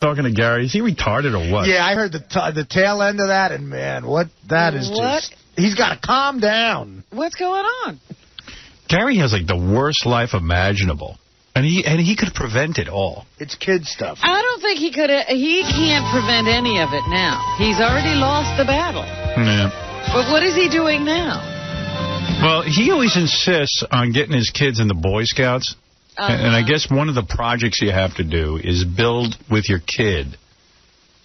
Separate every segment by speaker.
Speaker 1: Talking to Gary, is he retarded or what?
Speaker 2: Yeah, I heard the tail end of that, and man, that is just... He's got to calm down.
Speaker 3: What's going on?
Speaker 1: Gary has like the worst life imaginable, and he could prevent it all.
Speaker 2: It's kid stuff.
Speaker 3: I don't think he could. He can't prevent any of it now. He's already lost the battle.
Speaker 1: Yeah.
Speaker 3: But what is he doing now?
Speaker 1: Well, he always insists on getting his kids in the Boy Scouts. And I guess one of the projects you have to do is build with your kid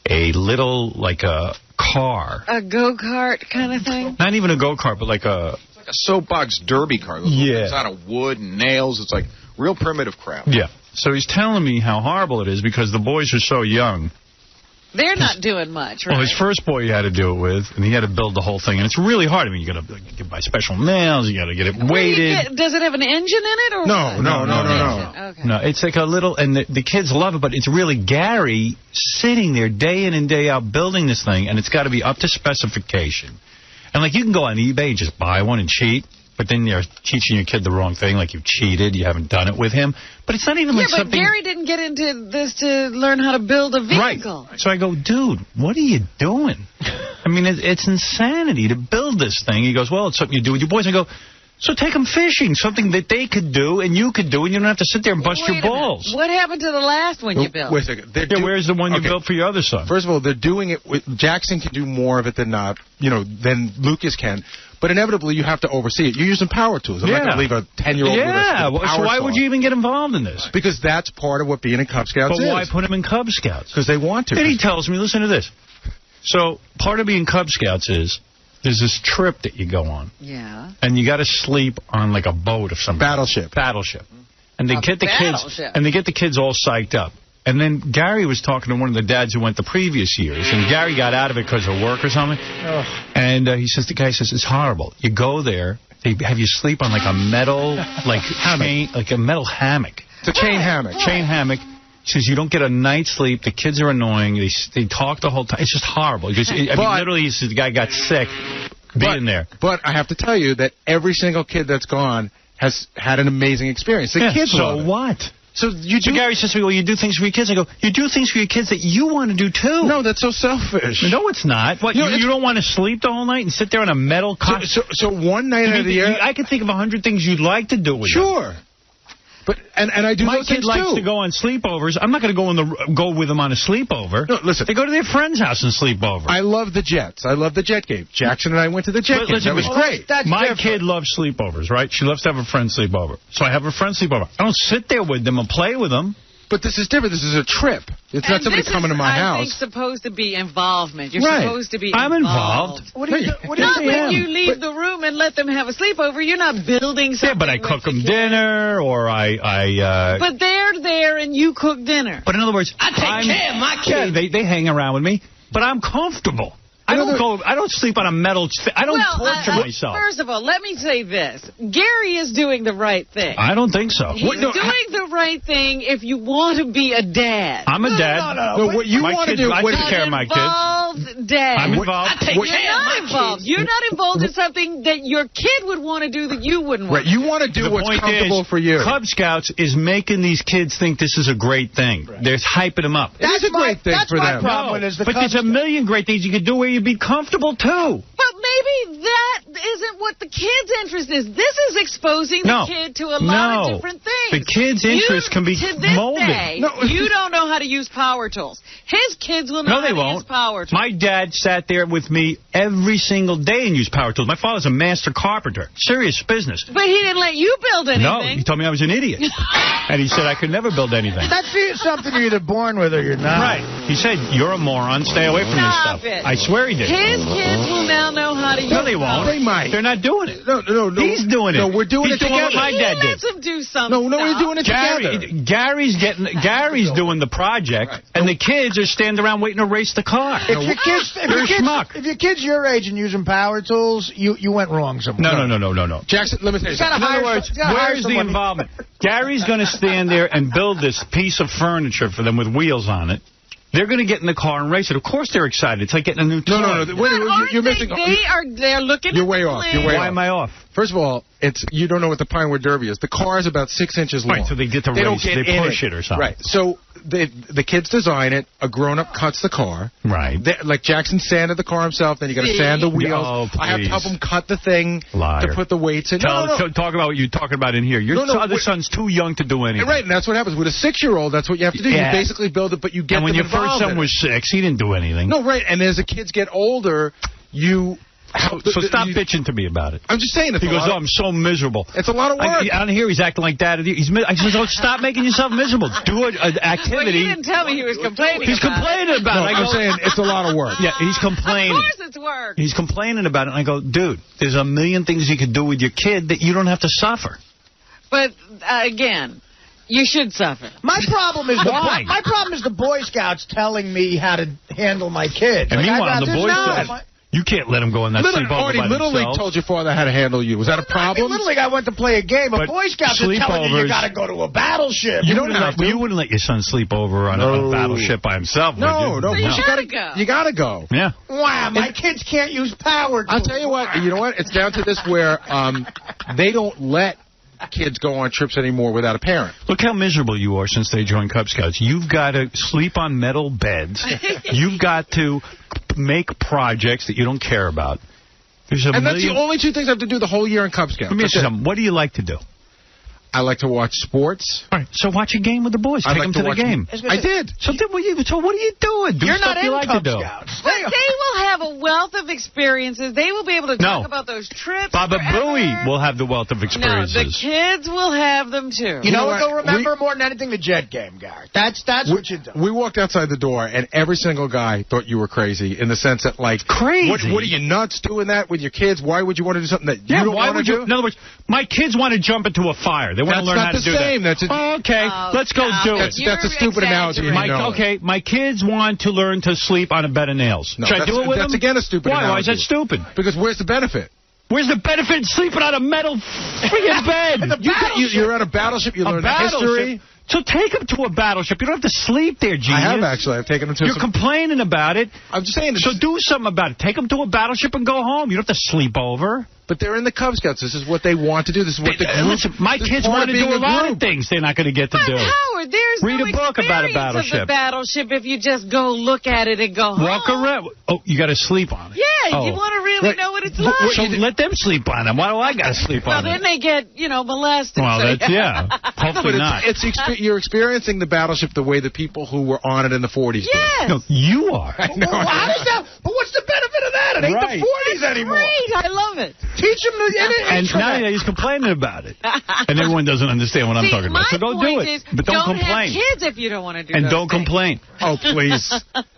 Speaker 1: a little, like a car.
Speaker 3: A go-kart kind of thing?
Speaker 1: Not even a go-kart, but like a...
Speaker 4: It's like a soapbox derby car.
Speaker 1: Yeah.
Speaker 4: It's out of wood and nails. It's like real primitive crap.
Speaker 1: Yeah. So he's telling me how horrible it is because the boys are so young.
Speaker 3: They're not doing much, right?
Speaker 1: Well, his first boy he had to do it with, and he had to build the whole thing. And it's really hard. I mean, you got to buy special nails. You got to get it weighted.
Speaker 3: Does it have an engine in it? Or
Speaker 1: No.
Speaker 3: Okay.
Speaker 1: No, it's like a little, and the kids love it, but it's really Gary sitting there day in and day out building this thing, and it's got to be up to specification. And, like, you can go on eBay and just buy one and cheat. But then you're teaching your kid the wrong thing, like you've cheated, you haven't done it with him. But it's not even like something...
Speaker 3: Yeah, but Gary didn't get into this to learn how to build a vehicle.
Speaker 1: Right. So I go, dude, what are you doing? I mean, it's insanity to build this thing. He goes, well, it's something you do with your boys. I go, so take them fishing, something that they could do and you could do, and you don't have to sit there and bust your balls.
Speaker 3: What happened to the last one you built?
Speaker 5: Wait a second.
Speaker 1: Where's the one you built for your other son?
Speaker 5: First of all, they're doing it with... Jackson can do more of it than Lucas can. But inevitably, you have to oversee it. You're using power tools. I'm not going to leave a 10-year-old with a power
Speaker 1: so why
Speaker 5: saw.
Speaker 1: would you even get involved in this?
Speaker 5: Because that's part of what being in Cub Scouts is.
Speaker 1: But why put him in Cub Scouts?
Speaker 5: Because they want to.
Speaker 1: Then he tells me, listen to this. So part of being Cub Scouts is there's this trip that you go on.
Speaker 3: Yeah.
Speaker 1: And you got to sleep on like a boat of some
Speaker 5: Battleship.
Speaker 1: And they get the kids all psyched up. And then Gary was talking to one of the dads who went the previous years, and Gary got out of it because of work or something. And the guy says, it's horrible. You go there, they have you sleep on like a metal, a metal hammock.
Speaker 5: It's a chain hammock.
Speaker 1: Chain hammock. He says you don't get a night's sleep. The kids are annoying. They talk the whole time. It's just horrible. Because literally, he says the guy got sick being there.
Speaker 5: But I have to tell you that every single kid that's gone has had an amazing experience. The kids love it.
Speaker 1: So what?
Speaker 5: So
Speaker 1: Gary says to me, well, you do things for your kids. I go, you do things for your kids that you want to do, too.
Speaker 5: No, that's so selfish.
Speaker 1: No, it's not. What, you don't want to sleep the whole night and sit there on a metal cot?
Speaker 5: So one night out of the year...
Speaker 1: I can think of 100 things you'd like to do with
Speaker 5: Sure. But and I do
Speaker 1: my
Speaker 5: those
Speaker 1: kid
Speaker 5: things
Speaker 1: likes
Speaker 5: too.
Speaker 1: to go on sleepovers. I'm not going to go with them on a sleepover.
Speaker 5: No, listen.
Speaker 1: They go to their friend's house and sleep over.
Speaker 5: I love the Jets. I love the Jet game. Jackson and I went to the Jet game. That was great.
Speaker 1: My kid loves sleepovers, right? She loves to have her friends sleep over. So I have her friends sleep over. I don't sit there with them and play with them.
Speaker 5: But this is different. This is a trip. It's not somebody coming to my house.
Speaker 3: I think supposed to be involvement. You're supposed to be
Speaker 1: I'm involved.
Speaker 3: What do you not when you leave the room and let them have a sleepover. You're not building something.
Speaker 1: Yeah, but I cook them dinner, or I
Speaker 3: But they're there and you cook dinner.
Speaker 1: But in other words,
Speaker 3: I take care of my kids.
Speaker 1: Yeah, they hang around with me, but I'm comfortable. I don't sleep on a metal... I don't torture myself.
Speaker 3: First of all, let me say this. Gary is doing the right thing.
Speaker 1: I don't think so.
Speaker 3: He's doing the right thing if you want to be a dad.
Speaker 1: I'm a dad.
Speaker 5: No, what you want to do...
Speaker 1: I take care of my kids.
Speaker 3: Dad.
Speaker 1: I'm involved.
Speaker 3: You're not involved. You're not involved in something that your kid would want to do that you wouldn't want.
Speaker 5: Right. You want to do what's comfortable for you.
Speaker 1: Cub Scouts is making these kids think this is a great thing. Right. They're hyping them up.
Speaker 5: That's a great thing for them.
Speaker 1: But there's a million great things you could do where you'd be comfortable, too.
Speaker 3: But maybe that isn't what the kid's interest is. This is exposing the kid to a lot of different things.
Speaker 1: The kid's interest can be molded.
Speaker 3: You don't know how to use power tools. His kids will know how to use power tools.
Speaker 1: My dad sat there with me every single day and used power tools. My father's a master carpenter. Serious business.
Speaker 3: But he didn't let you build anything.
Speaker 1: No, he told me I was an idiot. And he said I could never build anything.
Speaker 2: That's something you're either born with or you're not.
Speaker 1: Right. He said, you're a moron. Stay away from this stuff. I swear he did.
Speaker 3: His kids will now know how to use it.
Speaker 1: No, they won't.
Speaker 5: They might.
Speaker 1: They're not doing it.
Speaker 5: No.
Speaker 1: He's doing it.
Speaker 5: No, we're doing it together.
Speaker 1: What my dad did.
Speaker 3: Let him do something.
Speaker 5: No, we're doing it together.
Speaker 1: Gary's doing the project, and the kids are standing around waiting to race the car.
Speaker 2: If your kid's your age and using power tools, you went wrong somewhere.
Speaker 1: No.
Speaker 5: Jackson, let me say something.
Speaker 1: In other words, where's the involvement? Gary's going to stand there and build this piece of furniture for them with wheels on it. They're going to get in the car and race it. Of course they're excited. It's like getting a new toy.
Speaker 5: No. You're missing.
Speaker 3: They're looking.
Speaker 5: You're way off.
Speaker 1: Why am I off?
Speaker 5: First of all, you don't know what the Pinewood Derby is. The car is about 6 inches long.
Speaker 1: Right, so they get the race, they push it or something.
Speaker 5: Right, so the kids design it. A grown-up cuts the car.
Speaker 1: Right.
Speaker 5: Like Jackson sanded the car himself. Then you got to sand the wheels.
Speaker 1: Oh,
Speaker 5: I have to help him cut the thing to put the weights in.
Speaker 1: Talk about what you're talking about in here. Your other son's too young to do anything.
Speaker 5: Right, and that's what happens with a 6-year-old. That's what you have to do.
Speaker 1: Yeah.
Speaker 5: You basically build it, but you get
Speaker 1: them involved. And when your first son was 6, he didn't do anything.
Speaker 5: No, right. And as the kids get older, you.
Speaker 1: So stop bitching to me about it.
Speaker 5: I'm just saying.
Speaker 1: He goes, I'm so miserable.
Speaker 5: It's a lot of work.
Speaker 1: I don't hear he's acting like that. I said, don't stop making yourself miserable. Do an activity.
Speaker 3: Well, you didn't tell me he was complaining
Speaker 1: He's complaining about it.
Speaker 5: I'm saying it's a lot of work.
Speaker 1: Yeah, he's complaining.
Speaker 3: Of course it's work.
Speaker 1: He's complaining about it. And I go, dude, there's a million things you could do with your kid that you don't have to suffer.
Speaker 3: But, again... You should suffer.
Speaker 2: My problem is my problem is the Boy Scouts telling me how to handle my kids.
Speaker 1: And meanwhile, the Boy Scouts, you can't let them go on that sleepover by themselves.
Speaker 5: Little League told your father how to handle you. Was that a problem?
Speaker 2: Little League, I went to play a game. A Boy Scouts are telling you got to go to a battleship.
Speaker 1: You wouldn't let your son sleep over on a battleship by himself, would you?
Speaker 3: No. You gotta go.
Speaker 5: You gotta go.
Speaker 1: Yeah.
Speaker 2: Wow, my kids can't use power tools.
Speaker 5: I'll tell you what. You know what? It's down to this where they don't let kids go on trips anymore without a parent.
Speaker 1: Look how miserable you are since they joined Cub Scouts. You've got to sleep on metal beds. You've got to make projects that you don't care about. That's
Speaker 5: the only 2 things I have to do the whole year in Cub Scouts.
Speaker 1: Let me ask you something. What do you like to do?
Speaker 5: I like to watch sports.
Speaker 1: All right, so watch a game with the boys. Take them to the game.
Speaker 5: I did.
Speaker 1: So what are you doing?
Speaker 2: You're not in Cub
Speaker 1: Scouts.
Speaker 3: But they will have a wealth of experiences. They will be able to talk about those trips.
Speaker 1: Baba Booey will have the wealth of experiences.
Speaker 3: No, the kids will have them too.
Speaker 2: You know what they'll remember more than anything? The Jet game, Gary. That's what you do.
Speaker 5: We walked outside the door, and every single guy thought you were crazy in the sense that, like,
Speaker 1: crazy.
Speaker 5: What are you nuts doing that with your kids? Why would you want to do something that you don't want to do?
Speaker 1: In other words, my kids want to jump into a fire. They want to learn how to do that.
Speaker 5: That's
Speaker 1: okay, let's go do it.
Speaker 5: That's a stupid analogy.
Speaker 1: Okay, my kids want to learn to sleep on a bed of nails.
Speaker 5: No,
Speaker 1: Should I do it with them?
Speaker 5: That's again a stupid analogy.
Speaker 1: Why is that stupid?
Speaker 5: Because where's the benefit?
Speaker 1: Where's the benefit in sleeping on a metal friggin' bed?
Speaker 5: You're on a battleship. You learn history.
Speaker 1: So take them to a battleship. You don't have to sleep there, genius.
Speaker 5: I have, actually. I've taken them to
Speaker 1: You're complaining about it.
Speaker 5: I'm just saying.
Speaker 1: So do something about it. Take them to a battleship and go home. You don't have to sleep over.
Speaker 5: But they're in the Cub Scouts. This is what they want to do. This is what the group...
Speaker 1: Listen, my kids want to do a lot of things they're not going to get to do.
Speaker 3: Howard, there's
Speaker 1: Read a book about a battleship.
Speaker 3: Of the battleship if you just go look at it and go home.
Speaker 1: Walk around. Oh, you got to sleep on it.
Speaker 3: Yeah, you want to really know what it's like.
Speaker 1: So let them sleep on it. Why do I got to sleep on it?
Speaker 3: Well, then they get, molested.
Speaker 1: Well, that's, hopefully not.
Speaker 5: You're experiencing the battleship the way the people who were on it in the 40s did.
Speaker 3: Yes.
Speaker 1: No, you are.
Speaker 2: How does that? But what's the benefit of that? It ain't the 40s anymore.
Speaker 3: Great. I love it.
Speaker 2: Teach them to...
Speaker 1: And now he's complaining about it. And everyone doesn't understand what I'm talking about. So go do it. But don't complain.
Speaker 3: Have kids if you don't want to do
Speaker 1: And don't complain.
Speaker 5: Oh, please.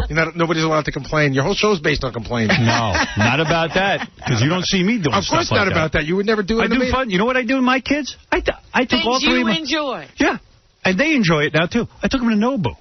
Speaker 5: Nobody's allowed to complain. Your whole show's based on complaining.
Speaker 1: No, not about that. Because you don't see me doing stuff like that.
Speaker 5: Of course not about that. You would never do it.
Speaker 1: I do fun. You know what I do with my kids? I took all 3 of them.
Speaker 3: Enjoy.
Speaker 1: Yeah. And they enjoy it now, too. I took them to Nobu.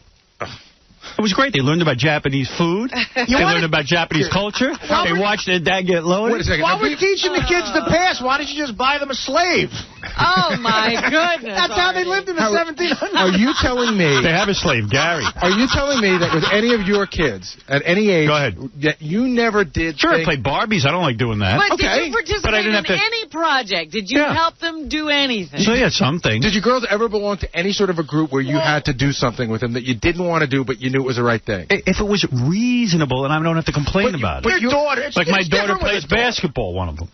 Speaker 1: It was great. They learned about Japanese food. They learned about Japanese culture. They watched their dad get loaded.
Speaker 2: Wait a second. While we're teaching the kids to pass, why don't you just buy them a slave?
Speaker 3: Oh, my goodness.
Speaker 2: That's how they lived in the 1700s.
Speaker 5: Are you telling me...
Speaker 1: They have a slave, Gary.
Speaker 5: Are you telling me that with any of your kids, at any age...
Speaker 1: Go ahead.
Speaker 5: That you never did...
Speaker 1: Sure, I played Barbies. I don't like doing that.
Speaker 3: But did you participate in any project? Did you help them do anything?
Speaker 1: So, yeah, some things.
Speaker 5: Did you girls ever belong to any sort of a group where you had to do something with them that you didn't want to do, but you knew it was the right thing?
Speaker 1: If it was reasonable, and I don't have to complain about it.
Speaker 2: But your daughter...
Speaker 1: Like my daughter plays basketball, one of them.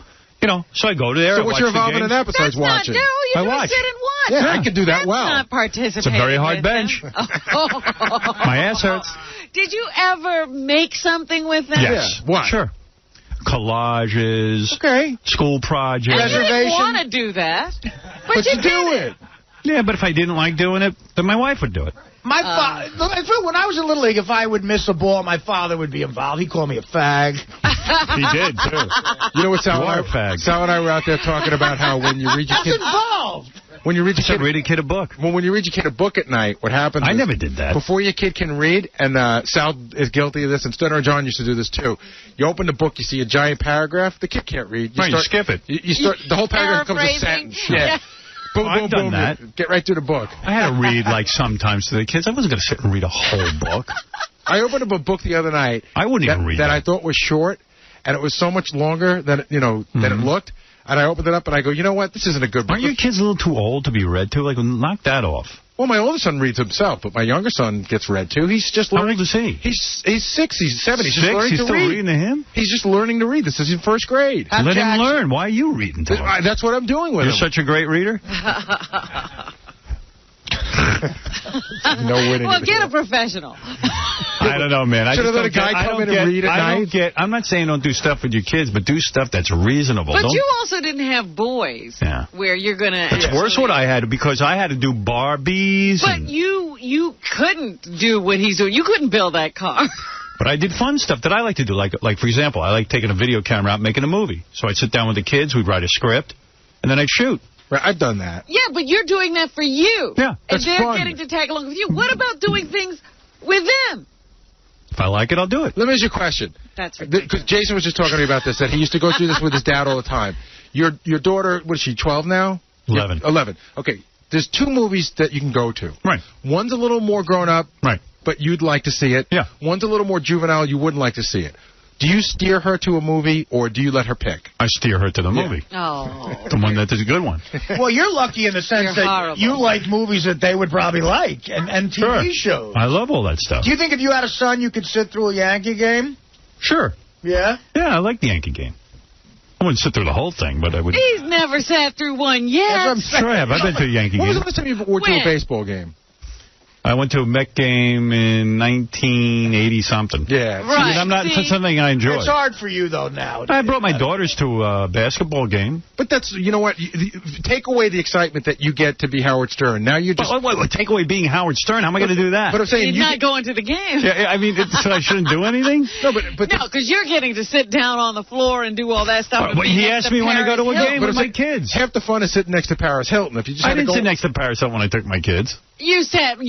Speaker 1: So I go there.
Speaker 5: So what's your involvement in that besides watching?
Speaker 3: I watch. Sit and watch.
Speaker 5: Yeah, I can do that well.
Speaker 3: That's not participating.
Speaker 1: It's a very hard bench. My ass hurts.
Speaker 3: Did you ever make something with them?
Speaker 1: Yes.
Speaker 5: What?
Speaker 1: Sure. Collages.
Speaker 5: Okay.
Speaker 1: School projects.
Speaker 3: I didn't want to do that. But you do
Speaker 5: it.
Speaker 1: Yeah, but if I didn't like doing it, then my wife would do it.
Speaker 2: My father, when I was in Little League, if I would miss a ball, my father would be involved. He'd call me a fag.
Speaker 1: He did, too.
Speaker 5: You know what, Sal
Speaker 1: and
Speaker 5: I were out there talking about how when you read your kid...
Speaker 2: That's involved.
Speaker 5: When you read your kid...
Speaker 1: read a kid a book.
Speaker 5: Well, when you read your kid a book at night, what happens
Speaker 1: I never did that.
Speaker 5: Before your kid can read, and Sal is guilty of this, and Stunner and John used to do this, too. You open the book, you see a giant paragraph, the kid can't read.
Speaker 1: You skip it.
Speaker 5: You start, the whole paragraph becomes a sentence. Yeah. Boom,
Speaker 1: I've done that.
Speaker 5: Get right through the book.
Speaker 1: I had to read, sometimes to the kids. I wasn't going to sit and read a whole book.
Speaker 5: I opened up a book the other night.
Speaker 1: I wouldn't even read
Speaker 5: that. I thought was short, and it was so much longer than it looked. and I opened it up, and I go, you know what? This isn't a good book.
Speaker 1: Aren't your kids a little too old to be read to? Like, knock that off.
Speaker 5: Well, my older son reads himself, but my younger son gets read to. He's just learning.
Speaker 1: How old is he?
Speaker 5: He's 6. He's 7. He's just learning to read.
Speaker 1: He's still reading to him?
Speaker 5: He's just learning to read. This is in first grade.
Speaker 1: Let him learn. Why are you reading to him?
Speaker 5: That's what I'm doing with him.
Speaker 1: You're such a great reader?
Speaker 5: No winning.
Speaker 3: Well, get a professional.
Speaker 1: I don't know, man.
Speaker 5: Should have let a guy come in and read at night.
Speaker 1: I'm not saying don't do stuff with your kids, but do stuff that's reasonable.
Speaker 3: But you also didn't have boys where you're going to...
Speaker 1: It's worse what I had, because I had to do Barbies.
Speaker 3: But you couldn't do what he's doing. You couldn't build that car.
Speaker 1: But I did fun stuff that I like to do. Like for example, I like taking a video camera out and making a movie. So I'd sit down with the kids, we'd write a script, and then I'd shoot.
Speaker 5: Right, I've done that.
Speaker 3: Yeah, but you're doing that for you.
Speaker 1: Yeah,
Speaker 5: that's
Speaker 3: and they're
Speaker 5: fun.
Speaker 3: getting to tag along with you. What about doing things with them?
Speaker 1: If I like it, I'll do it.
Speaker 5: Let me ask you a question.
Speaker 3: That's ridiculous.
Speaker 5: Because Jason was just talking to me about this, that he used to go through this with his dad all the time. Your daughter, what is she, 12 now?
Speaker 1: 11.
Speaker 5: 11. Okay. There's 2 movies that you can go to.
Speaker 1: Right.
Speaker 5: One's a little more grown up.
Speaker 1: Right.
Speaker 5: But you'd like to see it.
Speaker 1: Yeah.
Speaker 5: One's a little more juvenile. You wouldn't like to see it. Do you steer her to a movie, or do you let her pick?
Speaker 1: I steer her to the movie.
Speaker 3: Oh.
Speaker 1: The one that is a good one.
Speaker 2: Well, you're lucky in the sense that you like movies that they would probably like, and TV shows.
Speaker 1: I love all that stuff.
Speaker 2: Do you think if you had a son, you could sit through a Yankee game?
Speaker 1: Sure.
Speaker 2: Yeah?
Speaker 1: Yeah, I like the Yankee game. I wouldn't sit through the whole thing, but I would...
Speaker 3: He's never sat through one yet.
Speaker 1: Sure I have. I've been to a Yankee game.
Speaker 5: When was the last time you went to a baseball game?
Speaker 1: I went to a Met game in 1980-something.
Speaker 5: Yeah.
Speaker 3: Right.
Speaker 1: I'm not something I enjoy.
Speaker 2: It's hard for you, though, now.
Speaker 1: I brought my daughters to a basketball game.
Speaker 5: But that's, you know what, take away the excitement that you get to be Howard Stern. Now you're just...
Speaker 1: What, take away being Howard Stern? How am I going to do that?
Speaker 5: But I'm saying...
Speaker 3: He's not going to the game.
Speaker 1: Yeah, I mean, so I shouldn't do anything?
Speaker 5: No, but
Speaker 3: no, because you're getting to sit down on the floor and do all that stuff.
Speaker 1: He asked me when I go to a game with my kids.
Speaker 5: Half the fun is sitting next to Paris Hilton. If you just
Speaker 1: I didn't sit next to Paris Hilton when I took my kids.
Speaker 3: You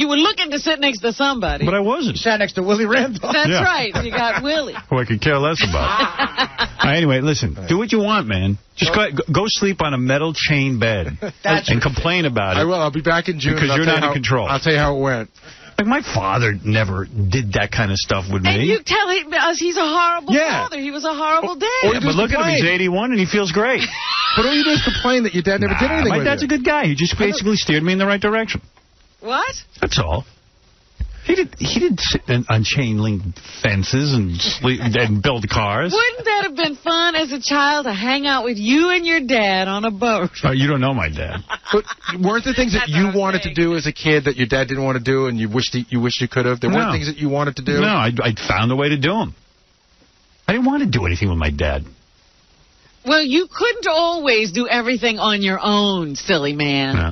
Speaker 3: were looking to sit next to somebody.
Speaker 1: But I wasn't.
Speaker 2: You sat next to Willie Randolph.
Speaker 3: That's right. You got Willie.
Speaker 1: Who I could care less about. Anyway, listen. Do what you want, man. Just go sleep on a metal chain bed and complain about it.
Speaker 5: I will. I'll be back in June.
Speaker 1: Because you're not in control.
Speaker 5: I'll tell you how it went.
Speaker 1: Like, my father never did that kind of stuff with me.
Speaker 3: And you tell us he's a horrible father. He was a horrible dad.
Speaker 1: Yeah, but look at him. He's 81 and he feels great.
Speaker 5: But all you do is complain that your dad never did anything with you.
Speaker 1: My dad's a good guy. He just basically steered me in the right direction.
Speaker 3: What?
Speaker 1: That's all. He didn't sit on chain link fences and build cars.
Speaker 3: Wouldn't that have been fun as a child to hang out with you and your dad on a boat?
Speaker 1: You don't know my dad.
Speaker 5: But weren't there things that you wanted to do as a kid that your dad didn't want to do and you wished you could have? There weren't things that you wanted to do?
Speaker 1: No, I found a way to do them. I didn't want to do anything with my dad.
Speaker 3: Well, you couldn't always do everything on your own, silly man.
Speaker 1: No.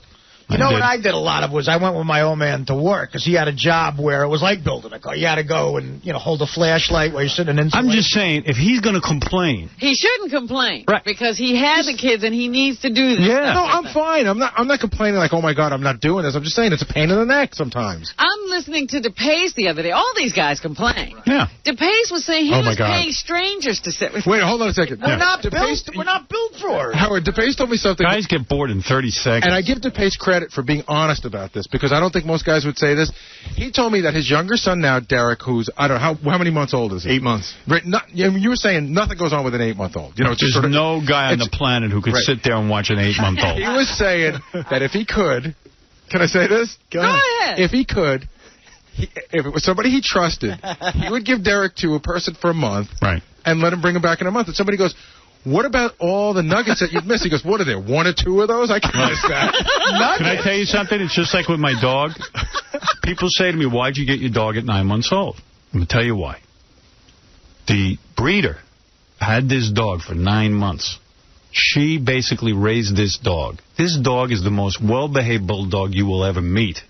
Speaker 2: You know what I did a lot of was I went with my old man to work because he had a job where it was like building a car. You had to go and hold a flashlight while you're sitting in insulation.
Speaker 1: I'm just saying, if he's going to complain...
Speaker 3: He shouldn't complain.
Speaker 1: Right.
Speaker 3: Because he has the kids and he needs to do this.
Speaker 1: Yeah.
Speaker 5: No, I'm fine. I'm not complaining like, oh, my God, I'm not doing this. I'm just saying it's a pain in the neck sometimes.
Speaker 3: I'm listening to DePace the other day. All these guys complain.
Speaker 1: Yeah.
Speaker 3: DePace was saying he was paying strangers to sit with him.
Speaker 5: Wait, hold on a second.
Speaker 2: We're not built for it.
Speaker 5: Howard, DePace told me something.
Speaker 1: Guys get bored in 30 seconds.
Speaker 5: And I give DePace credit for being honest about this, because I don't think most guys would say this. He told me that his younger son now, Derek, who's, I don't know, how many months old is he?
Speaker 4: 8 months.
Speaker 5: Right, you were saying nothing goes on with an 8-month-old. You know,
Speaker 1: There's
Speaker 5: just
Speaker 1: no guy on the planet who could sit there and watch an 8-month-old.
Speaker 5: He was saying that if he could, can I say this?
Speaker 3: Go ahead.
Speaker 5: If he could, if it was somebody he trusted, he would give Derek to a person for a month,
Speaker 1: right,
Speaker 5: and let him bring him back in a month. And somebody goes, what about all the nuggets that you've missed? He goes, what are there, 1 or 2 of those? I can't miss that.
Speaker 1: Can I tell you something? It's just like with my dog. People say to me, why'd you get your dog at 9 months old? I'm going to tell you why. The breeder had this dog for 9 months. She basically raised this dog. This dog is the most well-behaved bulldog you will ever meet.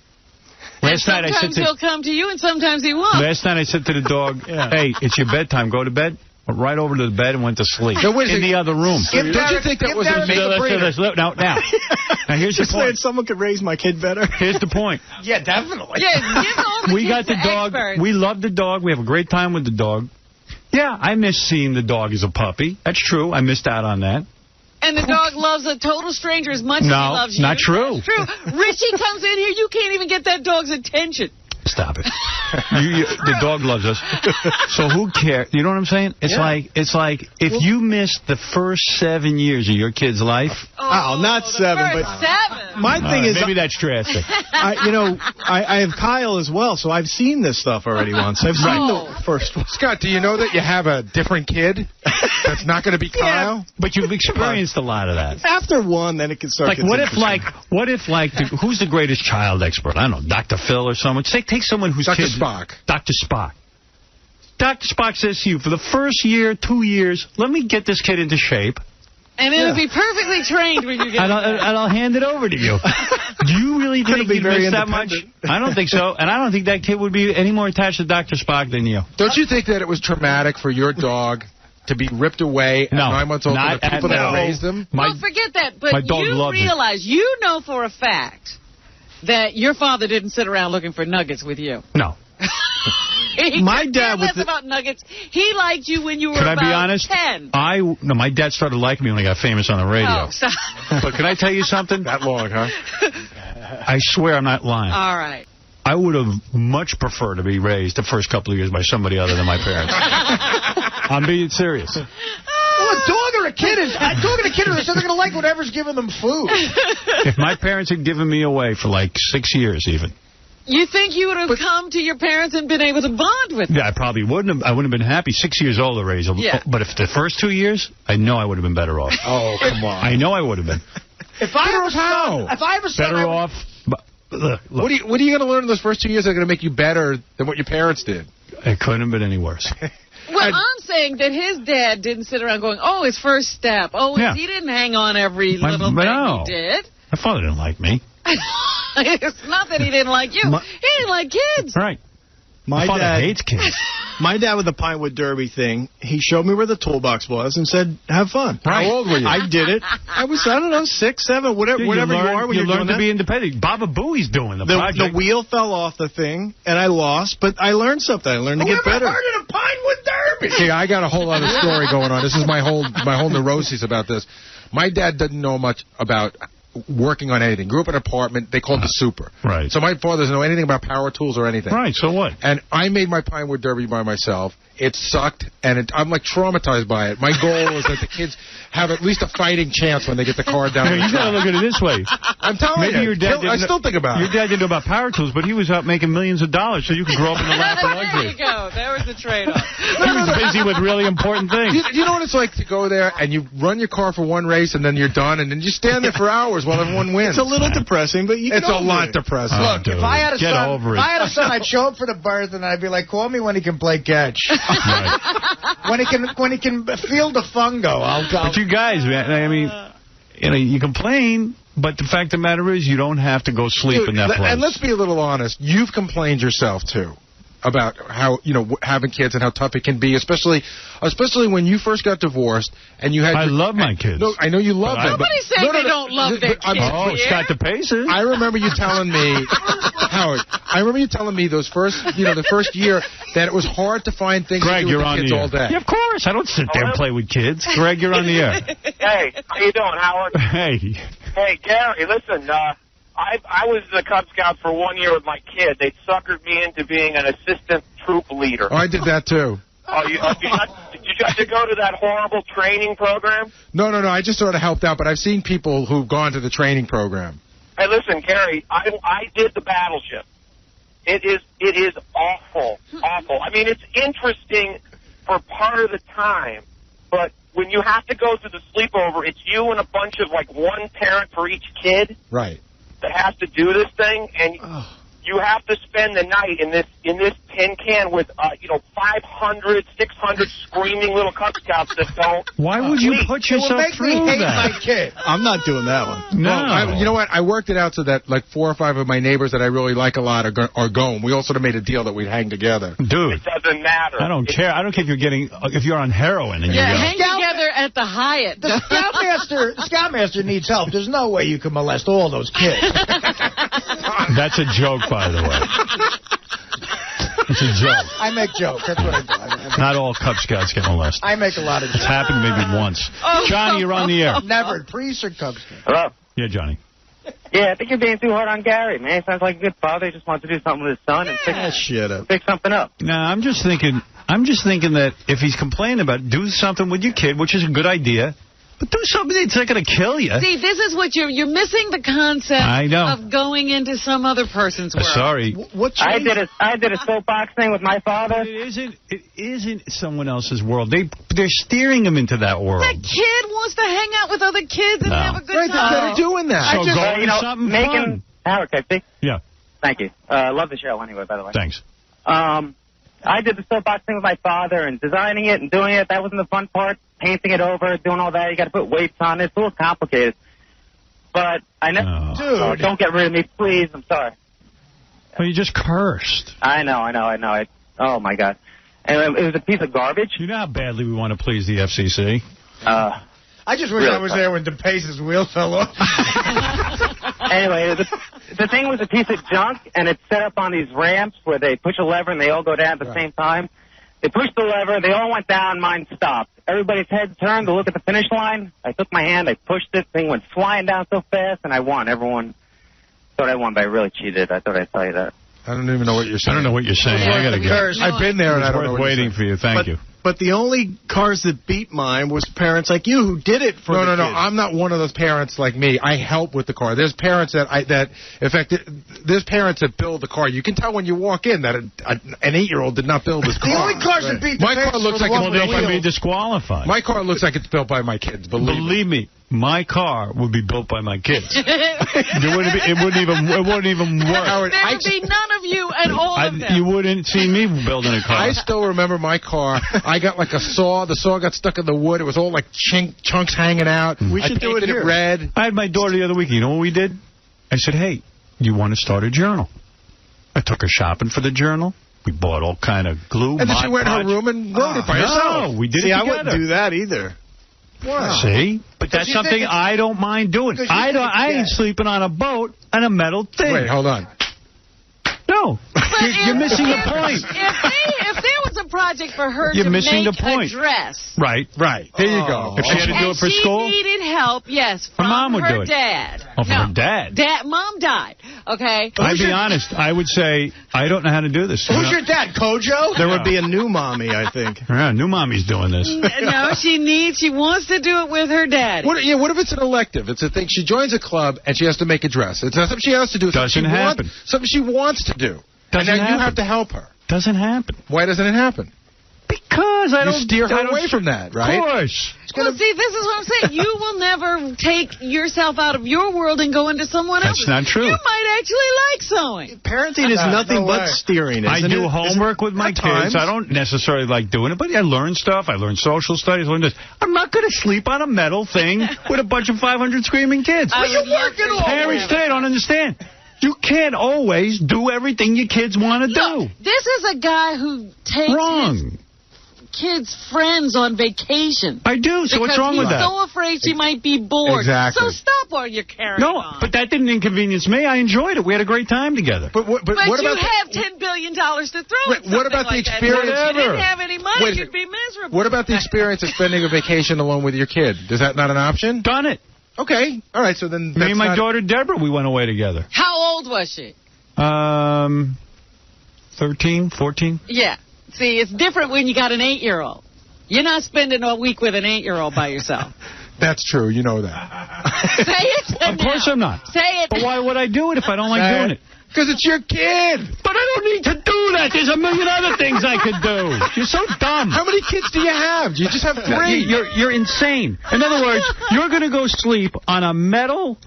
Speaker 3: Last night I said he'll come to you and sometimes he won't.
Speaker 1: Last night I said to the dog, hey, it's your bedtime, go to bed. Went right over to the bed and went to sleep in the other room.
Speaker 5: Don't you think that was a breeder?
Speaker 1: Now here's the point.
Speaker 2: Someone could raise my kid better.
Speaker 1: Here's the point.
Speaker 2: Yeah, definitely.
Speaker 3: Yeah,
Speaker 1: we got the dog.
Speaker 3: Experts.
Speaker 1: We love the dog. We have a great time with the dog. Yeah, I miss seeing the dog as a puppy. That's true. I missed out on that.
Speaker 3: And the dog loves a total stranger as much as he loves you.
Speaker 1: No, not true.
Speaker 3: That's true. Richie comes in here, you can't even get that dog's attention.
Speaker 1: Stop it. The dog loves us. So who cares? You know what I'm saying? It's like if you missed the first 7 years of your kid's life.
Speaker 6: Oh, not 7, but
Speaker 3: 7.
Speaker 6: My thing is
Speaker 1: maybe that's drastic.
Speaker 6: I have Kyle as well, so I've seen this stuff already once. I've seen the first one.
Speaker 5: Scott, do you know that you have a different kid that's not going to be Kyle?
Speaker 1: But you've experienced a lot of that.
Speaker 6: After one, then it can start.
Speaker 1: Like what if who's the greatest child expert? I don't know, Dr. Phil or someone. Take someone who's
Speaker 5: Dr. Spock.
Speaker 1: Dr. Spock. Dr. Spock says to you, for the first year, 2 years, let me get this kid into shape.
Speaker 3: And it'll be perfectly trained when you get
Speaker 1: and I'll hand it over to you. Do you really think you'd miss that much? I don't think so. And I don't think that kid would be any more attached to Dr. Spock than you.
Speaker 5: Don't you think that it was traumatic for your dog to be ripped away at 9 months old from the people that raised him?
Speaker 3: Well, forget that. But you realize, you know for a fact that your father didn't sit around looking for nuggets with you.
Speaker 1: No.
Speaker 3: My dad was about nuggets. He liked you when you were about 10.
Speaker 1: Can I be honest? No, my dad started liking me when I got famous on the radio.
Speaker 3: Oh, stop.
Speaker 1: But can I tell you something?
Speaker 5: That long, huh?
Speaker 1: I swear I'm not lying.
Speaker 3: All right.
Speaker 1: I would have much preferred to be raised the first couple of years by somebody other than my parents. I'm being serious.
Speaker 2: Well, a dog or a kid is they're going to like whatever's giving them food.
Speaker 1: If my parents had given me away for like 6 years even.
Speaker 3: You think you would have come to your parents and been able to bond with them?
Speaker 1: Yeah, I probably wouldn't have. I wouldn't have been happy. 6 years old to raise them.
Speaker 3: Yeah.
Speaker 1: But if the first 2 years, I know I would have been better off.
Speaker 5: Oh, come on.
Speaker 1: I know I would have been.
Speaker 2: If I have a son,
Speaker 1: better off. Look.
Speaker 5: What are you going to learn in those first 2 years that are going to make you better than what your parents did?
Speaker 1: It couldn't have been any worse.
Speaker 3: Well, I'm saying that his dad didn't sit around going, oh, his first step. Oh, he didn't hang on every little thing he did.
Speaker 1: My father didn't like me.
Speaker 3: It's not that he didn't like you. He didn't like kids.
Speaker 1: Right. My father hates kids.
Speaker 6: My dad with the Pinewood Derby thing, he showed me where the toolbox was and said, have fun.
Speaker 1: Right.
Speaker 6: How old were you? I did it. I don't know, 6, 7, whatever you are when you're
Speaker 1: learn to
Speaker 6: doing
Speaker 1: be independent. Baba Booey's doing the project.
Speaker 6: The wheel fell off the thing, and I lost, but I learned something. I learned to get better.
Speaker 2: Who ever heard of the Pinewood Derby?
Speaker 5: See, I got a whole other story going on. This is my whole neuroses about this. My dad doesn't know much about working on anything. Grew up in an apartment. They called the super.
Speaker 1: Right.
Speaker 5: So my father doesn't know anything about power tools or anything.
Speaker 1: Right. So what?
Speaker 5: And I made my Pinewood Derby by myself. It sucked, and I'm like traumatized by it. My goal is that the kids have at least a fighting chance when they get the car down.
Speaker 1: You got to look at it this way.
Speaker 5: I'm telling you.
Speaker 1: Your dad
Speaker 5: I still think about it.
Speaker 1: Your dad didn't know about power tools, but he was out making millions of dollars, so you could grow up in the lap of luxury.
Speaker 3: There you go. There was the trade-off.
Speaker 1: He was busy with really important things.
Speaker 5: You know what it's like to go there and you run your car for one race and then you're done and then you stand there for hours while everyone wins.
Speaker 6: It's a little depressing, but you can
Speaker 5: It's a lot depressing.
Speaker 2: Look, if I had a
Speaker 1: Get
Speaker 2: son,
Speaker 1: over it.
Speaker 2: if I had a son, I'd show up for the birth and I'd be like, call me when he can play catch.
Speaker 1: Right.
Speaker 2: When he can field a fungo, I'll go.
Speaker 1: But you guys, man, I mean, you complain, but the fact of the matter is you don't have to go sleep in that place.
Speaker 5: And let's be a little honest. You've complained yourself, too, about how, having kids and how tough it can be, especially when you first got divorced and you had
Speaker 1: I love my kids.
Speaker 5: No, I know you love them.
Speaker 3: Nobody's saying they don't love their kids.
Speaker 1: Oh, Scott DePace.
Speaker 5: I remember you telling me, Howard, the first year that it was hard to find things
Speaker 1: Greg,
Speaker 5: to do
Speaker 1: you're
Speaker 5: with
Speaker 1: on
Speaker 5: the kids
Speaker 1: the air.
Speaker 5: all day.
Speaker 1: Yeah, of course. I don't sit there and play with kids. Greg, you're on the air.
Speaker 7: Hey, how you doing, Howard?
Speaker 1: Hey,
Speaker 7: Gary, listen, I was the Cub Scout for 1 year with my kid. They suckered me into being an assistant troop leader.
Speaker 5: Oh, I did that, too.
Speaker 7: Oh, did you have to go to that horrible training program?
Speaker 5: No, I just sort of helped out, but I've seen people who've gone to the training program.
Speaker 7: Hey, listen, Gary, I did the battleship. It is awful. I mean, it's interesting for part of the time, but when you have to go to the sleepover, it's you and a bunch of, like, one parent for each kid.
Speaker 5: Right.
Speaker 7: That has to do this thing, and you have to spend the night in this tin can with 500, 600 screaming little Cub Scouts that don't.
Speaker 1: Why would you put yourself through that?
Speaker 2: It would make me hate my kid.
Speaker 6: I'm not doing that one.
Speaker 1: No.
Speaker 5: Well, you know what? I worked it out so that like 4 or 5 of my neighbors that I really like a lot are going. We all sort of made a deal that we'd hang together.
Speaker 1: Dude,
Speaker 7: it doesn't matter.
Speaker 1: I don't care. I don't care if you're on heroin and you're
Speaker 3: hang together at the Hyatt.
Speaker 2: The Scoutmaster needs help. There's no way you can molest all those kids.
Speaker 1: That's a joke, by the way. It's a joke.
Speaker 2: I make jokes. That's what I do.
Speaker 1: Not all Cub Scouts get molested.
Speaker 2: I make a lot of jokes.
Speaker 1: It's happened maybe once. Johnny, you're on the air.
Speaker 2: Never. Priest or Cub Scout?
Speaker 7: Hello?
Speaker 1: Yeah, Johnny.
Speaker 8: Yeah, I think you're being too hard on Gary, man. He sounds like a good father. He just wants to do something with his son and fix something up.
Speaker 1: No, I'm just thinking that if he's complaining about do something with your kid, which is a good idea, but do something that's not going to kill you.
Speaker 3: See, this is what you're missing the concept of going into some other person's world.
Speaker 1: Sorry.
Speaker 8: I did a soapbox thing with my father.
Speaker 1: It isn't someone else's world. They're steering him into that world.
Speaker 3: That kid wants to hang out with other kids and have a good time.
Speaker 5: They're doing that.
Speaker 1: So go do something fun.
Speaker 8: Howard, can I speak?
Speaker 1: Yeah.
Speaker 8: Thank you. Love the show anyway, by the way.
Speaker 1: Thanks.
Speaker 8: I did the soapbox thing with my father, and designing it and doing it, that wasn't the fun part. Painting it over, doing all that, you got to put weights on it. It's a little complicated. But I never... Oh, don't get rid of me, please. I'm sorry.
Speaker 1: Well, you just cursed.
Speaker 8: I know. Oh, my God. And it was a piece of garbage.
Speaker 1: You know how badly we want to please the FCC?
Speaker 2: I just wish I was there when DePace's wheel fell off.
Speaker 8: Anyway, the thing was a piece of junk, and it's set up on these ramps where they push a lever and they all go down at the same time. They pushed the lever, they all went down, mine stopped. Everybody's head turned to look at the finish line. I took my hand, I pushed it, thing went flying down so fast, and I won. Everyone thought I won, but I really cheated. I thought I'd tell you that.
Speaker 5: I don't even know what you're saying.
Speaker 1: I don't know what you're saying. I got to go.
Speaker 5: I've been there, and I don't know what
Speaker 1: waiting for you. Thank you.
Speaker 6: But the only cars that beat mine was parents like you who did it for the
Speaker 5: No.
Speaker 6: kids.
Speaker 5: I'm not one of those parents like me. I help with the car. There's parents there's parents that build the car. You can tell when you walk in that an 8-year-old did not build this car.
Speaker 2: The only cars that beat
Speaker 5: my car looks like
Speaker 1: they can be disqualified.
Speaker 5: My car looks like it's built by my kids. Believe
Speaker 1: me. My car would be built by my kids. It wouldn't even work.
Speaker 3: There would be none of you and all of them.
Speaker 1: You wouldn't see me building a car.
Speaker 5: I still remember my car. I got like a saw. The saw got stuck in the wood. It was all like chunks hanging out.
Speaker 6: We should do it here.
Speaker 5: Red.
Speaker 1: I had my daughter the other week. You know what we did? I said, hey, you want to start a journal? I took her shopping for the journal. We bought all kind of glue.
Speaker 5: And then she went in her room and wrote it by herself.
Speaker 1: No, we did it together.
Speaker 6: I wouldn't do that either.
Speaker 5: Wow.
Speaker 1: See? But that's something I don't mind doing. I ain't sleeping on a boat on a metal thing.
Speaker 5: Wait, hold on.
Speaker 1: No. You're missing the point.
Speaker 3: If there was a project for her
Speaker 1: You're
Speaker 3: to
Speaker 1: missing
Speaker 3: make
Speaker 1: the point.
Speaker 3: a dress.
Speaker 1: Right. There you go. If she had to do it for school?
Speaker 3: She needed help, yes, from
Speaker 1: her mom would do it.
Speaker 3: Dad.
Speaker 1: Oh, from her dad?
Speaker 3: Mom died, okay?
Speaker 1: I'd be honest. I would say, I don't know how to do this.
Speaker 2: Who's your dad, Kojo?
Speaker 6: There would be a new mommy, I think.
Speaker 1: Yeah, new mommy's doing this.
Speaker 3: No, she wants to do it with her daddy.
Speaker 5: What if it's an elective? It's a thing. She joins a club and she has to make a dress. It's not something she has to do.
Speaker 1: Doesn't happen.
Speaker 5: Something she wants to do. And then you have to help her.
Speaker 1: Doesn't happen.
Speaker 5: Why doesn't it happen?
Speaker 1: Because I don't
Speaker 5: steer her away from that, right?
Speaker 1: Of course.
Speaker 3: Well, see, this is what I'm saying. You will never take yourself out of your world and go into someone else's.
Speaker 1: That's not true.
Speaker 3: You might actually like sewing.
Speaker 6: Parenting is nothing but steering.
Speaker 1: I do homework with my kids. I don't necessarily like doing it, but I learn stuff. I learn social studies. I learn this. I'm not going to sleep on a metal thing with a bunch of 500 screaming kids.
Speaker 3: You're working all
Speaker 1: Parents today don't understand. You can't always do everything your kids want to do.
Speaker 3: This is a guy who takes his kids' friends on vacation.
Speaker 1: I do, so what's wrong with that?
Speaker 3: He's so afraid she might be bored.
Speaker 5: Exactly.
Speaker 3: So stop while you're carrying on.
Speaker 1: But that didn't inconvenience me. I enjoyed it. We had a great time together.
Speaker 5: But what about
Speaker 3: you have $10 billion to throw at
Speaker 5: what about the experience?
Speaker 3: If you didn't have any money, you'd be miserable.
Speaker 5: What about the experience of spending a vacation alone with your kid? Is that not an option?
Speaker 1: Done it.
Speaker 5: Okay. All right, so then...
Speaker 1: Me and my daughter, Deborah, we went away together.
Speaker 3: How old was she?
Speaker 1: 13, 14.
Speaker 3: Yeah. See, it's different when you got an 8-year-old. You're not spending a week with an 8-year-old by yourself.
Speaker 5: That's true. You know that.
Speaker 3: Say it
Speaker 1: Of course I'm not.
Speaker 3: Say it.
Speaker 1: But why would I do it if I don't like doing it?
Speaker 5: Because it's your kid.
Speaker 1: But I don't need to do that. There's a million other things I could do. You're so dumb.
Speaker 5: How many kids do you have? You just have 3.
Speaker 1: You're insane. In other words, you're going to go sleep on a metal...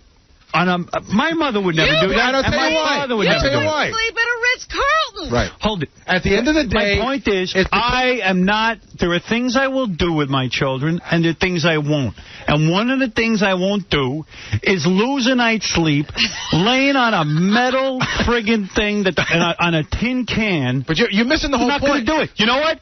Speaker 1: my mother would never do that.
Speaker 5: I'll tell you why.
Speaker 1: Father would never do
Speaker 3: that. Sleep at a Ritz-Carlton.
Speaker 5: Right.
Speaker 1: Hold it.
Speaker 5: At the end of the day...
Speaker 1: My point is, I am not... There are things I will do with my children, and there are things I won't. And one of the things I won't do is lose a night's sleep laying on a metal friggin' thing on a tin can.
Speaker 5: But you're missing the whole point.
Speaker 1: You're not going to do it. You know what?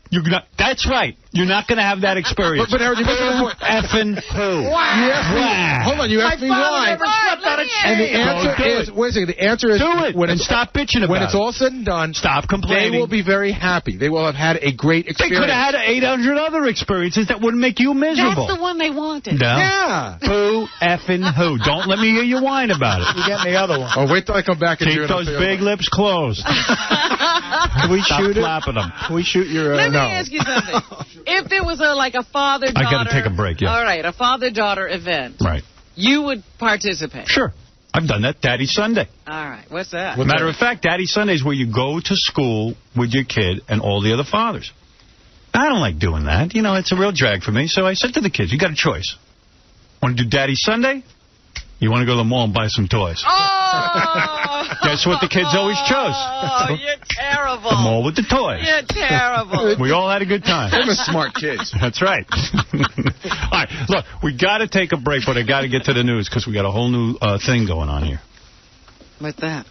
Speaker 1: That's right. You're not going to have that experience.
Speaker 5: But Howard, you missed the point.
Speaker 1: Effing who?
Speaker 5: Wow. Hold on, you asked me why. And the answer is, wait a second, the answer is...
Speaker 1: Do it, and stop bitching about it.
Speaker 5: When it's all said and done,
Speaker 1: stop complaining.
Speaker 5: They will be very happy. They will have had a great experience.
Speaker 1: They could have had 800 other experiences that wouldn't make you miserable.
Speaker 3: That's the one they wanted.
Speaker 1: No.
Speaker 5: Yeah.
Speaker 1: Who effing who? Don't let me hear you whine about it.
Speaker 2: You get the other one.
Speaker 5: Oh, wait till I come back and
Speaker 1: keep those big lips closed.
Speaker 2: Can we shoot it?
Speaker 1: Flapping them.
Speaker 2: Can we shoot your...
Speaker 3: Let me ask you something. If there was a father-daughter...
Speaker 1: I got to take a break, yeah.
Speaker 3: All right, a father-daughter event.
Speaker 1: Right.
Speaker 3: You would participate.
Speaker 1: Sure. I've done that Daddy Sunday.
Speaker 3: All right. What's that?
Speaker 1: Matter of fact, Daddy Sunday is where you go to school with your kid and all the other fathers. I don't like doing that. You know, it's a real drag for me. So I said to the kids, you got a choice. Want to do Daddy Sunday? You want to go to the mall and buy some toys?
Speaker 3: Oh!
Speaker 1: Guess what the kids always chose?
Speaker 3: Oh, you're terrible.
Speaker 1: The mall with the toys.
Speaker 3: You're terrible.
Speaker 1: We all had a good time.
Speaker 4: They're smart kids.
Speaker 1: That's right. All right, look, we got to take a break, but I got to get to the news because we got a whole new thing going on here.
Speaker 3: What's that?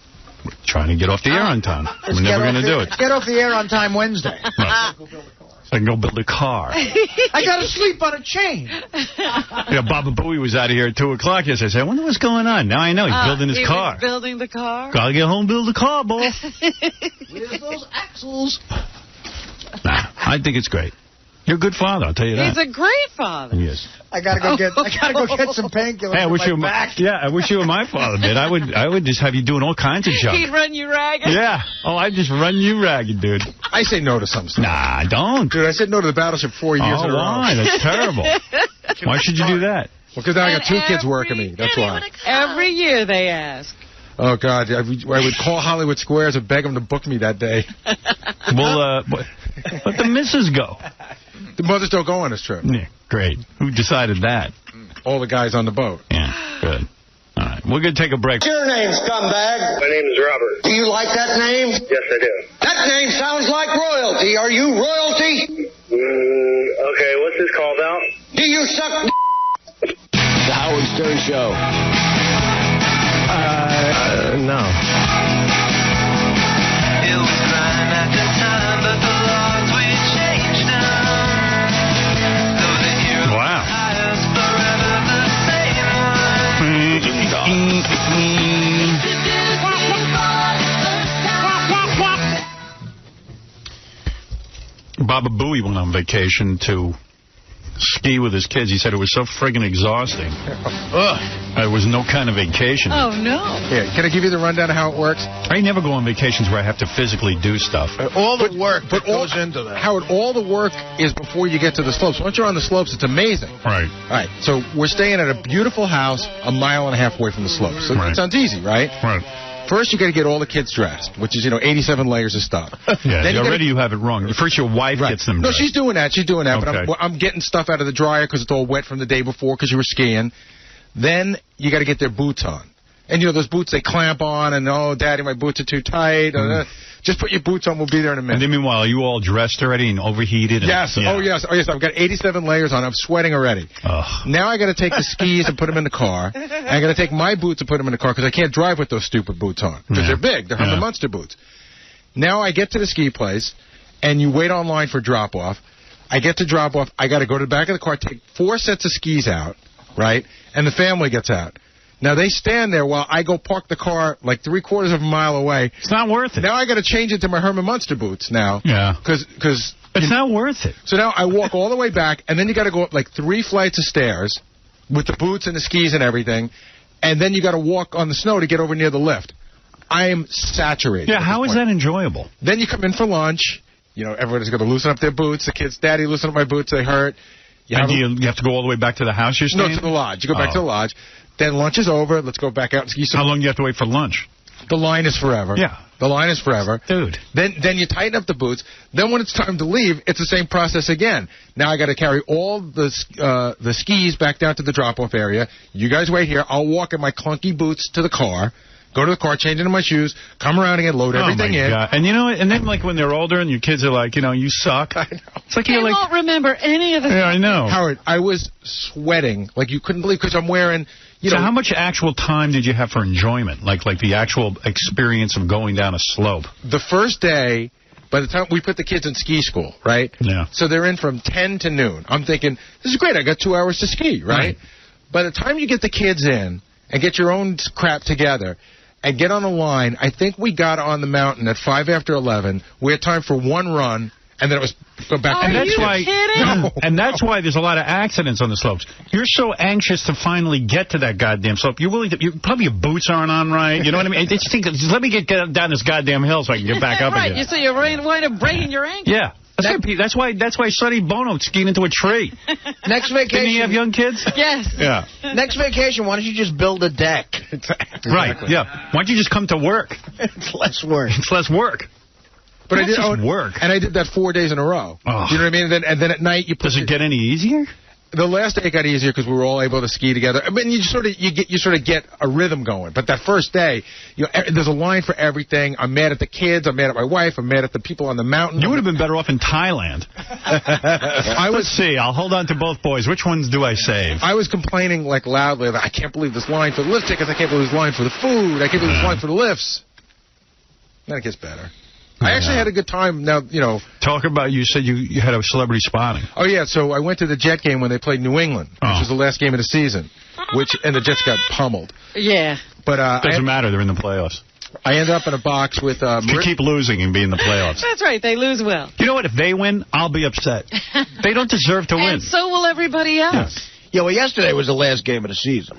Speaker 1: We're trying to get off the air on time. We're never going to do it.
Speaker 2: Get off the air on time Wednesday.
Speaker 1: Right. I can go build a car.
Speaker 2: I got to sleep on a chain.
Speaker 1: Yeah, Baba Booey was out of here at 2 o'clock yesterday. I said, I wonder what's going on. Now I know. He's building his car.
Speaker 3: Was building the car?
Speaker 1: Gotta get home and build a car, boy.
Speaker 2: Where's those axles?
Speaker 1: Nah, I think it's great. You're a good father, I'll tell you that.
Speaker 3: He's a great father.
Speaker 1: He is.
Speaker 2: I gotta go get some painkillers.
Speaker 1: Hey, I wish you were
Speaker 2: back.
Speaker 1: I wish you were my father, man. I would just have you doing all kinds of junk.
Speaker 3: He'd run you ragged.
Speaker 1: Yeah. Oh, I'd just run you ragged, dude.
Speaker 5: I say no to some stuff.
Speaker 1: Nah, don't.
Speaker 5: Dude, I said no to the Battleship 4 years in a row.
Speaker 1: Why? That's terrible. Why should you do that?
Speaker 5: Well, because now I got 2 kids working me. That's why.
Speaker 3: Every year they ask.
Speaker 5: Oh, God. I would call Hollywood Squares and beg them to book me that day.
Speaker 1: Well, let the missus go.
Speaker 5: The mothers don't go on this trip.
Speaker 1: Yeah, great. Who decided that?
Speaker 5: All the guys on the boat.
Speaker 1: Yeah, good. All right, we're going to take a break.
Speaker 9: What's your name, scumbag?
Speaker 10: My name's Robert.
Speaker 9: Do you like that name?
Speaker 10: Yes, I do.
Speaker 9: That name sounds like royalty. Are you royalty?
Speaker 10: Okay, what's this called out?
Speaker 9: Do you suck
Speaker 11: The Howard Stern Show.
Speaker 6: No.
Speaker 12: It was crying at the time, but the laws we changed now. Though the hero is forever the
Speaker 1: same one. Baba Booey went on vacation to ski with his kids. He said it was so friggin' exhausting. It was no kind of vacation.
Speaker 3: Oh, no.
Speaker 5: Yeah, can I give you the rundown of how it works?
Speaker 1: I never go on vacations where I have to physically do stuff.
Speaker 2: All the work that goes into that.
Speaker 5: Howard, all the work is before you get to the slopes. Once you're on the slopes, it's amazing.
Speaker 1: Right.
Speaker 5: All right, so we're staying at a beautiful house a mile and a half away from the slopes. So it sounds easy, right?
Speaker 1: Right.
Speaker 5: First, you got to get all the kids dressed, which is, 87 layers of stuff.
Speaker 1: Yeah, then you have it wrong. First, your wife gets them dressed.
Speaker 5: No, she's doing that.
Speaker 1: Okay.
Speaker 5: But I'm getting stuff out of the dryer because it's all wet from the day before because you were skiing. Then you got to get their boots on. And, those boots, they clamp on, and, oh, Daddy, my boots are too tight. Just put your boots on. We'll be there in a minute.
Speaker 1: And then, meanwhile, are you all dressed already and overheated?
Speaker 5: Yes. Yeah. Oh, yes. I've got 87 layers on. I'm sweating already.
Speaker 1: Ugh.
Speaker 5: Now I got to take the skis and put them in the car. And I got to take my boots and put them in the car because I can't drive with those stupid boots on because they're big. They're Herman Munster boots. Now I get to the ski place, and you wait online for drop-off. I get to drop-off. I got to go to the back of the car, take 4 sets of skis out, right? And the family gets out. Now, they stand there while I go park the car like 3/4 of a mile away.
Speaker 1: It's not worth it.
Speaker 5: Now I got to change it to my Herman Munster boots now.
Speaker 1: Yeah.
Speaker 5: Because
Speaker 1: it's not worth it.
Speaker 5: So now I walk all the way back, and then you got to go up like 3 flights of stairs with the boots and the skis and everything, and then you got to walk on the snow to get over near the lift. I am saturated.
Speaker 1: Yeah, how is that enjoyable?
Speaker 5: Then you come in for lunch. Everybody's going to loosen up their boots. The kids, Daddy, loosen up my boots. They hurt.
Speaker 1: You have to go all the way back to the house you're staying?
Speaker 5: No, to the lodge. You go back to the lodge. Then lunch is over. Let's go back out and ski some.
Speaker 1: How long do you have to wait for lunch?
Speaker 5: The line is forever.
Speaker 1: Yeah.
Speaker 5: The line is forever.
Speaker 1: Dude.
Speaker 5: Then you tighten up the boots. Then when it's time to leave, it's the same process again. Now I got to carry all the skis back down to the drop-off area. You guys wait here. I'll walk in my clunky boots to the car. Go to the car, change into my shoes, come around again, load everything in.
Speaker 1: God. And and then like when they're older and your kids are like, you suck.
Speaker 5: I know.
Speaker 1: It's like
Speaker 3: they won't remember any of the
Speaker 1: Yeah, I know.
Speaker 5: Howard, I was sweating like you couldn't believe because I'm wearing,
Speaker 1: So how much actual time did you have for enjoyment? Like the actual experience of going down a slope?
Speaker 5: The first day, By the time we put the kids in ski school, right?
Speaker 1: Yeah.
Speaker 5: So they're in from 10 to noon. I'm thinking, this is great. I got 2 hours to ski, right? By the time you get the kids in and get your own crap together and get on a line, I think we got on the mountain at 5 after 11. We had time for one run, and then it was go back.
Speaker 3: Oh,
Speaker 5: and
Speaker 3: are you kidding?
Speaker 5: No.
Speaker 1: And that's why there's a lot of accidents on the slopes. You're so anxious to finally get to that goddamn slope. You're willing to. Probably your boots aren't on right. You know what I mean? Just think, let me get down this goddamn hill so I can get back up
Speaker 3: right.
Speaker 1: again.
Speaker 3: So you're wind up breaking your ankle.
Speaker 1: Yeah. That's why Sonny Bono skied into a tree.
Speaker 2: Next vacation.
Speaker 1: Didn't he have young kids?
Speaker 3: Yes.
Speaker 1: Yeah.
Speaker 2: Next vacation, why don't you just build a deck?
Speaker 5: Exactly.
Speaker 1: Right, yeah. Why don't you just come to work?
Speaker 2: It's less work.
Speaker 1: It's less work.
Speaker 5: But
Speaker 1: That's just work.
Speaker 5: And I did that 4 days in a row.
Speaker 1: Oh.
Speaker 5: You know what I mean? And then at night you put.
Speaker 1: Does it get any easier?
Speaker 5: The last day it got easier because we were all able to ski together. I mean, you sort of get a rhythm going. But that first day, there's a line for everything. I'm mad at the kids. I'm mad at my wife. I'm mad at the people on the mountain.
Speaker 1: You would have been better off in Thailand. Let's see. I'll hold on to both boys. Which ones do I save?
Speaker 5: I was complaining like loudly. I can't believe this line for the lift tickets. I can't believe this line for the food. I can't believe this line for the lifts. Then it gets better. I actually had a good time. Now,
Speaker 1: Talk about, you said you had a celebrity spotting.
Speaker 5: Oh, yeah, so I went to the Jet game when they played New England, which was the last game of the season, and the Jets got pummeled.
Speaker 3: Yeah.
Speaker 5: But
Speaker 1: doesn't matter. They're in the playoffs.
Speaker 5: I ended up in a box with...
Speaker 1: you keep losing and be in the playoffs.
Speaker 3: That's right. They lose well.
Speaker 1: You know what? If they win, I'll be upset. They don't deserve to win.
Speaker 3: And so will everybody else.
Speaker 2: Yeah, well, yesterday was the last game of the season.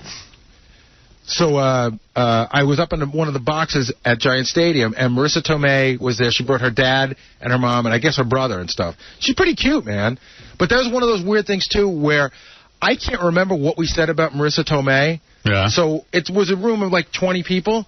Speaker 5: So I was up in one of the boxes at Giant Stadium, and Marissa Tomei was there. She brought her dad and her mom and I guess her brother and stuff. She's pretty cute, man. But that was one of those weird things, too, where I can't remember what we said about Marissa Tomei.
Speaker 1: Yeah.
Speaker 5: So it was a room of like 20 people,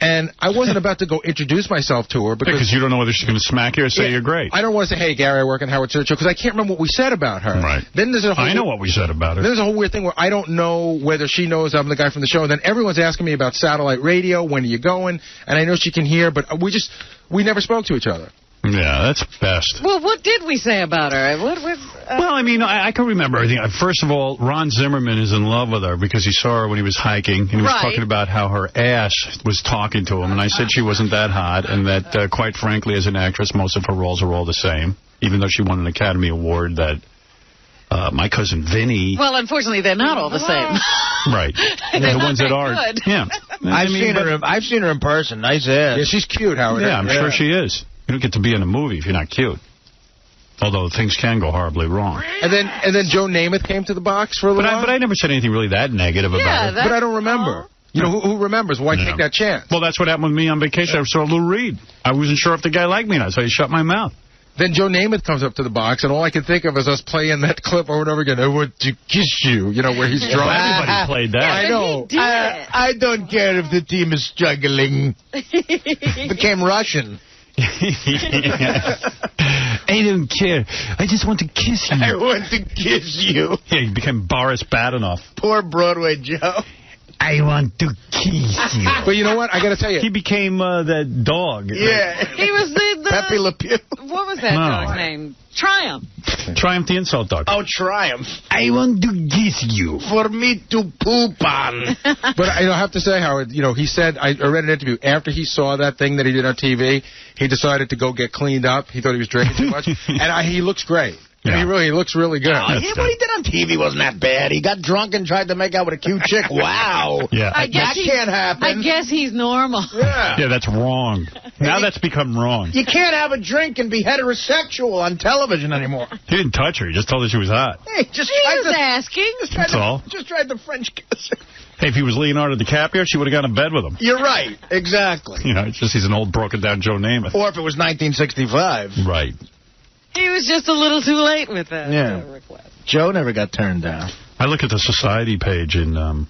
Speaker 5: and I wasn't about to go introduce myself to her.
Speaker 1: Because you don't know whether she's going to smack you or say you're great.
Speaker 5: I don't want to say, hey, Gary, I work in Howard Stern Show, because I can't remember what we said about her.
Speaker 1: Right.
Speaker 5: Then there's a whole
Speaker 1: I know what we said about her.
Speaker 5: Then there's a whole weird thing where I don't know whether she knows I'm the guy from the show. And then everyone's asking me about satellite radio, when are you going? And I know she can hear, but we never spoke to each other.
Speaker 1: Yeah, that's best.
Speaker 3: Well, what did we say about her?
Speaker 1: Well, I mean, I can remember everything. First of all, Ron Zimmerman is in love with her because he saw her when he was hiking, and he was talking about how her ass was talking to him. And I said she wasn't that hot, and that, quite frankly, as an actress, most of her roles are all the same, even though she won an Academy Award that my cousin Vinny...
Speaker 3: Well, unfortunately, they're not all the same.
Speaker 1: Right. The ones that are...
Speaker 3: Good.
Speaker 1: Yeah.
Speaker 2: I've seen her in person. Nice ass.
Speaker 5: Yeah, she's cute, Howard.
Speaker 1: Yeah, I'm sure she is. You don't get to be in a movie if you're not cute. Although things can go horribly wrong.
Speaker 5: And then Joe Namath came to the box for a little while.
Speaker 1: But I never said anything really that negative about her.
Speaker 5: But I don't remember. You know, who remembers? Why take that chance?
Speaker 1: Well, that's what happened with me on vacation. I saw Lou Reed. I wasn't sure if the guy liked me or not, so I shut my mouth.
Speaker 5: Then Joe Namath comes up to the box, and all I can think of is us playing that clip over and over again. I want to kiss you, where he's drunk.
Speaker 1: Everybody played that.
Speaker 2: I know. I don't care if the team is struggling. Became Russian.
Speaker 1: I don't care. I just want to kiss you.
Speaker 2: I want to kiss you.
Speaker 1: Yeah, he became Boris Badenoff.
Speaker 2: Poor Broadway Joe.
Speaker 1: I want to kiss you.
Speaker 5: But you know what? I got to tell you.
Speaker 1: He became that dog.
Speaker 2: Yeah.
Speaker 3: He was the
Speaker 2: Pepe Le Pew.
Speaker 3: What was that dog's name? Triumph.
Speaker 1: Triumph the insult dog.
Speaker 2: Oh, Triumph.
Speaker 1: I want to kiss you.
Speaker 2: For me to poop on.
Speaker 5: But I have to say, Howard, he said, I read an interview, after he saw that thing that he did on TV, he decided to go get cleaned up. He thought he was drinking too much. And he looks great. Yeah. He looks really good.
Speaker 2: What he did on TV wasn't that bad. He got drunk and tried to make out with a cute chick. Wow.
Speaker 1: Yeah.
Speaker 2: That can't happen.
Speaker 3: I guess he's normal.
Speaker 2: Yeah,
Speaker 1: that's wrong. Now that's become wrong.
Speaker 2: You can't have a drink and be heterosexual on television anymore.
Speaker 1: He didn't touch her. He just told her she was hot.
Speaker 2: He
Speaker 3: was asking.
Speaker 1: That's all.
Speaker 2: Just tried the French kiss.
Speaker 1: Hey, if he was Leonardo DiCaprio, she would have gone to bed with him.
Speaker 2: You're right. Exactly.
Speaker 1: It's just he's an old, broken-down Joe Namath.
Speaker 2: Or if it was 1965.
Speaker 1: Right.
Speaker 3: He was just a little too late with that request.
Speaker 2: Joe never got turned down.
Speaker 1: I look at the society page in the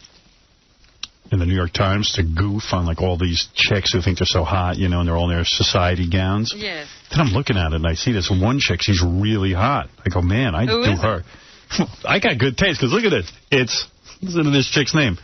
Speaker 1: New York Times to goof on all these chicks who think they're so hot, and they're all in their society gowns.
Speaker 3: Yes.
Speaker 1: Then I'm looking at it and I see this one chick. She's really hot. I go, man, I'd do her. I got good taste because look at this. Listen to this chick's name.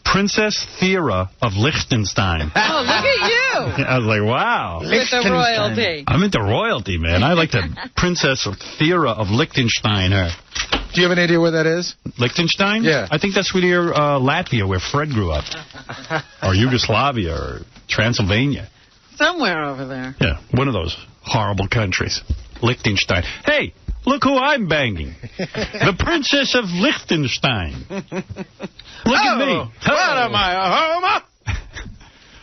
Speaker 1: Princess Thera of Liechtenstein.
Speaker 3: Oh, look at you.
Speaker 1: I was like, wow.
Speaker 3: With the royalty.
Speaker 1: I'm into royalty, man. I like the Princess Thera of Liechtenstein.
Speaker 5: Do you have any idea where that is?
Speaker 1: Liechtenstein?
Speaker 5: Yeah.
Speaker 1: I think that's near Latvia, where Fred grew up. Or Yugoslavia, or Transylvania.
Speaker 3: Somewhere over there.
Speaker 1: Yeah, one of those. horrible countries. Liechtenstein. Hey, look who I'm banging. The Princess of Liechtenstein. Look at me.
Speaker 2: What am I, a homo?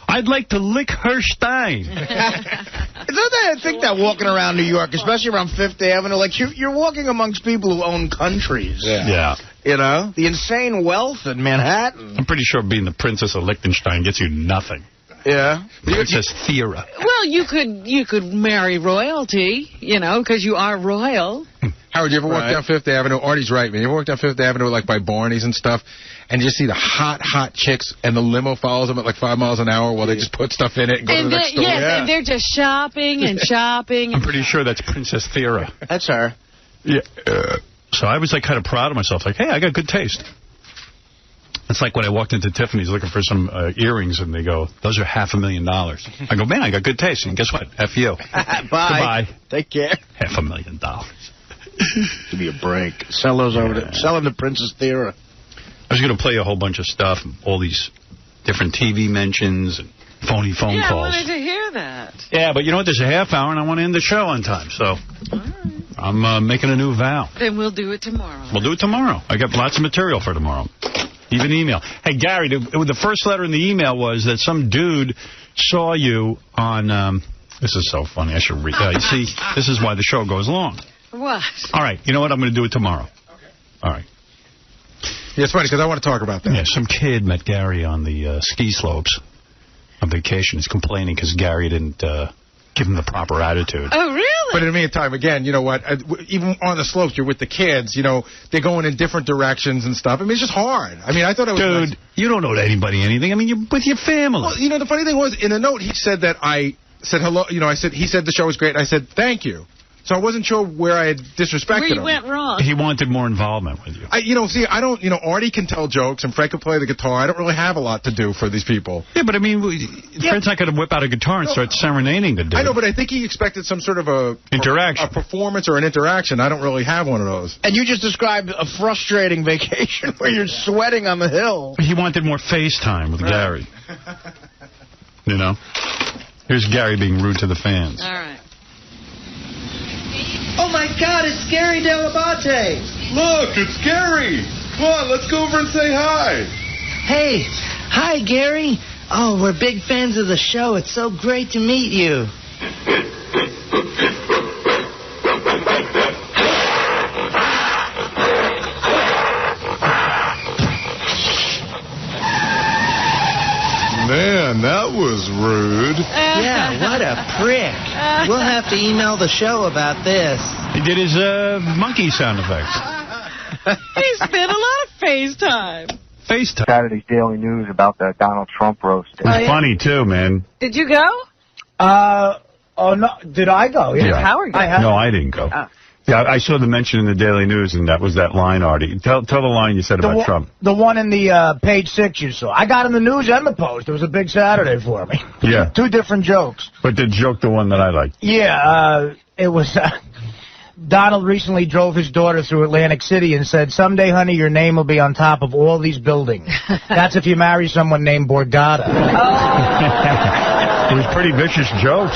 Speaker 1: I'd like to lick her stein.
Speaker 2: I think that walking around New York, especially around Fifth Avenue, like you're walking amongst people who own countries.
Speaker 1: Yeah.
Speaker 2: You know? The insane wealth in Manhattan.
Speaker 1: I'm pretty sure being the Princess of Liechtenstein gets you nothing.
Speaker 2: Yeah.
Speaker 1: Princess Thera.
Speaker 3: Well, you could marry royalty, you know, because you are royal.
Speaker 5: Howard, you ever walk down Fifth Avenue? Artie's right, man. You ever walk down Fifth Avenue, like by Barney's and stuff, and you just see the hot chicks, and the limo follows them at like 5 miles an hour while they just put stuff in it and go to the next store?
Speaker 3: Yes, and they're just shopping and shopping.
Speaker 1: I'm pretty sure that's Princess Thera.
Speaker 2: That's her.
Speaker 1: Yeah. So I was like kind of proud of myself. Like, hey, I got good taste. It's like when I walked into Tiffany's looking for some earrings, and they go, those are $500,000. I go, man, I got good taste. And guess what? F you.
Speaker 2: Bye.
Speaker 1: Goodbye.
Speaker 2: Take care.
Speaker 1: $500,000.
Speaker 2: Give me a break. Sell those over to, sell them to Princess Thera.
Speaker 1: I was going to play a whole bunch of stuff, all these different TV mentions and phony phone calls.
Speaker 3: I wanted to hear that.
Speaker 1: Yeah, but you know what? There's a half hour, and I want to end the show on time, so I'm making a new vow.
Speaker 3: Then we'll do it tomorrow.
Speaker 1: We'll do it tomorrow. I got lots of material for tomorrow. Even email. Hey, Gary, the first letter in the email was that some dude saw you on... this is so funny. I should read. You see, this is why the show goes long.
Speaker 3: What?
Speaker 1: All right. You know what? I'm going to do it tomorrow. Okay. All right.
Speaker 5: Yeah, it's funny because I want to talk about that.
Speaker 1: Yeah, some kid met Gary on the ski slopes on vacation. He's complaining because Gary didn't give him the proper attitude.
Speaker 3: Oh, really?
Speaker 5: But in the meantime, again, you know what? Even on the slopes, you're with the kids. You know, they're going in different directions and stuff. I mean, it's just hard. I mean, I thought it was...
Speaker 1: Dude,
Speaker 5: nice.
Speaker 1: You don't owe anybody anything. I mean, you're with your family.
Speaker 5: Well, you know, the funny thing was, in a note, he said that I said hello. You know, he said the show was great. And I said, thank you. So I wasn't sure where I had disrespected him.
Speaker 3: Where you went wrong.
Speaker 1: He wanted more involvement with you.
Speaker 5: I don't, Artie can tell jokes and Fred can play the guitar. I don't really have a lot to do for these people.
Speaker 1: Yeah, but I mean, Fred's not going to whip out a guitar and start serenading the dude.
Speaker 5: I know, but I think he expected some sort of
Speaker 1: interaction,
Speaker 5: a performance or an interaction. I don't really have one of those.
Speaker 2: And you just described a frustrating vacation where you're sweating on the hill.
Speaker 1: He wanted more FaceTime with Gary. You know? Here's Gary being rude to the fans.
Speaker 3: All right.
Speaker 13: Oh, my God, it's Gary Delabate.
Speaker 14: Look, it's Gary. Come on, let's go over and say hi.
Speaker 13: Hey, hi, Gary. Oh, we're big fans of the show. It's so great to meet you.
Speaker 14: Man, that was rude.
Speaker 13: Yeah, what a prick. We'll have to email the show about this.
Speaker 1: He did his monkey sound effects.
Speaker 3: He spent a lot of FaceTime.
Speaker 1: FaceTime.
Speaker 15: Saturday's Daily News about the Donald Trump roast.
Speaker 1: It was funny, too, man.
Speaker 3: Did you go?
Speaker 2: Oh, no. Did I go?
Speaker 1: Yeah.
Speaker 3: Howard go.
Speaker 1: No, I didn't go. Yeah, I saw the mention in the Daily News, and that was that line, Artie. Tell the line you said about Trump.
Speaker 2: The one in the page 6 you saw. I got in the News and the Post. It was a big Saturday for me.
Speaker 1: Yeah.
Speaker 2: 2 different jokes.
Speaker 1: But the joke, the one that I liked.
Speaker 2: Yeah, it was... Donald recently drove his daughter through Atlantic City and said, someday, honey, your name will be on top of all these buildings. That's if you marry someone named Borgata.
Speaker 1: It was pretty vicious jokes.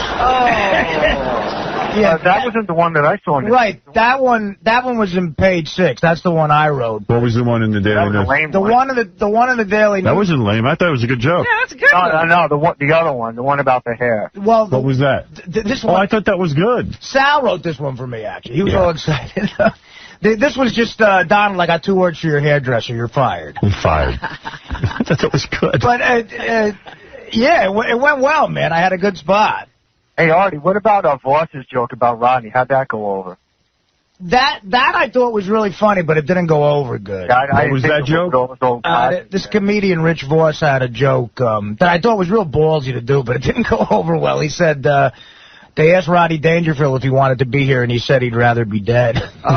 Speaker 2: Yeah,
Speaker 15: that wasn't the one that I saw.
Speaker 2: Right, that one was in page 6. That's the one I wrote.
Speaker 1: What was the one in the Daily News?
Speaker 2: The one in the Daily News.
Speaker 1: That wasn't lame. I thought it was a good joke.
Speaker 3: Yeah, that's a good one.
Speaker 15: No, the other one, the one about the hair.
Speaker 2: Well,
Speaker 1: what was that?
Speaker 2: This one.
Speaker 1: Oh, I thought that was good.
Speaker 2: Sal wrote this one for me, actually. He was all excited. This was just, Donald, I got 2 words for your hairdresser. You're fired.
Speaker 1: I'm fired. I thought that was good.
Speaker 2: But, yeah, it went well, man. I had a good spot.
Speaker 15: Hey, Artie, what about Voss's joke about Rodney? How'd that go over?
Speaker 2: That I thought was really funny, but it didn't go over good.
Speaker 1: What was that joke?
Speaker 2: This comedian, Rich Voss, had a joke that I thought was real ballsy to do, but it didn't go over well. He said, they asked Rodney Dangerfield if he wanted to be here, and he said he'd rather be dead.
Speaker 3: Oh.
Speaker 2: See,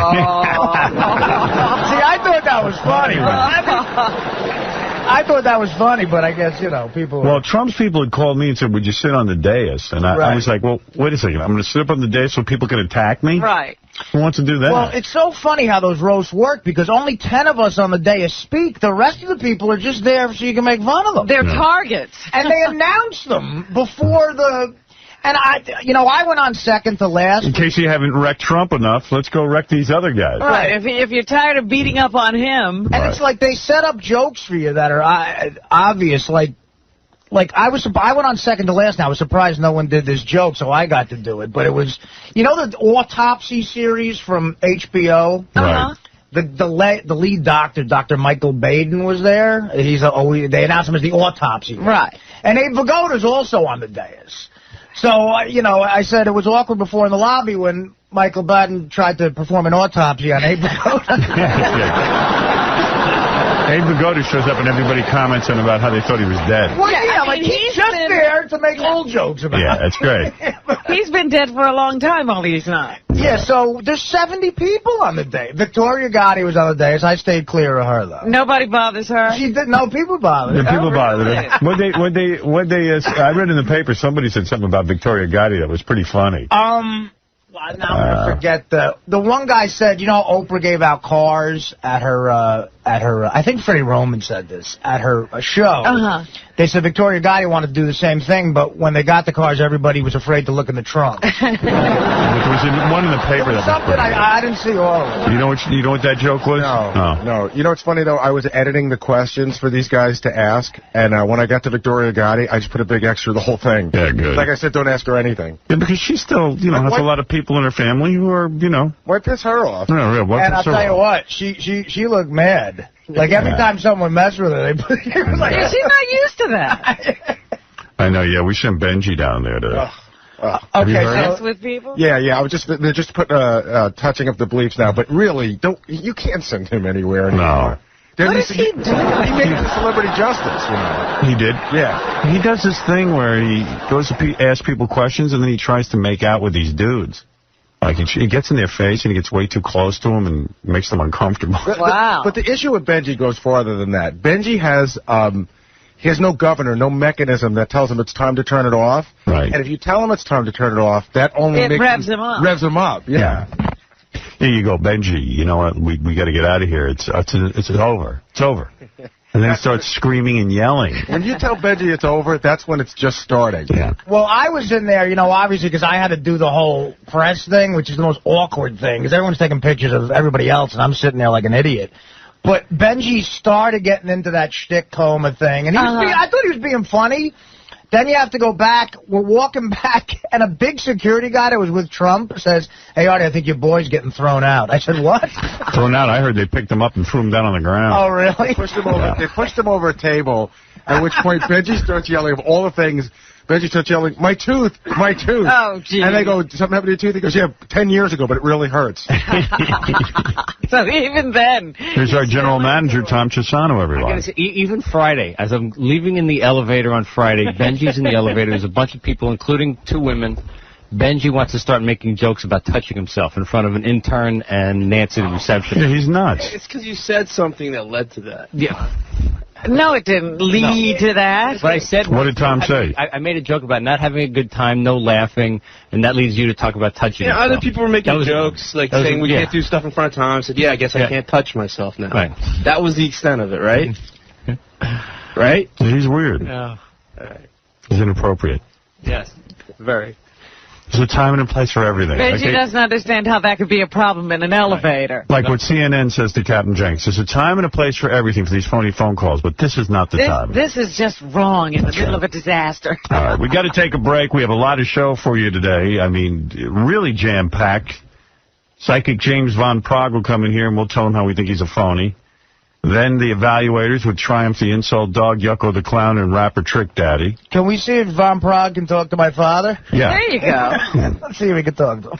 Speaker 2: I thought that was funny. I thought that was funny, but I guess, people...
Speaker 1: Well, Trump's people had called me and said, would you sit on the dais? And I was like, well, wait a second. I'm going to sit up on the dais so people can attack me?
Speaker 3: Right.
Speaker 1: Who wants to do that?
Speaker 2: Well, it's so funny how those roasts work, because only 10 of us on the dais speak. The rest of the people are just there so you can make fun of them.
Speaker 3: They're targets.
Speaker 2: And they announce them before the... And I went on second to last.
Speaker 1: In case you haven't wrecked Trump enough, let's go wreck these other guys.
Speaker 3: Right. If you're tired of beating up on him.
Speaker 2: And it's like they set up jokes for you that are obvious. Like I went on second to last, and I was surprised no one did this joke, so I got to do it. But it was, the Autopsy series from HBO?
Speaker 1: Right.
Speaker 2: The lead doctor, Dr. Michael Baden, was there. They announced him as the Autopsy.
Speaker 3: Right.
Speaker 2: And Abe Vigoda's also on the dais. So, I said it was awkward before in the lobby when Michael Baden tried to perform an autopsy on Abe Vigoda.
Speaker 1: Abe Vigoda shows up and everybody comments on about how they thought he was dead.
Speaker 2: Well, he's just there to make old jokes about it.
Speaker 1: Yeah, that's great.
Speaker 3: He's been dead for a long time, only he's not.
Speaker 2: Yeah, so there's 70 people on the day. Victoria Gotti was on the day, so I stayed clear of her, though.
Speaker 3: Nobody bothers her?
Speaker 2: She did. No, people bothered her.
Speaker 1: Yeah, people bothered her. I read in the paper, somebody said something about Victoria Gotti that was pretty funny.
Speaker 2: Now I'm going to forget the one guy said, Oprah gave out cars at her, I think Freddie Roman said this, at her show. They said Victoria Gotti wanted to do the same thing, but when they got the cars, everybody was afraid to look in the trunk.
Speaker 1: There was one in the paper that was
Speaker 2: something I didn't see all of it.
Speaker 1: You know what that joke was?
Speaker 5: No. You know what's funny, though? I was editing the questions for these guys to ask, and when I got to Victoria Gotti, I just put a big X through the whole thing.
Speaker 1: Yeah, good.
Speaker 5: Like I said, don't ask her anything.
Speaker 1: Yeah, because she still, has a lot of people in her family who are,
Speaker 5: Why piss her off?
Speaker 1: No,
Speaker 2: and I'll tell you what, she looked mad. Like, every time someone messed with her, they put her like...
Speaker 3: Yeah, she's not used to that.
Speaker 1: I know, yeah, we sent Benjy down there to...
Speaker 2: Okay,
Speaker 3: so with people?
Speaker 5: Yeah, I was they're just putting touching up the bleeps now, but really, you can't send him anywhere anymore.
Speaker 1: No.
Speaker 3: What is he doing?
Speaker 5: He made it celebrity justice,
Speaker 1: He did?
Speaker 5: Yeah.
Speaker 1: He does this thing where he goes to ask people questions, and then he tries to make out with these dudes. Like, he gets in their face, and he gets way too close to them and makes them uncomfortable.
Speaker 3: Wow.
Speaker 5: But the issue with Benjy goes farther than that. Benjy has no governor, no mechanism that tells him it's time to turn it off.
Speaker 1: Right.
Speaker 5: And if you tell him it's time to turn it off, that only
Speaker 3: revs him up.
Speaker 5: Revs him up, yeah.
Speaker 1: Here you go, Benjy. You know what? We got to get out of here. It's over. It's over. And then he starts screaming and yelling.
Speaker 5: When you tell Benjy it's over, that's when it's just starting.
Speaker 1: Yeah.
Speaker 2: Well, I was in there, obviously, because I had to do the whole press thing, which is the most awkward thing, because everyone's taking pictures of everybody else, and I'm sitting there like an idiot. But Benjy started getting into that shtick coma thing, and I thought he was being funny. Then you have to go back. We're walking back, and a big security guy that was with Trump says, "Hey, Artie, I think your boy's getting thrown out." I said, "What?"
Speaker 1: Thrown out? I heard they picked him up and threw him down on the ground.
Speaker 2: Oh, really?
Speaker 5: They pushed him over a table, at which point Benjy starts yelling of all the things. Benjy starts yelling, "My tooth! My tooth!"
Speaker 3: Oh, geez.
Speaker 5: And they go, "Something happened to your tooth?" He goes, "Yeah, 10 years ago, but it really hurts."
Speaker 3: So even then...
Speaker 1: Here's our general manager, Tom Chisano, everyone.
Speaker 16: Even Friday, as I'm leaving in the elevator on Friday, Benjy's in the elevator. There's a bunch of people, including 2 women. Benjy wants to start making jokes about touching himself in front of an intern and Nancy, the receptionist.
Speaker 1: Yeah, he's nuts.
Speaker 17: It's because you said something that led to that.
Speaker 16: Yeah.
Speaker 3: No, it didn't lead to that.
Speaker 16: But I said...
Speaker 1: What did Tom say?
Speaker 16: I made a joke about not having a good time, no laughing, and that leads you to talk about touching yourself.
Speaker 17: Other people were making jokes, saying we can't do stuff in front of Tom. I said, I guess I can't touch myself now.
Speaker 16: Right.
Speaker 17: That was the extent of it, right? Right?
Speaker 1: He's weird.
Speaker 17: Yeah. All right.
Speaker 1: He's inappropriate.
Speaker 17: Yes, very.
Speaker 1: There's a time and a place for everything.
Speaker 3: Benjy doesn't understand how that could be a problem in an elevator.
Speaker 1: Like what CNN says to Captain Jenks. There's a time and a place for everything for these phony phone calls, but this is not the time.
Speaker 3: This is just wrong in the middle of a disaster.
Speaker 1: All right, we got to take a break. We have a lot of show for you today. I mean, really jam-packed. Psychic James Von Prague will come in here, and we'll tell him how we think he's a phony. Then the evaluators would triumph the insult dog, Yucko the Clown, and rapper Trick Daddy.
Speaker 2: Can we see if Von Prague can talk to my father?
Speaker 1: Yeah.
Speaker 3: There you go.
Speaker 2: Let's see if we can talk to him.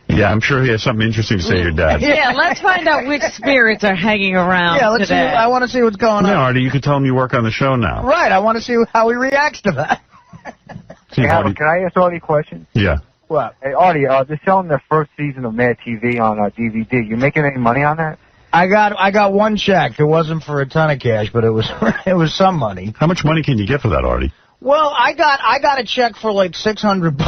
Speaker 1: Yeah, I'm sure he has something interesting to say to your dad.
Speaker 3: Yeah, let's find out which spirits are hanging around
Speaker 2: let's
Speaker 3: today.
Speaker 2: see. I want to see what's going on.
Speaker 1: Yeah, Artie, you could tell him you work on the show now.
Speaker 2: Right, I want to see how he reacts to that.
Speaker 15: Hey, Howard, can I ask Artie a question?
Speaker 1: Yeah.
Speaker 15: What? Hey, Artie, they're selling the first season of Mad TV on DVD. You making any money on that?
Speaker 2: I got one check. It wasn't for a ton of cash, but it was some money.
Speaker 1: How much money can you get for that, Artie?
Speaker 2: Well, I got a check for like $600.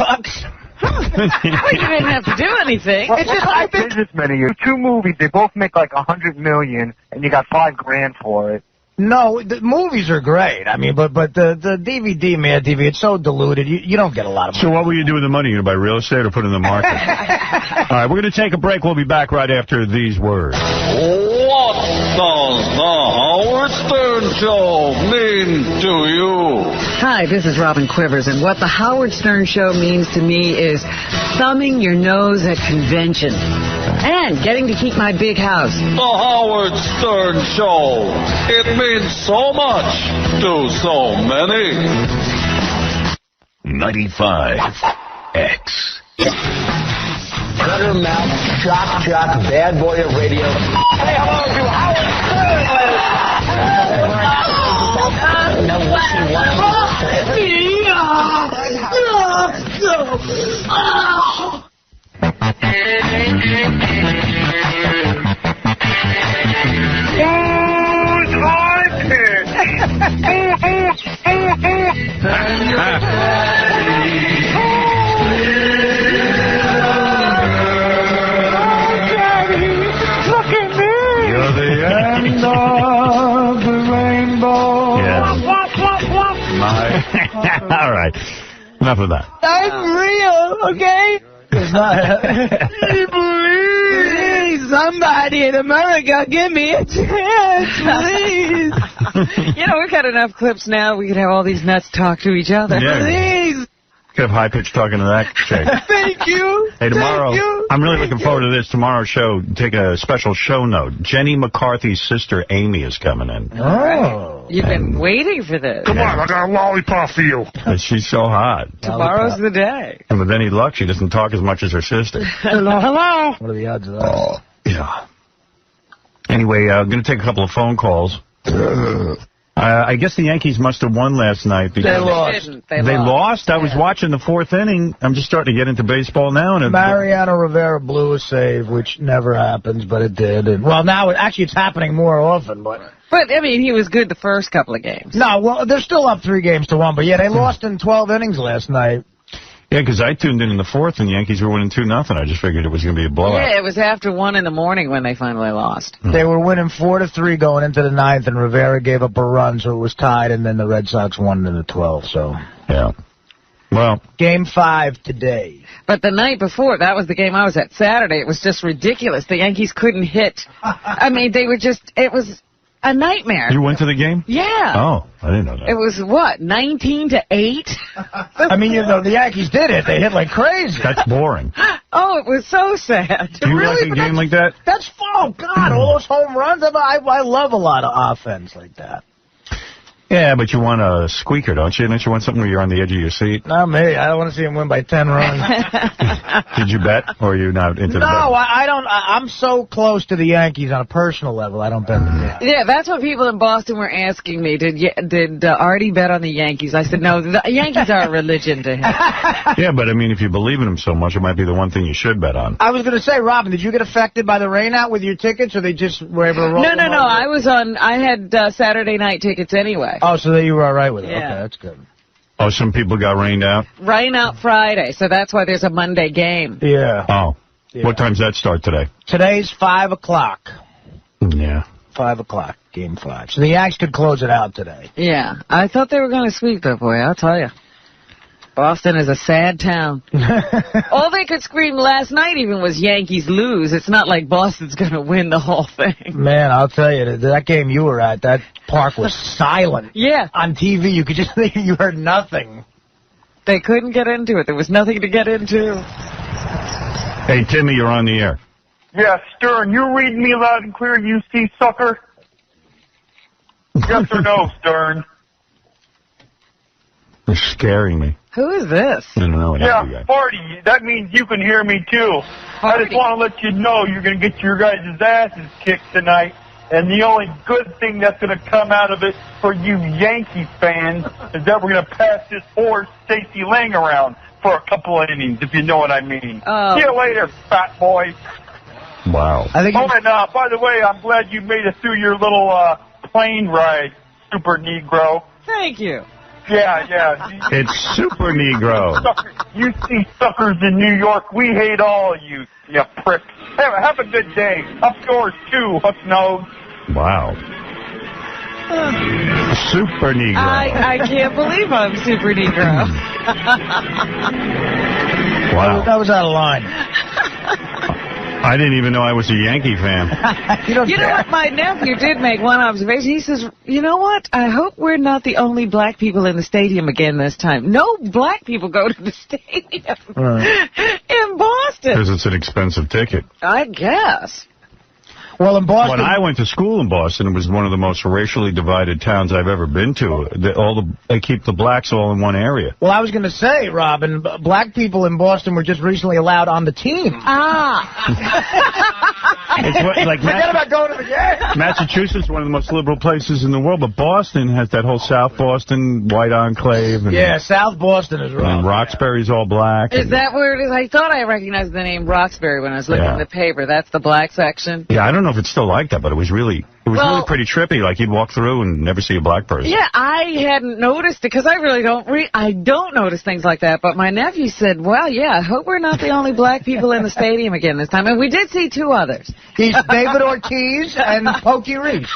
Speaker 3: Well, you didn't have to do anything.
Speaker 15: Well, it's just I businessmen of you. 2 movies, they both make like $100 million, and you got $5 grand for it.
Speaker 2: No, the movies are great. I mean, but the DVD, Mad TV, it's so diluted. You don't get a lot of money.
Speaker 1: So what will you do with the money? You going to buy real estate or put it in the market? All right, we're going to take a break. We'll be back right after these words.
Speaker 18: What does the Howard Stern Show mean to you?
Speaker 3: Hi, this is Robin Quivers, and what the Howard Stern Show means to me is thumbing your nose at convention and getting to keep my big house.
Speaker 18: The Howard Stern Show. It means so much to so many.
Speaker 11: 95X. Guttermouth, shock, bad boy of radio. Say hello to Howard Stern,
Speaker 1: You're the end of the rainbow. Yeah. All right. Enough of that.
Speaker 13: I'm real, okay?
Speaker 2: It's not.
Speaker 13: Please, somebody in America, give me a chance, please.
Speaker 3: You know, we've got enough clips now. We could have all these nuts talk to each other.
Speaker 1: Yeah.
Speaker 13: Please.
Speaker 1: Could have high-pitched talking to that chick.
Speaker 13: Thank you.
Speaker 1: Hey, tomorrow, I'm really looking forward to this. Tomorrow's show, take a special show note. Jenny McCarthy's sister, Amy, is coming in.
Speaker 2: Oh.
Speaker 3: You've been waiting for this.
Speaker 14: Come on, I got a lollipop for you.
Speaker 1: And she's so hot.
Speaker 3: Tomorrow's the day.
Speaker 1: And with any luck, she doesn't talk as much as her sister.
Speaker 2: Hello. What are the odds of that?
Speaker 1: Oh, yeah. Anyway, I'm going to take a couple of phone calls. I guess the Yankees must have won last night. Because
Speaker 2: They lost.
Speaker 1: They lost? I was watching the fourth inning. I'm just starting to get into baseball now. And
Speaker 2: Mariano Rivera blew a save, which never happens, but it did. And, well, now it's happening more often. But
Speaker 3: I mean, he was good the first couple of games.
Speaker 2: No, well, they're still up 3-1, but yeah, they lost in 12 innings last night.
Speaker 1: Yeah, because I tuned in the fourth, and the Yankees were winning 2-0. I just figured it was going to be a blowout.
Speaker 3: Yeah, it was after 1 in the morning when they finally lost.
Speaker 2: They were winning 4-3 going into the 9th, and Rivera gave up a run, so it was tied, and then the Red Sox won in the 12th. So
Speaker 1: yeah. Well,
Speaker 2: Game 5 today.
Speaker 3: But the night before, that was the game I was at Saturday. It was just ridiculous. The Yankees couldn't hit. I mean, they were just, it was a nightmare.
Speaker 1: You went to the game?
Speaker 3: Yeah.
Speaker 1: Oh, I didn't know that.
Speaker 3: It was, what, 19-8?
Speaker 2: I mean, you know, the Yankees did it. They hit like crazy.
Speaker 1: That's boring.
Speaker 3: Oh, it was so sad.
Speaker 1: Do you like a game like that?
Speaker 2: That's, oh, God, all those home runs. I love a lot of offense like that.
Speaker 1: Yeah, but you want a squeaker, don't you? Don't you want something where you're on the edge of your seat?
Speaker 2: Not me. I don't want to see him win by 10 runs.
Speaker 1: Did you bet, or are you not into the bet?
Speaker 2: No, I don't. I'm so close to the Yankees on a personal level, I don't bet them yet.
Speaker 3: Yeah, that's what people in Boston were asking me. Did Artie bet on the Yankees? I said, no, the Yankees are a religion to him.
Speaker 1: Yeah, but I mean, if you believe in them so much, it might be the one thing you should bet on.
Speaker 2: I was going to say, Robin, did you get affected by the rainout with your tickets, or they just were able to roll
Speaker 3: No.
Speaker 2: them over?
Speaker 3: I had Saturday night tickets anyway.
Speaker 2: Oh, so you were all right with it.
Speaker 3: Yeah.
Speaker 2: Okay, that's good.
Speaker 1: Oh, some people got rained out?
Speaker 3: Rain out Friday, so that's why there's a Monday game.
Speaker 2: Yeah.
Speaker 1: Oh.
Speaker 2: Yeah.
Speaker 1: What time's that start today?
Speaker 2: Today's 5 o'clock.
Speaker 1: Yeah.
Speaker 2: 5 o'clock, Game 5. So the Yanks could close it out today.
Speaker 3: Yeah. I thought they were going to sweep that, boy, I'll tell you. Boston is a sad town. All they could scream last night even was Yankees lose. It's not like Boston's going to win the whole thing.
Speaker 2: Man, I'll tell you, that game you were at, that park was silent.
Speaker 3: Yeah.
Speaker 2: On TV, you could just think you heard nothing.
Speaker 3: They couldn't get into it. There was nothing to get into.
Speaker 1: Hey, Timmy, you're on the air.
Speaker 10: Yeah, Stern, you reading me loud and clear, you see, sucker? Yes or no, Stern?
Speaker 1: You're scaring me.
Speaker 3: Who is this?
Speaker 1: I don't know.
Speaker 10: Yeah, Artie, that means you can hear me, too. I just want to let you know you're going to get your guys' asses kicked tonight. And the only good thing that's going to come out of it for you Yankee fans is that we're going to pass this horse, Stacey Lang, around for a couple of innings, if you know what I mean.
Speaker 3: Oh.
Speaker 10: See you later, fat boy.
Speaker 1: Wow.
Speaker 10: And by the way, I'm glad you made it through your little plane ride, Super Negro.
Speaker 3: Thank you.
Speaker 10: Yeah.
Speaker 1: It's Super Negro.
Speaker 10: You see suckers in New York, we hate all of you, you pricks. Have a good day. Up yours, too, hook nose.
Speaker 1: Wow. Super Negro.
Speaker 3: I can't believe I'm Super Negro.
Speaker 1: Wow.
Speaker 2: That was out of line.
Speaker 1: I didn't even know I was a Yankee fan.
Speaker 3: You know what? My nephew did make one observation. He says, you know what? I hope we're not the only black people in the stadium again this time. No black people go to the stadium in Boston.
Speaker 1: Because it's an expensive ticket.
Speaker 3: I guess.
Speaker 2: Well, in Boston...
Speaker 1: When I went to school in Boston, it was one of the most racially divided towns I've ever been to. They keep the blacks all in one area.
Speaker 2: Well, I was going to say, Robin, black people in Boston were just recently allowed on the team. Forget about going to the game.
Speaker 1: Massachusetts is one of the most liberal places in the world, but Boston has that whole South Boston white enclave. And,
Speaker 2: yeah, South Boston is wrong.
Speaker 1: And Roxbury's all black.
Speaker 3: Is that where it is? I thought I recognized the name Roxbury when I was looking at the paper. That's the black section?
Speaker 1: Yeah, I don't know if it's still like that, but it was really pretty trippy. Like, you'd walk through and never see a black person.
Speaker 3: Yeah, I hadn't noticed it because I really don't notice things like that. But my nephew said, well, yeah, I hope we're not the only black people in the stadium again this time. And we did see two others.
Speaker 2: He's David Ortiz and Pokey Reese.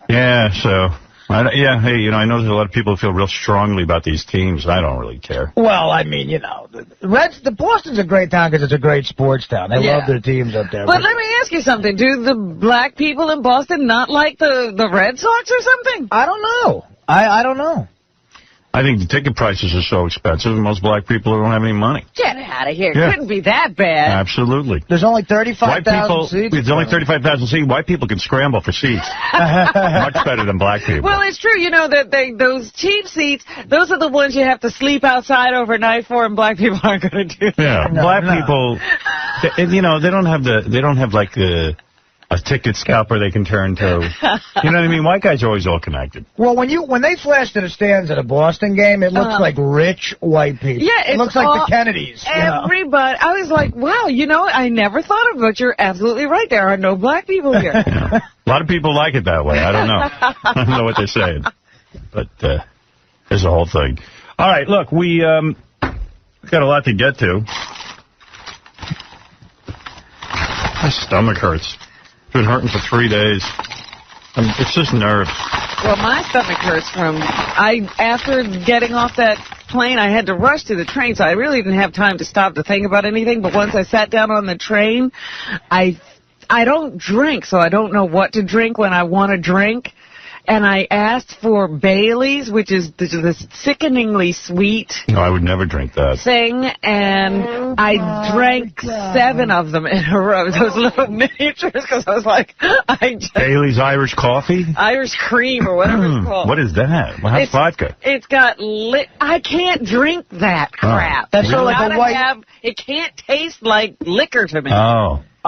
Speaker 1: Yeah, so... hey, I know there's a lot of people who feel real strongly about these teams. I don't really care.
Speaker 2: Well, I mean, the Boston's a great town because it's a great sports town. They love their teams up there.
Speaker 3: But let me ask you something. Do the black people in Boston not like the Red Sox or something?
Speaker 2: I don't know. I don't know.
Speaker 1: I think the ticket prices are so expensive, and most black people don't have any money.
Speaker 3: Get out of here.
Speaker 1: Yeah.
Speaker 3: Couldn't be that bad.
Speaker 1: Absolutely.
Speaker 2: There's only 35,000 seats.
Speaker 1: There's only 35,000 seats. White people can scramble for seats. Much better than black people.
Speaker 3: Well, it's true. That those cheap seats, those are the ones you have to sleep outside overnight for, and black people aren't going to do that.
Speaker 1: Yeah, black people, they don't have like a ticket scalper they can turn to. You know what I mean? White guys are always all connected.
Speaker 2: Well, when they flash to the stands at a Boston game, it looks like rich white people.
Speaker 3: Yeah,
Speaker 2: it looks like the Kennedys.
Speaker 3: Everybody. I was like, wow, I never thought of it, but you're absolutely right. There are no black people here.
Speaker 1: Yeah. A lot of people like it that way. I don't know. I don't know what they're saying. But there's a whole thing. All right, look, we got a lot to get to. My stomach hurts. It's been hurting for 3 days. It's just nerves.
Speaker 3: Well, my stomach hurts after getting off that plane, I had to rush to the train, so I really didn't have time to stop to think about anything. But once I sat down on the train, I don't drink, so I don't know what to drink when I want to drink. And I asked for Bailey's, which is this sickeningly sweet
Speaker 1: No, I would never drink that
Speaker 3: thing, and I drank 7 of them in a row, those little miniatures, because I was like,
Speaker 1: Bailey's Irish coffee?
Speaker 3: Irish cream, or whatever it's called.
Speaker 1: What is that? Well, how's vodka?
Speaker 3: It's got I can't drink that crap.
Speaker 2: That's sort of like a white...
Speaker 3: It can't taste like liquor to me.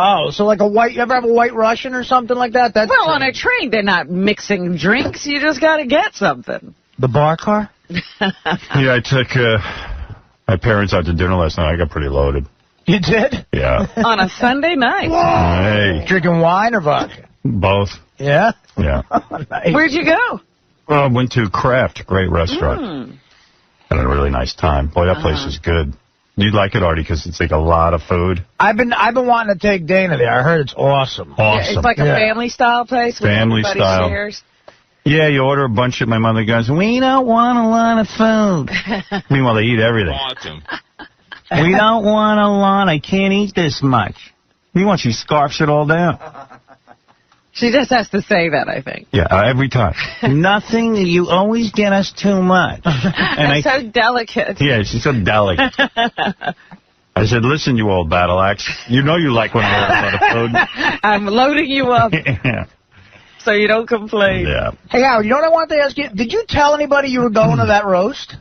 Speaker 2: Oh, so like you ever have a White Russian or something like that?
Speaker 3: Well, on a train, they're not mixing drinks. You just got to get something.
Speaker 2: The bar car?
Speaker 1: Yeah, I took my parents out to dinner last night. I got pretty loaded.
Speaker 2: You did?
Speaker 1: Yeah.
Speaker 3: On a Sunday night?
Speaker 1: Hey.
Speaker 2: Drinking wine or vodka?
Speaker 1: Both.
Speaker 2: Yeah?
Speaker 1: Yeah.
Speaker 2: Nice.
Speaker 3: Where'd you go?
Speaker 1: Well, I went to Kraft, great restaurant. Had a really nice time. Boy, that place is good. You'd like it, Artie, because it's like a lot of food.
Speaker 2: I've been wanting to take Dana there. I heard it's awesome.
Speaker 3: Yeah, it's like a family-style place where everybody shares.
Speaker 1: Yeah, you order a bunch of... My mother goes, we don't want a lot of food. Meanwhile, they eat everything.
Speaker 4: Awesome.
Speaker 1: We don't want a lot. I can't eat this much. Meanwhile, she scarfs it all down.
Speaker 3: She just has to say that, I think.
Speaker 1: Yeah, every time. Nothing, you always get us too much. And
Speaker 3: so delicate.
Speaker 1: Yeah, she's so delicate. I said, listen, you old battle axe. You know you like when I order a lot of food.
Speaker 3: I'm loading you up.
Speaker 1: Yeah.
Speaker 3: So you don't complain.
Speaker 1: Yeah.
Speaker 2: Hey, Howard, you know what I wanted to ask you? Did you tell anybody you were going to that roast?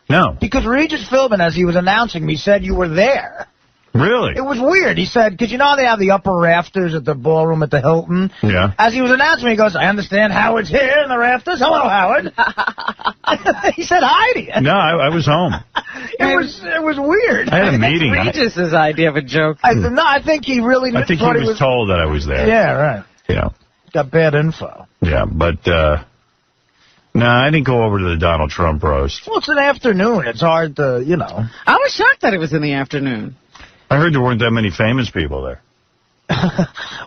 Speaker 1: No.
Speaker 2: Because Regis Philbin, as he was announcing me, said you were there.
Speaker 1: Really?
Speaker 2: It was weird. He said, because you know how they have the upper rafters at the ballroom at the Hilton?
Speaker 1: Yeah.
Speaker 2: As he was announcing me, he goes, I understand Howard's here in the rafters. Hello, Howard. He said hi to you.
Speaker 1: No, I was home.
Speaker 2: It was weird.
Speaker 1: I had a meeting.
Speaker 3: Regis' idea of a joke.
Speaker 2: I think he really...
Speaker 1: I think he was told that I was there.
Speaker 2: Yeah, right.
Speaker 1: Yeah.
Speaker 2: Got bad info.
Speaker 1: Yeah, but... No, I didn't go over to the Donald Trump roast.
Speaker 2: Well, it's an afternoon. It's hard to,
Speaker 3: I was shocked that it was in the afternoon.
Speaker 1: I heard there weren't that many famous people there.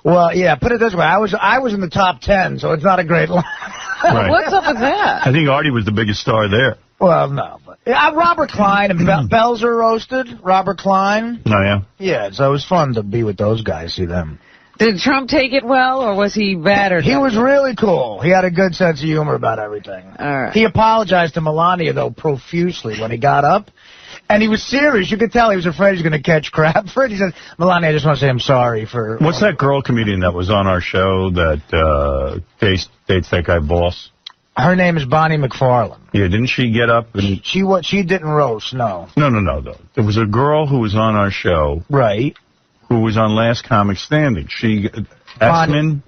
Speaker 2: Well, yeah, put it this way. I was in the top 10, so it's not a great line.
Speaker 1: Right.
Speaker 3: What's up with that?
Speaker 1: I think Artie was the biggest star there.
Speaker 2: Well, no. But, Robert Klein and Belzer roasted. Robert Klein.
Speaker 1: Oh, yeah?
Speaker 2: Yeah, so it was fun to be with those guys, see them.
Speaker 3: Did Trump take it well, or was he battered?
Speaker 2: He was really cool. He had a good sense of humor about everything.
Speaker 3: All right.
Speaker 2: He apologized to Melania, though, profusely when he got up. And he was serious. You could tell he was afraid he was going to catch crap for it. He said, Melania, I just want to say I'm sorry for...
Speaker 1: What's that girl comedian that was on our show that dates that guy Boss?
Speaker 2: Her name is Bonnie McFarlane.
Speaker 1: Yeah, didn't she get up? And...
Speaker 2: She didn't roast, no.
Speaker 1: No, though. There was a girl who was on our show.
Speaker 2: Right.
Speaker 1: Who was on Last Comic Standing. She... Essman?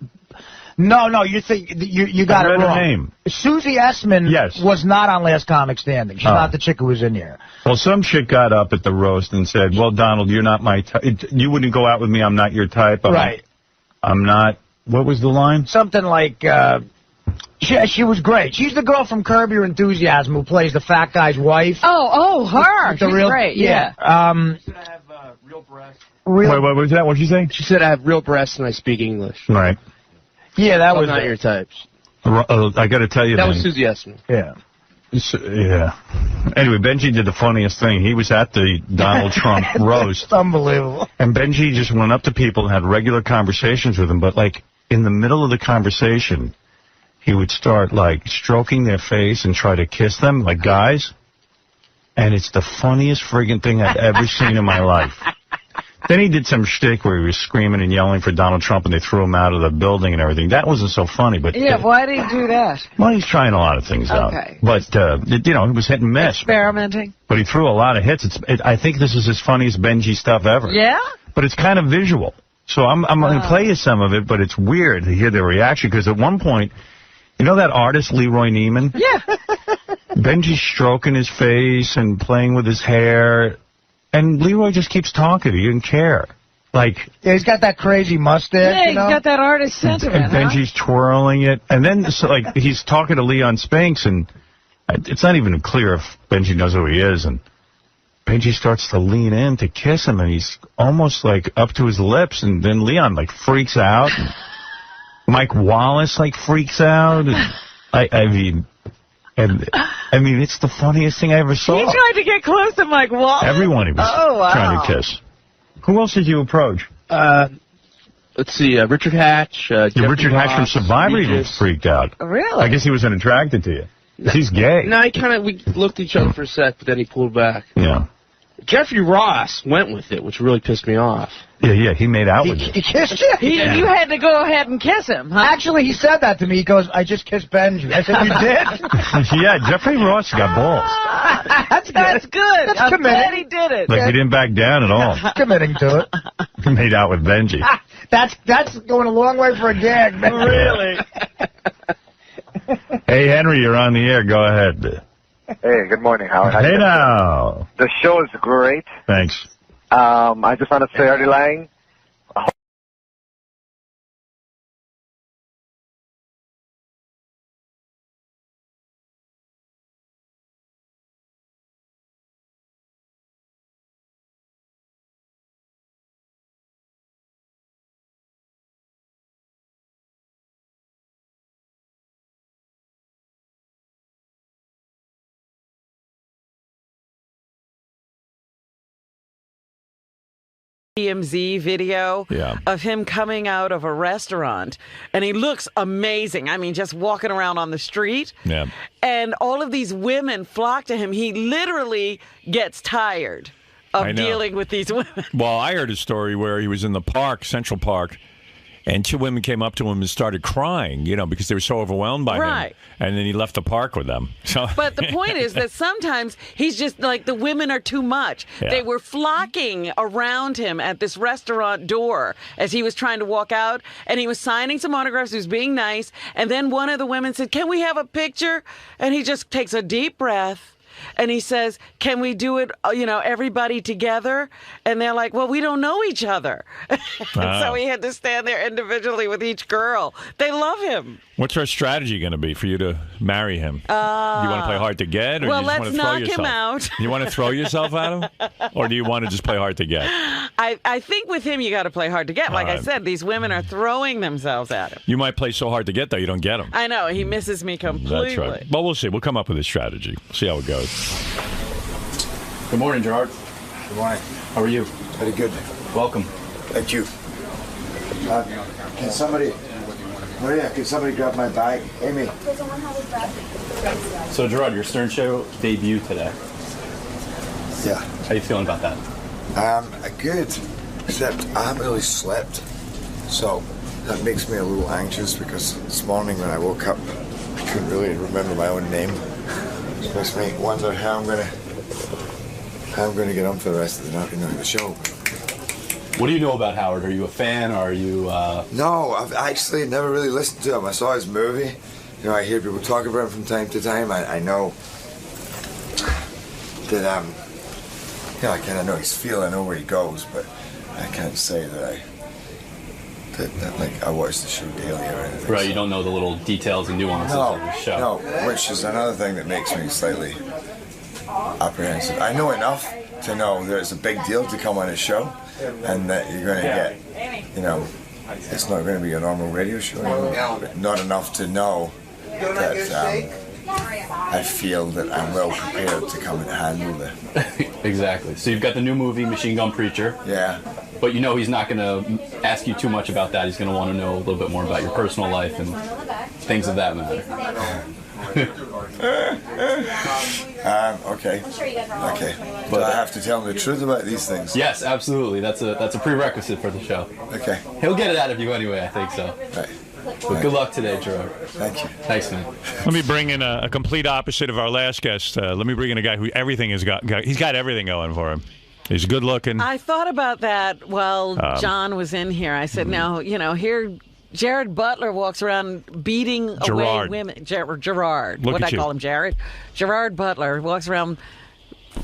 Speaker 2: No, you think you got it wrong.
Speaker 1: Her name.
Speaker 2: Susie Essman was not on Last Comic Standing. She's not the chick who was in here.
Speaker 1: Well, some chick got up at the roast and said, well, Donald, you're not my type. You wouldn't go out with me. I'm not your type. I'm not... What was the line?
Speaker 2: Something like... She was great. She's the girl from Curb Your Enthusiasm who plays the fat guy's wife.
Speaker 3: Oh, her. She's great, yeah.
Speaker 17: She said I have real breasts.
Speaker 1: Wait, what was that? What did you say?
Speaker 17: She said I have real breasts and I speak English.
Speaker 1: Right.
Speaker 2: Yeah, that was
Speaker 17: not your types.
Speaker 1: I got to tell you,
Speaker 17: that was Susie Essman.
Speaker 2: Yeah.
Speaker 1: Yeah. Anyway, Benjy did the funniest thing. He was at the Donald Trump roast.
Speaker 2: It's unbelievable.
Speaker 1: And Benjy just went up to people and had regular conversations with them. But, like, in the middle of the conversation, he would start, like, stroking their face and try to kiss them, like guys. And it's the funniest friggin' thing I've ever seen in my life. Then he did some shtick where he was screaming and yelling for Donald Trump, and they threw him out of the building and everything. That wasn't so funny, but...
Speaker 3: Yeah, why did he do that?
Speaker 1: Well, he's trying a lot of things out. But, you know, he was hit and miss.
Speaker 3: Experimenting.
Speaker 1: But he threw a lot of hits. I think this is his funniest Benjy stuff ever.
Speaker 3: Yeah?
Speaker 1: But it's kind of visual. So I'm going to play you some of it, but it's weird to hear their reaction, because at one point, you know that artist, Leroy Neiman?
Speaker 3: Yeah.
Speaker 1: Benjy's stroking his face and playing with his hair... And Leroy just keeps talking. He didn't care. Like,
Speaker 2: yeah, he's got that crazy mustache.
Speaker 3: Yeah,
Speaker 2: you know?
Speaker 3: He's got that artist sentiment.
Speaker 1: And Benjy's twirling it. And then, like, he's talking to Leon Spanks, and it's not even clear if Benjy knows who he is. And Benjy starts to lean in to kiss him, and he's almost, like, up to his lips. And then Leon, like, freaks out. And Mike Wallace, like, freaks out. And I mean, it's the funniest thing I ever saw.
Speaker 3: He tried to get close to Mike Wallace.
Speaker 1: Everyone he was trying to kiss. Who else did you approach?
Speaker 17: Let's see, Richard Hatch.
Speaker 1: Richard Hatch from Survivor even freaked out.
Speaker 3: Really?
Speaker 1: I guess he wasn't attracted to you. He's gay.
Speaker 17: No, we looked at each other for a sec, but then he pulled back.
Speaker 1: Yeah.
Speaker 17: Jeffrey Ross went with it, which really pissed me off.
Speaker 1: Yeah, he made out with you.
Speaker 2: He kissed you?
Speaker 3: You had to go ahead and kiss him, huh?
Speaker 2: Actually, he said that to me. He goes, I just kissed Benjy. I said, you did?
Speaker 1: Yeah, Jeffrey Ross got balls.
Speaker 3: That's good.
Speaker 2: That's
Speaker 3: I'm glad he did it.
Speaker 1: Like, he didn't back down at all.
Speaker 2: Committing to it.
Speaker 1: He made out with Benjy.
Speaker 2: That's going a long way for a gag, man.
Speaker 3: Really?
Speaker 1: Hey, Henry, you're on the air. Go ahead.
Speaker 19: Hey, good morning, Howard.
Speaker 1: Hey, now.
Speaker 19: The show is great.
Speaker 1: Thanks.
Speaker 19: I just want to say, Artie Lang,
Speaker 3: TMZ video of him coming out of a restaurant, and he looks amazing. I mean, just walking around on the street.
Speaker 1: Yeah.
Speaker 3: And all of these women flock to him. He literally gets tired of dealing with these women.
Speaker 20: Well, I heard a story where he was in the park, Central Park, and two women came up to him and started crying, because they were so overwhelmed by him. And then he left the park with them. So.
Speaker 3: But the point is that sometimes he's just like, the women are too much.
Speaker 20: Yeah.
Speaker 3: They were flocking around him at this restaurant door as he was trying to walk out, and he was signing some autographs. He was being nice. And then one of the women said, "Can we have a picture?" And he just takes a deep breath
Speaker 21: And he says, can we do it, everybody together? And they're like, well, we don't know each other. So he had to stand there individually with each girl. They love him.
Speaker 20: What's our strategy going to be for you to marry him? Do you want to play hard to get, or
Speaker 21: well,
Speaker 20: do you just want to throw
Speaker 21: let's knock
Speaker 20: yourself?
Speaker 21: him out.
Speaker 20: You want to throw yourself at him, or do you want to just play hard to get?
Speaker 21: I think with him, you got to play hard to get. Like I said, these women are throwing themselves at him.
Speaker 20: You might play so hard to get, though, you don't get him.
Speaker 21: I know. He misses me completely.
Speaker 20: That's right. Well, we'll see. We'll come up with a strategy. See how it goes.
Speaker 22: Good morning, Gerard.
Speaker 23: Good morning.
Speaker 22: How are you?
Speaker 23: Very good.
Speaker 22: Welcome.
Speaker 23: Thank you. Can somebody... Maria, can somebody grab my bag? Amy.
Speaker 22: So, Gerard, your Stern Show debut today.
Speaker 23: Yeah.
Speaker 22: How you feeling about that?
Speaker 23: Good. Except I haven't really slept. So that makes me a little anxious because this morning when I woke up, I couldn't really remember my own name. It makes me wonder how I'm gonna get on for the rest of the show.
Speaker 22: What do you know about Howard? Are you a fan? Or are you...
Speaker 23: No, I've actually never really listened to him. I saw his movie. I hear people talk about him from time to time. I know that, I kind of know his feel. I know where he goes, but I can't say that I watch the show daily or anything.
Speaker 22: Right, you don't know the little details and nuances of the show.
Speaker 23: No, which is another thing that makes me slightly apprehensive. I know enough to know that it's a big deal to come on a show, and that you're going to get, it's not going to be a normal radio show anymore, but not enough to know that I feel that I'm well prepared to come and handle it.
Speaker 22: Exactly. So you've got the new movie, Machine Gun Preacher.
Speaker 23: Yeah.
Speaker 22: But you know he's not going to ask you too much about that. He's going to want to know a little bit more about your personal life and things of that matter.
Speaker 23: Okay. But I have to tell him the truth about these things.
Speaker 22: Yes, absolutely. That's a prerequisite for the show.
Speaker 23: Okay.
Speaker 22: He'll get it out of you anyway, I think so.
Speaker 23: Right.
Speaker 22: But good luck today, Gerard.
Speaker 23: Thank you.
Speaker 22: Thanks, man.
Speaker 20: Let me bring in a complete opposite of our last guest. Let me bring in a guy who everything has got. He's got everything going for him. He's good looking.
Speaker 21: I thought about that while John was in here. I said, now, here Jared Butler walks around beating away women. Gerard. What did I call him, Jared? Gerard Butler walks around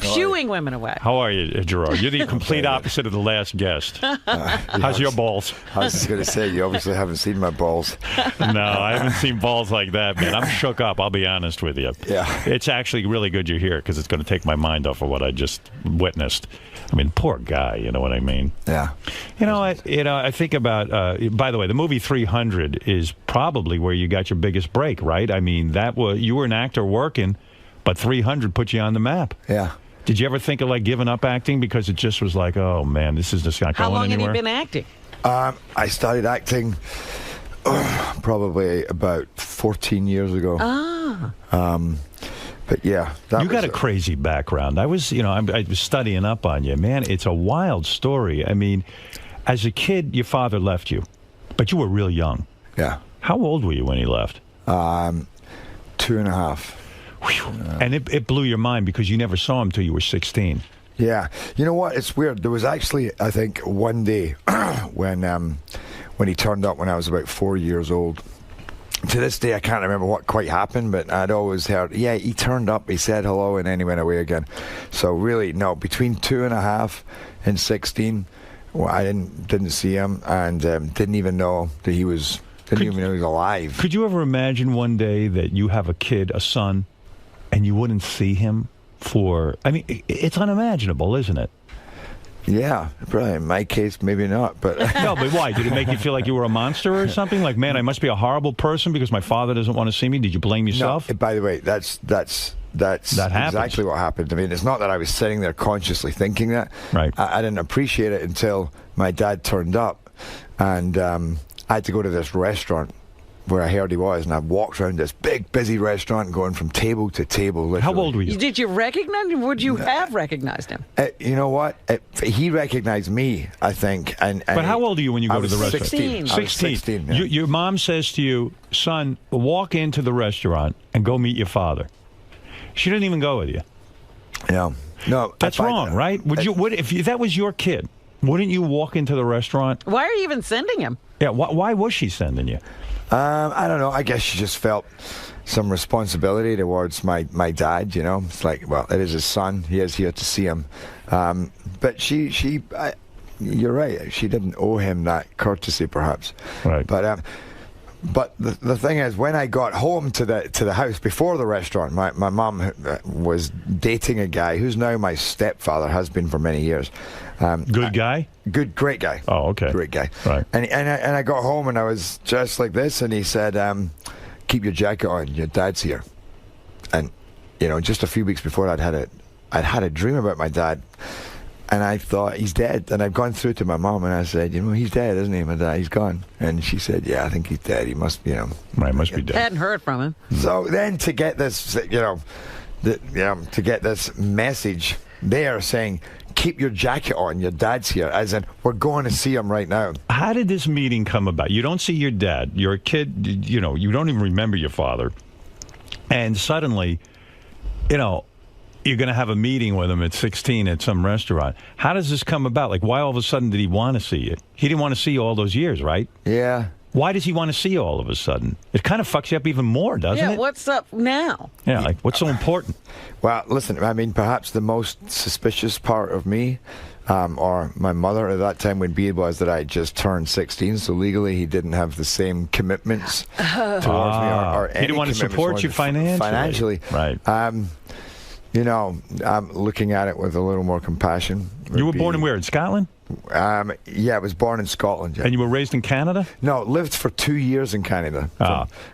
Speaker 21: shooing women away.
Speaker 20: How are you, Gerard? You're the complete opposite of the last guest. How's your balls?
Speaker 23: I was just going to say, you obviously haven't seen my balls.
Speaker 20: No, I haven't seen balls like that, man. I'm shook up, I'll be honest with you.
Speaker 23: Yeah.
Speaker 20: It's actually really good you're here because it's going to take my mind off of what I just witnessed. I mean, poor guy, you know what I mean?
Speaker 23: Yeah.
Speaker 20: I think about, by the way, the movie 300 is probably where you got your biggest break, right? I mean, you were an actor working, but 300 put you on the map.
Speaker 23: Yeah.
Speaker 20: Did you ever think of giving up acting because it just was like, oh man, this is just not going anywhere?
Speaker 21: How long had you been acting?
Speaker 23: I started acting probably about 14 years ago. But yeah,
Speaker 20: you got a crazy background. I was studying up on you, man. It's a wild story. I mean, as a kid, your father left you, but you were real young.
Speaker 23: Yeah.
Speaker 20: How old were you when he left?
Speaker 23: 2.5.
Speaker 20: And it blew your mind because you never saw him till you were 16.
Speaker 23: Yeah. You know what? It's weird. There was actually, I think, one day when he turned up when I was about 4 years old. To this day, I can't remember what quite happened, but I'd always heard, yeah, he turned up, he said hello, and then he went away again. So really, no, between 2.5 and 16, I didn't see him and didn't even know that he was alive.
Speaker 20: Could you ever imagine one day that you have a kid, a son, and you wouldn't see him it's unimaginable, isn't it?
Speaker 23: Yeah, probably in my case, maybe not, but...
Speaker 20: No, but why? Did it make you feel like you were a monster or something? Like, man, I must be a horrible person because my father doesn't want to see me? Did you blame yourself?
Speaker 23: No, by the way, that's exactly what happened. I mean, it's not that I was sitting there consciously thinking that.
Speaker 20: Right.
Speaker 23: I didn't appreciate it until my dad turned up, and I had to go to this restaurant where I heard he was, and I walked around this big, busy restaurant going from table to table. Literally.
Speaker 20: How old were you?
Speaker 21: Did you recognize him? Would you have recognized him?
Speaker 23: You know what? He recognized me, I think.
Speaker 20: But how old are you when you go to the restaurant?
Speaker 23: 16. 16. Yeah.
Speaker 20: Your mom says to you, son, walk into the restaurant and go meet your father. She didn't even go with you.
Speaker 23: No.
Speaker 20: That's wrong, right? If that was your kid, wouldn't you walk into the restaurant?
Speaker 21: Why are you even sending him?
Speaker 20: Yeah, why was she sending you?
Speaker 23: I don't know. I guess she just felt some responsibility towards my dad, you know. It's like, well, it is his son. He is here to see him. But you're right. She didn't owe him that courtesy, perhaps.
Speaker 20: Right.
Speaker 23: But the thing is, when I got home to the house before the restaurant, my mum was dating a guy who's now my stepfather, has been for many years.
Speaker 20: Good guy?
Speaker 23: Great guy.
Speaker 20: Oh, okay.
Speaker 23: Great guy.
Speaker 20: Right.
Speaker 23: And I got home and I was dressed like this, and he said, keep your jacket on, your dad's here. And, you know, just a few weeks before I'd had a dream about my dad. And I thought, he's dead. And I've gone through to my mom and I said, you know, he's dead, isn't he, my dad? He's gone. And she said, yeah, I think he's dead. He must, you know.
Speaker 20: Right, must be dead.
Speaker 21: Hadn't heard from him.
Speaker 23: So then to get this, to get this message there saying, keep your jacket on, your dad's here, as in, we're going to see him right now.
Speaker 20: How did this meeting come about? You don't see your dad. You're a kid, you know, you don't even remember your father. And suddenly, you know, you're going to have a meeting with him at 16 at some restaurant. How does this come about? Like, why all of a sudden did he want to see you? He didn't want to see you all those years, right?
Speaker 23: Yeah.
Speaker 20: Why does he want to see you all of a sudden? It kind of fucks you up even more, doesn't it?
Speaker 21: Yeah, what's up now?
Speaker 20: Yeah, like, what's so important?
Speaker 23: Well, listen, I mean, perhaps the most suspicious part of me, or my mother at that time would be, was that I just turned 16, so legally he didn't have the same commitments towards me, or any
Speaker 20: he didn't want to support you financially. Right.
Speaker 23: You know, I'm looking at it with a little more compassion.
Speaker 20: You were born in where? In Scotland?
Speaker 23: Yeah, I was born in Scotland. Yeah.
Speaker 20: And you were raised in Canada?
Speaker 23: No, lived for 2 years in Canada.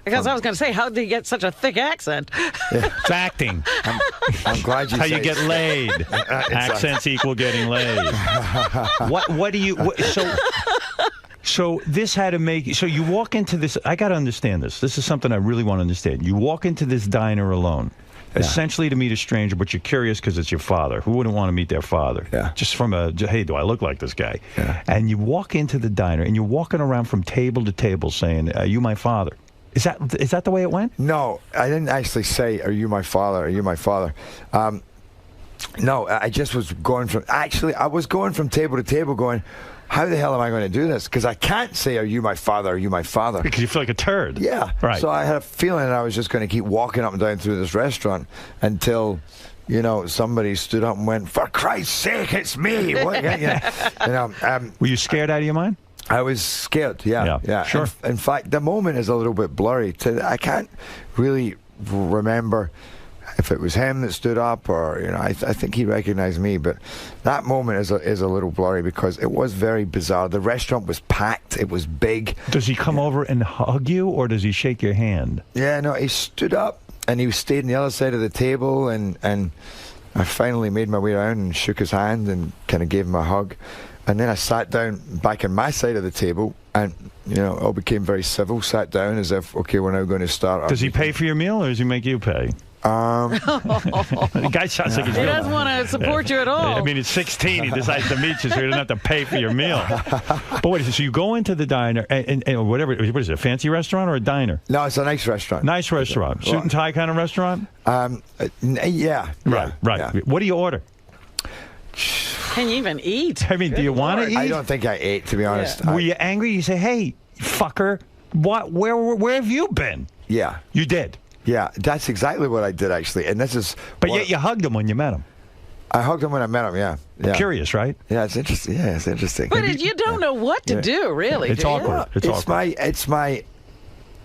Speaker 21: Because I was going to say, how did you get such a thick accent?
Speaker 23: Yeah.
Speaker 20: It's acting.
Speaker 23: I'm glad you
Speaker 20: how
Speaker 23: say
Speaker 20: you get laid. Accents equal getting laid. What do you... So this had to make... So you walk into this... I got to understand this. This is something I really want to understand. You walk into this diner alone. Yeah. Essentially to meet a stranger, but you're curious because it's your father. Who wouldn't want to meet their father?
Speaker 23: Yeah.
Speaker 20: Just from hey, do I look like this guy?
Speaker 23: Yeah.
Speaker 20: And you walk into the diner, and you're walking around from table to table saying, are you my father? Is that the way it went?
Speaker 23: No, I didn't actually say, are you my father? Are you my father? No, I just was going from... Actually, I was going from table to table going... How the hell am I going to do this? Because I can't say, are you my father? Are you my father?
Speaker 20: Because you feel like a turd.
Speaker 23: Yeah.
Speaker 20: Right.
Speaker 23: So I had a feeling that I was just going to keep walking up and down through this restaurant until, you know, somebody stood up and went, for Christ's sake, it's me. What?
Speaker 20: Were you scared out of your mind?
Speaker 23: I was scared, yeah.
Speaker 20: Sure.
Speaker 23: In fact, the moment is a little bit blurry. I can't really remember if it was him that stood up, or, you know, I think he recognized me, but that moment is a little blurry because it was very bizarre. The restaurant was packed. It was big.
Speaker 20: Does he come over and hug you, or does he shake your hand?
Speaker 23: Yeah, no, he stood up and he stayed on the other side of the table, and I finally made my way around and shook his hand and kind of gave him a hug. And then I sat down back on my side of the table, and, you know, all became very civil, sat down as if, okay, we're now going to start.
Speaker 20: Does he pay for your meal, or does he make you pay? The guy sounds like
Speaker 21: he doesn't want to support you at all.
Speaker 20: I mean, it's 16. He decides to meet you, so he doesn't have to pay for your meal. But wait, so you go into the diner, and whatever, what is it, a fancy restaurant or a diner?
Speaker 23: No, it's a nice restaurant.
Speaker 20: Nice restaurant. Suit and tie kind of restaurant?
Speaker 23: Yeah.
Speaker 20: Right.
Speaker 23: Yeah.
Speaker 20: What do you order?
Speaker 21: Can you even eat?
Speaker 20: I mean, do you want to eat?
Speaker 23: I don't think I ate, to be honest.
Speaker 20: Were you angry? You say, hey, fucker, where have you been?
Speaker 23: Yeah.
Speaker 20: You did?
Speaker 23: Yeah, that's exactly what I did, actually. And this is...
Speaker 20: But yet you hugged him when you met him.
Speaker 23: I hugged him when I met him, yeah.
Speaker 20: Curious, right?
Speaker 23: Yeah, it's interesting. Yeah, it's interesting.
Speaker 21: But you don't know what to do, really.
Speaker 20: It's awkward.
Speaker 23: It's awkward. It's my...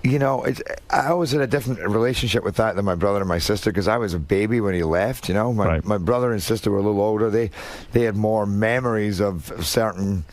Speaker 23: You know, I was in a different relationship with that than my brother and my sister, because I was a baby when he left, you know. My brother and sister were a little older. They had more memories of certain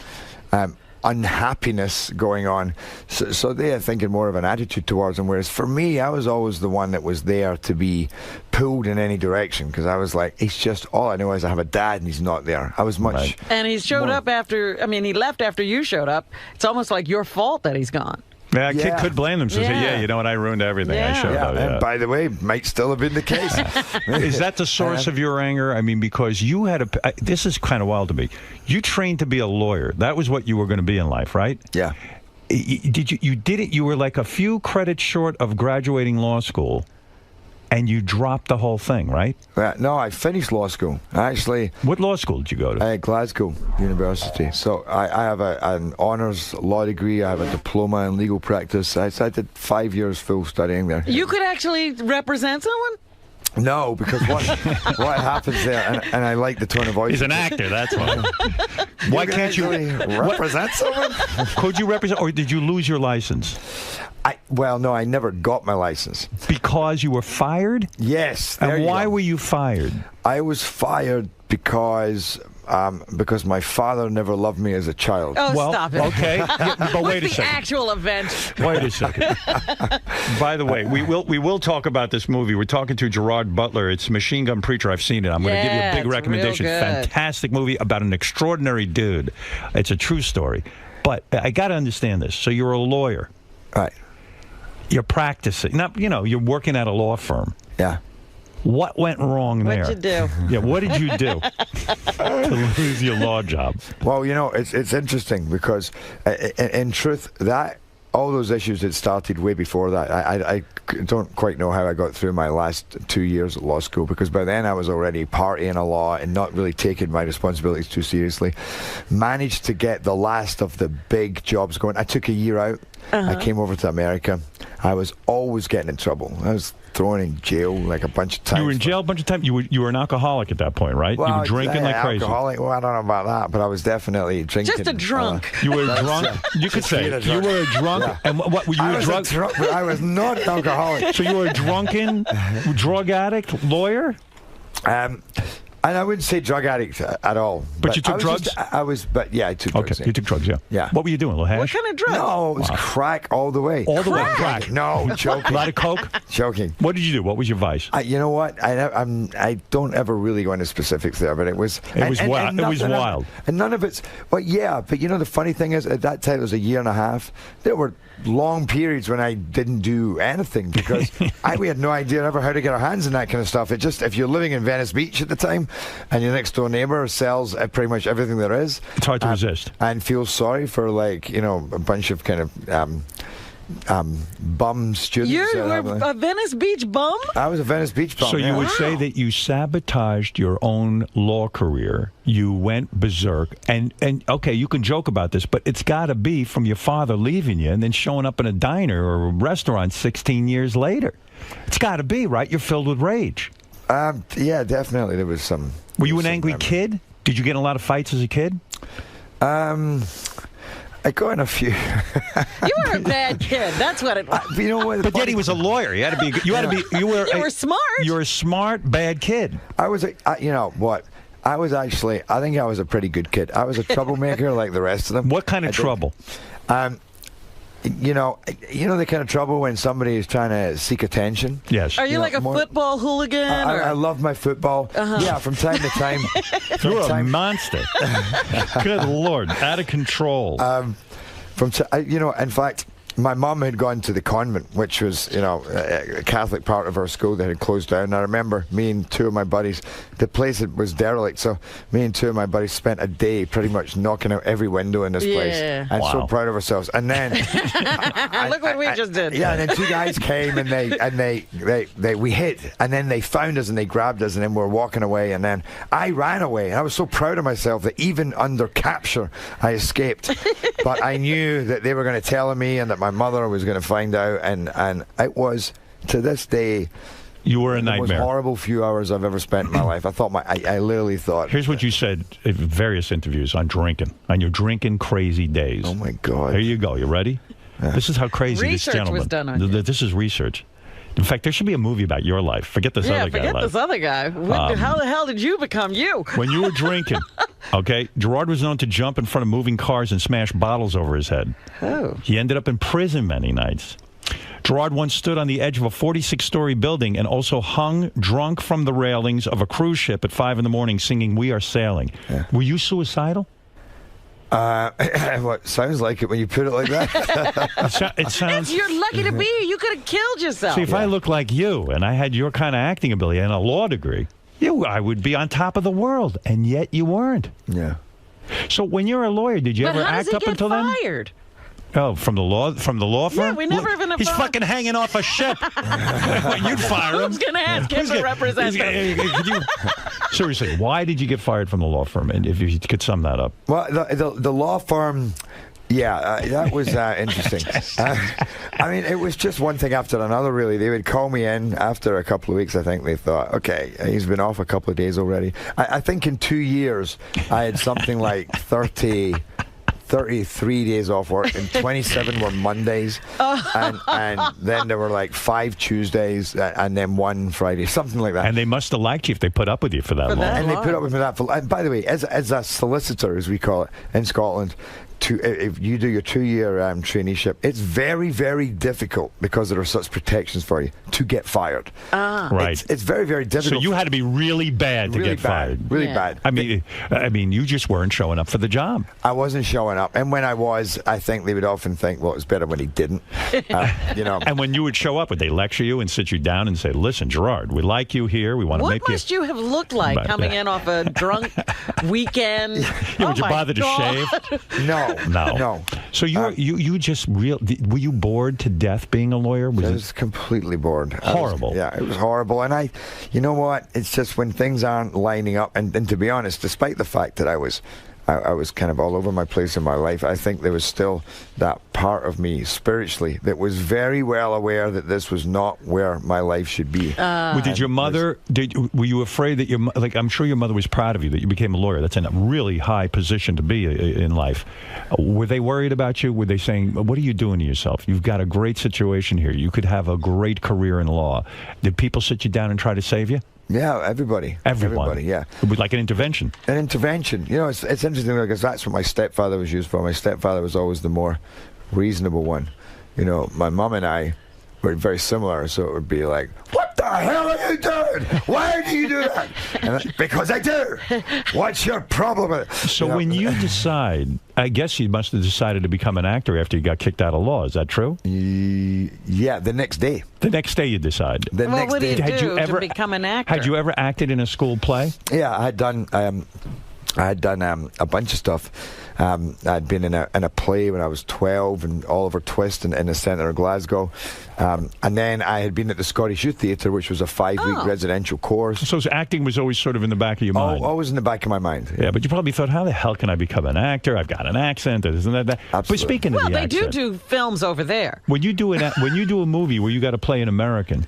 Speaker 23: unhappiness going on. So they had thinking more of an attitude towards him, whereas for me, I was always the one that was there to be pulled in any direction, because I was like, it's just, all I know is I have a dad and he's not there. I was much...
Speaker 21: And he showed up after, I mean, he left after you showed up. It's almost like your fault that he's gone.
Speaker 20: Yeah, a kid could blame them. So say, you know what, I ruined everything. I showed up.
Speaker 23: And by the way, might still have been the case.
Speaker 20: Is that the source of your anger? I mean, because you had this is kind of wild to me. You trained to be a lawyer. That was what you were going to be in life, right?
Speaker 23: Yeah.
Speaker 20: You were like a few credits short of graduating law school, and you dropped the whole thing, right?
Speaker 23: No, I finished law school. Actually,
Speaker 20: what law school did you go to?
Speaker 23: Glasgow University. So I have an honours law degree. I have a diploma in legal practice. I did 5 years full studying there.
Speaker 21: You could actually represent someone?
Speaker 23: No, because what happens there, and I like the tone of voice.
Speaker 20: He's an actor, that's why. Why can't you
Speaker 23: represent someone?
Speaker 20: Could you represent, or did you lose your license?
Speaker 23: Well, no, I never got my license.
Speaker 20: Because you were fired?
Speaker 23: Yes.
Speaker 20: And why were you fired?
Speaker 23: I was fired because my father never loved me as a child.
Speaker 21: Oh, stop it.
Speaker 20: Okay, but wait a
Speaker 21: What's
Speaker 20: second.
Speaker 21: the actual event?
Speaker 20: Wait a second. By the way, we will talk about this movie. We're talking to Gerard Butler. It's Machine Gun Preacher. I've seen it. I'm going to give you a big recommendation. Fantastic movie about an extraordinary dude. It's a true story. But I got to understand this. So you're a lawyer.
Speaker 23: Right.
Speaker 20: You're practicing. Now, you're working at a law firm.
Speaker 23: Yeah.
Speaker 20: What went wrong there?
Speaker 21: What'd you do?
Speaker 20: Yeah, what did you do to lose your law job?
Speaker 23: Well, it's interesting because, in truth, that all those issues had started way before that. I don't quite know how I got through my last 2 years at law school, because by then I was already partying a lot and not really taking my responsibilities too seriously. Managed to get the last of the big jobs going. I took a year out. I came over to America. I was always getting in trouble. I was thrown in jail like a bunch of times.
Speaker 20: You were in jail a bunch of times? You were an alcoholic at that point, right?
Speaker 23: Well,
Speaker 20: you were drinking like crazy.
Speaker 23: Alcoholic? Well, I don't know about that, but I was definitely drinking.
Speaker 21: Just a drunk.
Speaker 20: You were drunk? You could say you were a drunk. Yeah. And what were you
Speaker 23: a drunk? But I was not an alcoholic.
Speaker 20: So you were a drunken, drug addict lawyer?
Speaker 23: And I wouldn't say drug addict at all.
Speaker 20: But you took drugs?
Speaker 23: I took drugs.
Speaker 20: Okay, you took drugs, yeah.
Speaker 23: Yeah.
Speaker 20: What were you doing, a little hash?
Speaker 21: What kind of drug?
Speaker 23: No, it was crack all the way.
Speaker 20: All the way, crack?
Speaker 23: No, joking.
Speaker 20: A lot of coke?
Speaker 23: Joking.
Speaker 20: What did you do? What was your vice?
Speaker 23: You know what? I don't ever really go into specifics there, but it was...
Speaker 20: It was wild.
Speaker 23: And none of it's... Well, yeah, but the funny thing is, at that time, it was a year and a half. There were long periods when I didn't do anything because we had no idea ever how to get our hands in that kind of stuff. It just, if you're living in Venice Beach at the time and your next door neighbor sells pretty much everything there is,
Speaker 20: it's hard to resist
Speaker 23: and feel sorry for a bunch of kind of bum students.
Speaker 21: You were a Venice Beach bum?
Speaker 23: I was a Venice Beach bum.
Speaker 20: So you would say that you sabotaged your own law career. You went berserk. And okay, you can joke about this, but it's got to be from your father leaving you and then showing up in a diner or a restaurant 16 years later. It's got to be, right? You're filled with rage.
Speaker 23: Yeah, definitely. There was some...
Speaker 20: Were you an angry kid? Did you get in a lot of fights as a kid?
Speaker 23: I got in a few.
Speaker 21: You were a bad kid. That's what it was.
Speaker 20: But yet he was a lawyer. You had to be. You were
Speaker 21: smart.
Speaker 20: You were a smart, bad kid.
Speaker 23: I was what? I was actually. I think I was a pretty good kid. I was a troublemaker like the rest of them.
Speaker 20: What kind of trouble?
Speaker 23: You know the kind of trouble when somebody is trying to seek attention.
Speaker 20: Yes.
Speaker 21: Are you like a football hooligan?
Speaker 23: I love my football. Yeah, from time to time.
Speaker 20: You're a monster. Good Lord, out of control.
Speaker 23: In fact, my mum had gone to the convent, which was, a Catholic part of our school that had closed down. And I remember me and two of my buddies, the place was derelict, so me and two of my buddies spent a day pretty much knocking out every window in this place. And so proud of ourselves. And then
Speaker 21: look what we just did.
Speaker 23: Yeah, and then two guys came and we hid, and then they found us and they grabbed us, and then we were walking away, and then I ran away. And I was so proud of myself that even under capture I escaped. But I knew that they were going to tell me and that my mother was going to find out, and it was, to this day,
Speaker 20: you were a nightmare.
Speaker 23: The most horrible few hours I've ever spent in my life. I thought I literally thought.
Speaker 20: Here's what you said in various interviews on drinking, on your drinking crazy days.
Speaker 23: Oh my God!
Speaker 20: Here you go. You ready? Yeah. This is how crazy
Speaker 21: research
Speaker 20: this gentleman.
Speaker 21: Was done on you.
Speaker 20: This is research. In fact, there should be a movie about your life. Forget this other guy.
Speaker 21: Forget this other guy. How the hell did you become you?
Speaker 20: When you were drinking, okay, Gerard was known to jump in front of moving cars and smash bottles over his head.
Speaker 21: Oh.
Speaker 20: He ended up in prison many nights. Gerard once stood on the edge of a 46-story building and also hung drunk from the railings of a cruise ship at 5 in the morning singing "We Are Sailing." Yeah. Were you suicidal?
Speaker 23: What sounds like it when you put it like that.
Speaker 20: It sounds.
Speaker 21: You're lucky to be here. You could have killed yourself.
Speaker 20: See, if I looked like you and I had your kind of acting ability and a law degree, I would be on top of the world, and yet you weren't.
Speaker 23: Yeah.
Speaker 20: So when you're a lawyer, did you ever act up until then?
Speaker 21: Fired?
Speaker 20: Oh, from the law firm?
Speaker 21: Yeah, we never even.
Speaker 20: He's fucking hanging off a ship. You'd fire him.
Speaker 21: Who's going to ask him to represent him?
Speaker 20: Seriously, why did you get fired from the law firm? And if you could sum that up.
Speaker 23: Well, the law firm. Yeah, that was interesting. I mean, it was just one thing after another, really. They would call me in after a couple of weeks. I think they thought, okay, he's been off a couple of days already. I think in 2 years, I had something like 33 days off work, and 27 were Mondays, and then there were like 5 Tuesdays, and then 1 Friday, something like that.
Speaker 20: And they must have liked you if they put up with you for that long.
Speaker 23: And they put up with me that for. And by the way, as a solicitor, as we call it in Scotland, if you do your 2-year traineeship, it's very, very difficult because there are such protections for you to get fired.
Speaker 20: Right.
Speaker 23: It's very, very difficult.
Speaker 20: So you had to be really bad to get fired.
Speaker 23: Really bad.
Speaker 20: I mean, you just weren't showing up for the job.
Speaker 23: I wasn't showing up, and when I was, I think they would often think, well, it was better when he didn't.
Speaker 20: And when you would show up, would they lecture you and sit you down and say, "Listen, Gerard, we like you here. We want to make you."
Speaker 21: What must you have looked like coming in off a drunk weekend?
Speaker 20: Would you bother to shave?
Speaker 23: No.
Speaker 20: So you just were you bored to death being a lawyer?
Speaker 23: I was completely bored.
Speaker 20: Horrible.
Speaker 23: It was horrible. And you know what? It's just when things aren't lining up. And to be honest, despite the fact that I was kind of all over my place in my life, I think there was still that part of me spiritually that was very well aware that this was not where my life should be.
Speaker 20: Did your mother? Were you afraid that I'm sure your mother was proud of you that you became a lawyer. That's a really high position to be in life. Were they worried about you? Were they saying, "What are you doing to yourself? You've got a great situation here. You could have a great career in law." Did people sit you down and try to save you?
Speaker 23: Yeah, everybody, yeah.
Speaker 20: It was like an intervention.
Speaker 23: An intervention. You know, it's interesting because that's what my stepfather was used for. My stepfather was always the more reasonable one. You know, my mum and I were very similar, so it would be like, "What the hell are you doing? Why do you do that?" And because I do. What's your problem with it?
Speaker 20: So when you decide, I guess you must have decided to become an actor after you got kicked out of law. Is that true?
Speaker 23: Yeah, the next day.
Speaker 20: The next day you decide.
Speaker 21: What do you do to become an actor?
Speaker 20: Had you ever acted in a school play?
Speaker 23: Yeah, I had done a bunch of stuff. I'd been in a play when I was 12 and Oliver Twist in the centre of Glasgow. And then I had been at the Scottish Youth Theatre, which was a 5-week residential course.
Speaker 20: So acting was always sort of in the back of your mind?
Speaker 23: Always in the back of my mind.
Speaker 20: Yeah, but you probably thought, how the hell can I become an actor? I've got an accent, isn't that?
Speaker 23: Absolutely.
Speaker 20: But speaking of the accent...
Speaker 21: Well, they do films over there.
Speaker 20: When you do a movie where you got to play an American,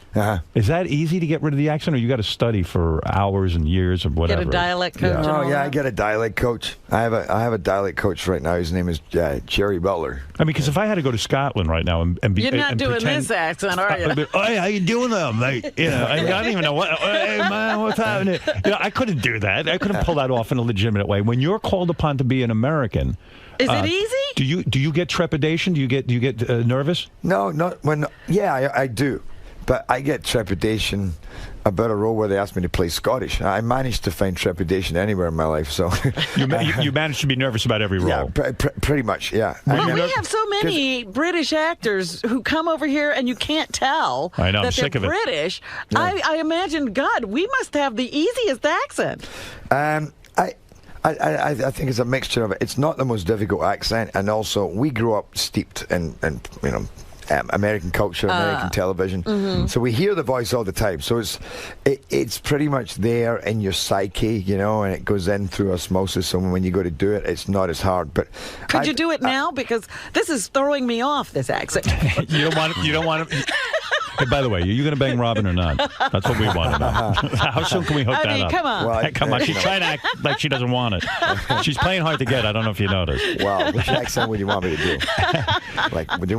Speaker 20: is that easy to get rid of the accent, or you got to study for hours and years or whatever?
Speaker 21: Get a dialect coach?
Speaker 23: I get a dialect coach. I have a dialect coach right now. His name is Jerry Butler.
Speaker 20: I mean, because if I had to go to Scotland right now and be...
Speaker 21: You're not doing
Speaker 20: pretend,
Speaker 21: this accent, are you?
Speaker 20: Hey, how you doing there, mate? You know, I don't even know what... Hey, man, what's happening? You know, I couldn't do that. I couldn't pull that off in a legitimate way. When you're called upon to be an American...
Speaker 21: Is it easy?
Speaker 20: Do you get trepidation? Do you get nervous?
Speaker 23: No, not when... Yeah, I do. But I get trepidation about a role where they asked me to play Scottish. I managed to find trepidation anywhere in my life, so...
Speaker 20: you managed to be nervous about every role?
Speaker 23: Yeah, pretty much, yeah.
Speaker 21: Well, we have so many British actors who come over here and you can't tell
Speaker 20: I know,
Speaker 21: that
Speaker 20: I'm sick
Speaker 21: they're
Speaker 20: of it.
Speaker 21: British. Yeah. I imagine, God, we must have the easiest accent.
Speaker 23: I think it's a mixture of it. It's not the most difficult accent, and also we grew up steeped in you know, American culture, American television.
Speaker 21: Mm-hmm.
Speaker 23: So we hear the voice all the time. So it's pretty much there in your psyche, you know, and it goes in through osmosis. So when you go to do it, it's not as hard. But
Speaker 21: could you do it now? Because this is throwing me off, this accent.
Speaker 20: You don't want to. Hey, by the way, are you going to bang Robin or not? That's what we want to know. How soon can we hook that up?
Speaker 21: Come on.
Speaker 23: Well,
Speaker 20: come on. She's trying to act like she doesn't want it. She's playing hard to get. I don't know if you noticed.
Speaker 23: Well, which accent would you want me to do? Like, would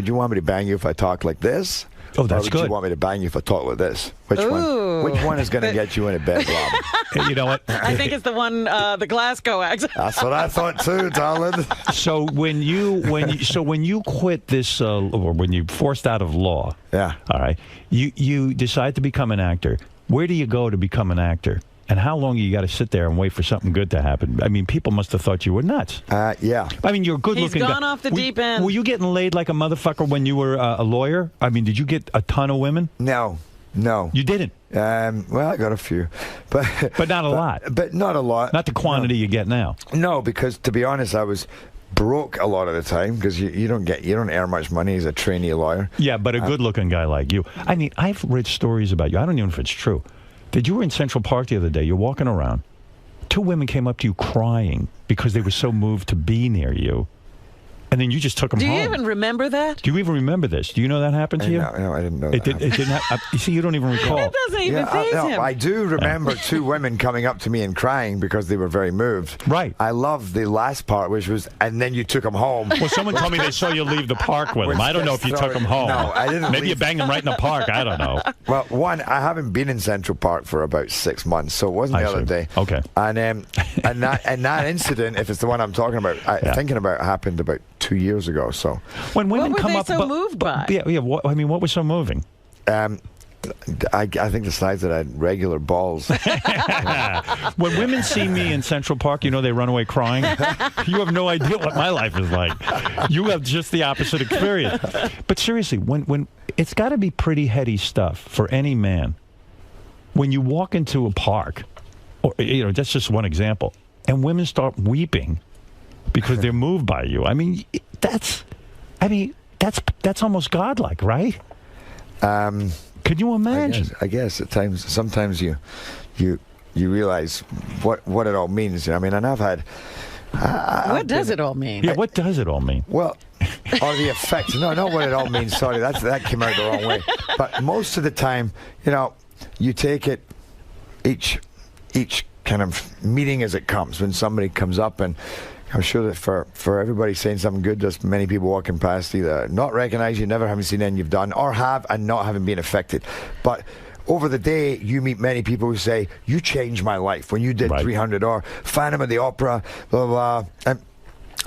Speaker 23: you want me to bang you if I talk like this?
Speaker 20: Oh, that's
Speaker 23: or would
Speaker 20: good.
Speaker 23: you want me to bang you if I talk like this? Which one is going to get you in a bed, Robin?
Speaker 20: Hey, you know what?
Speaker 21: I think it's the one, the Glasgow accent.
Speaker 23: That's what I thought too, darling.
Speaker 20: So when you quit this, or when you forced out of law,
Speaker 23: yeah,
Speaker 20: all right, you decide to become an actor. Where do you go to become an actor? And how long you got to sit there and wait for something good to happen? I mean, people must have thought you were nuts.
Speaker 23: Yeah.
Speaker 20: I mean, you're a good-looking guy.
Speaker 21: He's gone off the deep end.
Speaker 20: Were you getting laid like a motherfucker when you were a lawyer? I mean, did you get a ton of women?
Speaker 23: No.
Speaker 20: You didn't?
Speaker 23: Well, I got a few. But
Speaker 20: not a lot.
Speaker 23: But not a lot.
Speaker 20: Not the quantity you get now.
Speaker 23: No, because to be honest, I was broke a lot of the time because you don't earn much money as a trainee lawyer.
Speaker 20: Yeah, but a good-looking guy like you. I mean, I've read stories about you. I don't even know if it's true. That you were in Central Park the other day. You're walking around. 2 women came up to you crying because they were so moved to be near you. And then you just took them home.
Speaker 21: Do you even remember that?
Speaker 20: Do you even remember this? Do you know that happened to you?
Speaker 23: No, I didn't know
Speaker 20: it
Speaker 23: that.
Speaker 20: It didn't you see, you don't even recall.
Speaker 21: It doesn't even faze him.
Speaker 23: I do remember 2 women coming up to me and crying because they were very moved.
Speaker 20: Right.
Speaker 23: I love the last part, which was, and then you took them home.
Speaker 20: Well, someone told me they saw you leave the park with them. I don't know if you took them home.
Speaker 23: No, I didn't.
Speaker 20: Maybe you banged them right in the park. I don't know.
Speaker 23: Well, one, I haven't been in Central Park for about 6 months, so it wasn't the other day.
Speaker 20: Okay.
Speaker 23: And that incident, if it's the one I'm talking about, thinking about, happened about 2 years ago. So
Speaker 20: when women
Speaker 21: what were
Speaker 20: come
Speaker 21: they
Speaker 20: up,
Speaker 21: so moved by?
Speaker 20: Yeah. What was so moving?
Speaker 23: I think the size that I had regular balls.
Speaker 20: When women see me in Central Park, you know they run away crying. You have no idea what my life is like. You have just the opposite experience. But seriously, when it's got to be pretty heady stuff for any man. When you walk into a park, or that's just one example, and women start weeping because they're moved by you. I mean, that's almost godlike, right? Could you imagine?
Speaker 23: I guess at times, sometimes you realize what it all means. I mean, and I've had.
Speaker 21: What does it all mean?
Speaker 20: Yeah, what does it all mean?
Speaker 23: Well, or the effect. No, not what it all means. Sorry, that came out the wrong way. But most of the time, you take it each kind of meeting as it comes. When somebody comes up, and I'm sure that for everybody saying something good, there's many people walking past either not recognize you, never having seen anything you've done, or have and not having been affected. But over the day, you meet many people who say, you changed my life when you did 300, or Phantom of the Opera, blah, blah, blah. And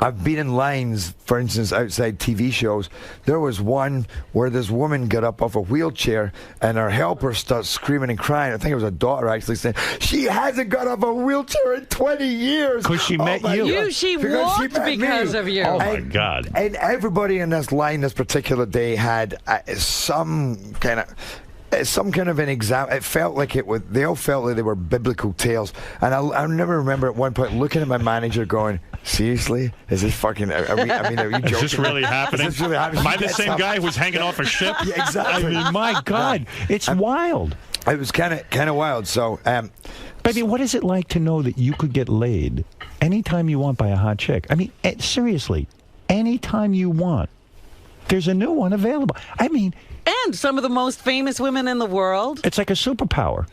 Speaker 23: I've been in lines, for instance, outside TV shows. There was one where this woman got up off a wheelchair and her helper starts screaming and crying. I think it was a daughter actually saying, she hasn't got off a wheelchair in 20 years.
Speaker 20: Because she met you.
Speaker 21: She walked because of you.
Speaker 20: Oh, my God.
Speaker 23: And everybody in this line this particular day had some kind of an exam. It felt like they all felt like they were biblical tales. And I never remember at one point looking at my manager going, seriously? Is this fucking, are you joking?
Speaker 20: Is this really happening?
Speaker 23: Is this really happening?
Speaker 20: Am I the same guy who's hanging off a ship?
Speaker 23: Yeah, exactly.
Speaker 20: I mean, my God, it's wild.
Speaker 23: It was kind of wild. So,
Speaker 20: baby, what is it like to know that you could get laid anytime you want by a hot chick? I mean, seriously, anytime you want. There's a new one available. I mean...
Speaker 21: And some of the most famous women in the world.
Speaker 20: It's like a superpower.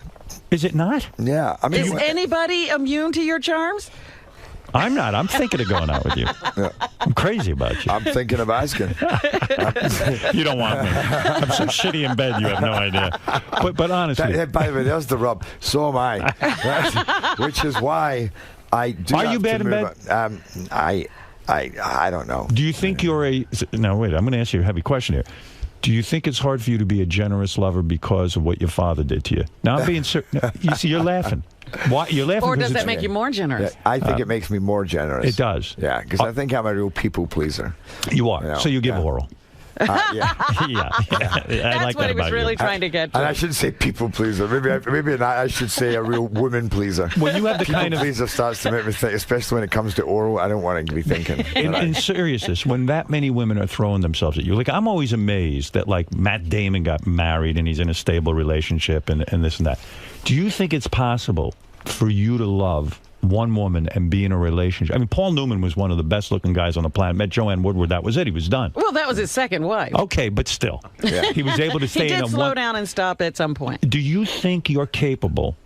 Speaker 20: Is it not?
Speaker 23: Yeah. I mean,
Speaker 21: is anybody immune to your charms?
Speaker 20: I'm not. I'm thinking of going out with you.
Speaker 23: Yeah.
Speaker 20: I'm crazy about you.
Speaker 23: I'm thinking of asking.
Speaker 20: You don't want me. I'm so shitty in bed, you have no idea. But honestly...
Speaker 23: By the way, there's the rub. So am I. Which is why I do
Speaker 20: Are you bad in bed?
Speaker 23: I don't know.
Speaker 20: Do you think you're a... Now, wait, I'm going to ask you a heavy question here. Do you think it's hard for you to be a generous lover because of what your father did to you? Now, I'm being... You see, you're laughing. Why? You're laughing.
Speaker 21: Or does that make you more generous?
Speaker 23: Yeah, I think it makes me more generous.
Speaker 20: It does.
Speaker 23: Yeah, because I think I'm a real people pleaser.
Speaker 20: You are. So you give oral.
Speaker 23: Yeah.
Speaker 21: That's
Speaker 20: like
Speaker 21: what he was really
Speaker 20: you.
Speaker 21: trying to get to.
Speaker 23: And I shouldn't say people pleaser. Maybe I should say a real woman pleaser.
Speaker 20: Well, you have the
Speaker 23: people
Speaker 20: kind of...
Speaker 23: pleaser starts to make me think, especially when it comes to oral, I don't want to be thinking.
Speaker 20: In seriousness, when that many women are throwing themselves at you, like, I'm always amazed that, like, Matt Damon got married and he's in a stable relationship and this and that. Do you think it's possible for you to love one woman and be in a relationship? I mean, Paul Newman was one of the best-looking guys on the planet. Met Joanne Woodward. That was it. He was done.
Speaker 21: Well, that was his second wife.
Speaker 20: Okay, but still. Yeah. He was able to stay in a...
Speaker 21: He did slow down and stop at some point.
Speaker 20: Do you think you're capable,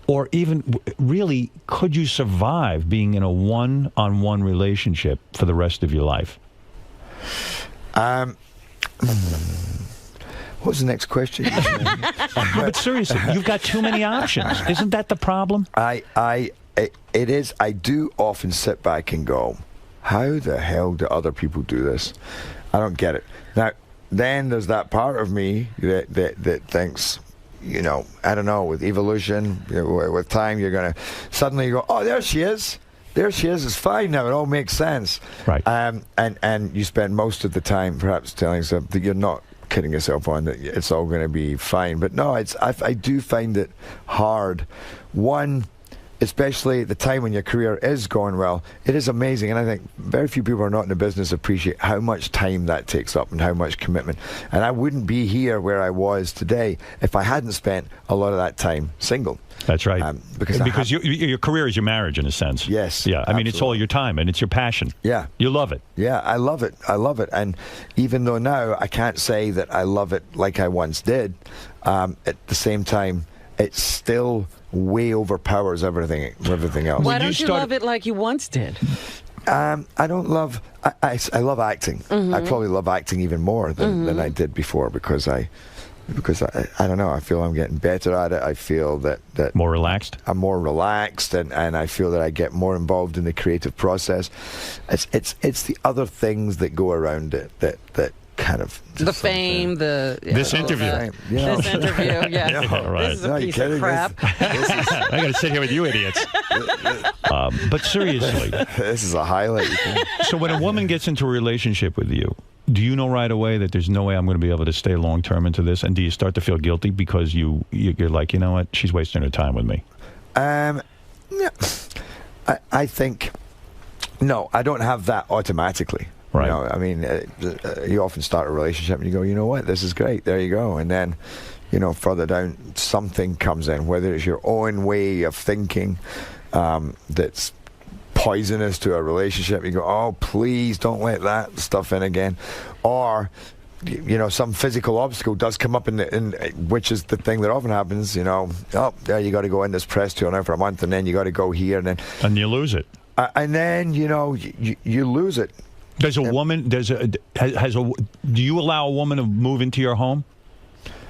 Speaker 20: or even really, could you survive being in a one-on-one relationship for the rest of your life?
Speaker 23: What's the next question?
Speaker 20: No, but seriously, you've got too many options. Isn't that the problem?
Speaker 23: It is. I do often sit back and go, how the hell do other people do this? I don't get it. Now, then there's that part of me that thinks, I don't know, with evolution, with time, you're going to suddenly go, oh, there she is. There she is. It's fine now. It all makes sense.
Speaker 20: Right.
Speaker 23: And you spend most of the time perhaps telling yourself that you're not kidding yourself on, that it's all going to be fine. But no, I do find it hard. One, especially the time when your career is going well, it is amazing. And I think very few people who are not in the business appreciate how much time that takes up and how much commitment. And I wouldn't be here where I was today if I hadn't spent a lot of that time single.
Speaker 20: That's right. Because your career is your marriage, in a sense.
Speaker 23: Yes.
Speaker 20: Yeah. I mean, it's all your time, and it's your passion.
Speaker 23: Yeah.
Speaker 20: You love it.
Speaker 23: Yeah, I love it. I love it. And even though now I can't say that I love it like I once did, at the same time, it still way overpowers everything else.
Speaker 21: Why don't you love it like you once did?
Speaker 23: I don't love... I love acting.
Speaker 21: Mm-hmm.
Speaker 23: I probably love acting even more than I did before because I don't know, I feel I'm getting better at it. I feel that
Speaker 20: more relaxed.
Speaker 23: I'm more relaxed, and I feel that I get more involved in the creative process. It's the other things that go around it that kind of
Speaker 21: the fame,
Speaker 20: this interview.
Speaker 21: This interview, yeah.
Speaker 20: Right.
Speaker 21: This is a piece of crap.
Speaker 20: I got to sit here with you idiots. But seriously,
Speaker 23: this is a highlight.
Speaker 20: So when a woman gets into a relationship with you, do you know right away that there's no way I'm going to be able to stay long term into this? And do you start to feel guilty because you're like, you know what, she's wasting her time with me?
Speaker 23: Yeah, I think no, I don't have that automatically.
Speaker 20: Right.
Speaker 23: You know, I mean, you often start a relationship and you go, you know what, this is great. There you go. And then, further down, something comes in, whether it's your own way of thinking that's poisonous to a relationship. You go, oh, please don't let that stuff in again. Or, some physical obstacle does come up, which is the thing that often happens. Oh, there you got to go in this press tour now for a month, and then you got to go here,
Speaker 20: and you lose it.
Speaker 23: And then, you lose it.
Speaker 20: Does a woman, do you allow a woman to move into your home?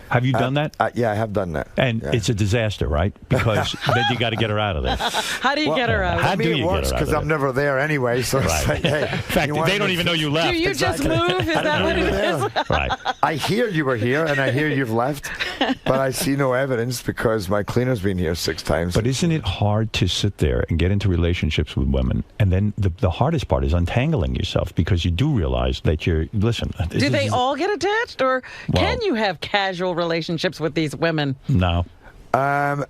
Speaker 20: Have you done that?
Speaker 23: Yeah, I have done that.
Speaker 20: And it's a disaster, right? Because then you got to get her out of there.
Speaker 21: How do you get her out of there?
Speaker 23: How do you get her out? Because I'm never there anyway. So it's like, hey,
Speaker 20: in fact, they don't even know you left.
Speaker 21: Do you just move? Is that what it is?
Speaker 20: Right.
Speaker 23: I hear you were here, and I hear you've left, but I see no evidence because my cleaner's been here 6 times.
Speaker 20: But isn't it hard to sit there and get into relationships with women, and then the hardest part is untangling yourself because you do realize that listen.
Speaker 21: Do they all get attached, or can you have casual relationships with these women?
Speaker 20: No.
Speaker 23: It's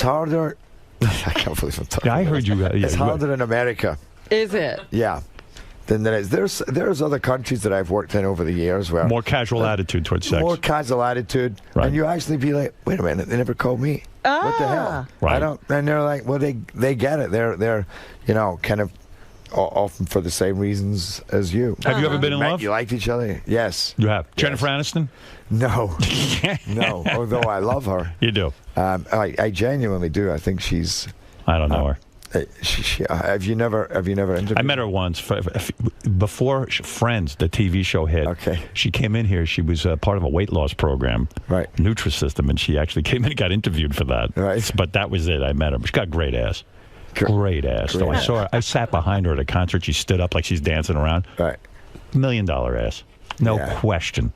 Speaker 23: harder. I can't believe I'm talking.
Speaker 20: Yeah, I heard you.
Speaker 23: It's harder in America.
Speaker 21: Is it?
Speaker 23: Yeah. Than there is. There's other countries that I've worked in over the years where
Speaker 20: more casual attitude towards sex.
Speaker 23: More casual attitude,
Speaker 20: right.
Speaker 23: And you actually be like, wait a minute, they never called me. What the hell?
Speaker 20: Right.
Speaker 23: I don't. And they're like, well, they get it. They're kind of often for the same reasons as you.
Speaker 20: Have you ever been in love?
Speaker 23: You liked each other? Yes.
Speaker 20: You have.
Speaker 23: Yes.
Speaker 20: Jennifer Aniston?
Speaker 23: No. No. Although I love her.
Speaker 20: You do.
Speaker 23: I genuinely do. I think she's.
Speaker 20: I don't know her.
Speaker 23: Have you never interviewed?
Speaker 20: I met her once before Friends, the TV show hit.
Speaker 23: Okay.
Speaker 20: She came in here. She was part of a weight loss program,
Speaker 23: right?
Speaker 20: Nutrisystem, and she actually came in and got interviewed for that.
Speaker 23: Right.
Speaker 20: But that was it. I met her. She got great ass. Great ass. So I saw her. I sat behind her at a concert. She stood up like she's dancing around.
Speaker 23: Right.
Speaker 20: $1 million ass. No question.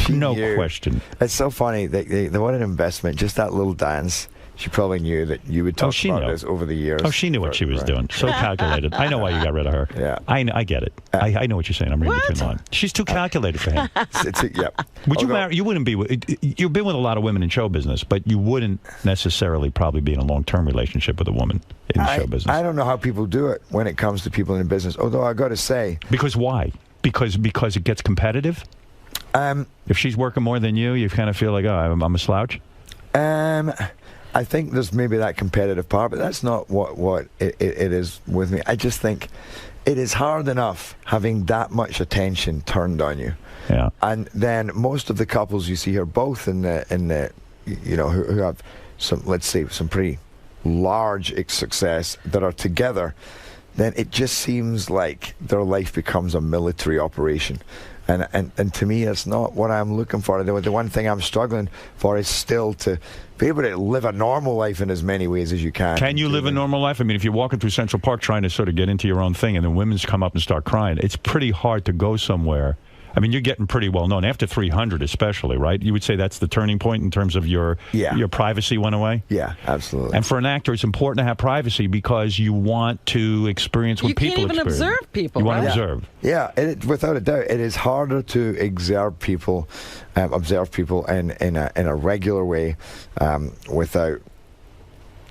Speaker 20: No question.
Speaker 23: It's so funny. What an investment. Just that little dance. She probably knew that you would talk about this over the years.
Speaker 20: Oh, she knew what she was doing. So calculated. I know why you got rid of her.
Speaker 23: Yeah.
Speaker 20: I get it. I know what you're saying. I'm reading between the lines. She's too calculated for him.
Speaker 23: Yep.
Speaker 20: Would you marry? You wouldn't be. You've been with a lot of women in show business, but you wouldn't necessarily probably be in a long-term relationship with a woman in show business.
Speaker 23: I don't know how people do it when it comes to people in business. Although I got to say,
Speaker 20: because why? Because it gets competitive. If she's working more than you kind of feel like, oh, I'm a slouch.
Speaker 23: I think there's maybe that competitive part, but that's not what it is with me. I just think it is hard enough having that much attention turned on you.
Speaker 20: Yeah.
Speaker 23: And then most of the couples you see here, both in the who have some, let's say, some pretty large success that are together, then it just seems like their life becomes a military operation. And to me, it's not what I'm looking for. The one thing I'm struggling for is still to be able to live a normal life in as many ways as you can.
Speaker 20: Can you live a normal life? I mean, if you're walking through Central Park trying to sort of get into your own thing and then women's come up and start crying, it's pretty hard to go somewhere. I mean, you're getting pretty well known after 300, especially, right? You would say that's the turning point in terms of your privacy went away?
Speaker 23: Yeah, absolutely.
Speaker 20: And for an actor, it's important to have privacy because you want to experience what people experience.
Speaker 21: You can't even observe people,
Speaker 20: You
Speaker 21: right?
Speaker 20: want to observe.
Speaker 23: Yeah, without a doubt, it is harder to observe people in a regular way without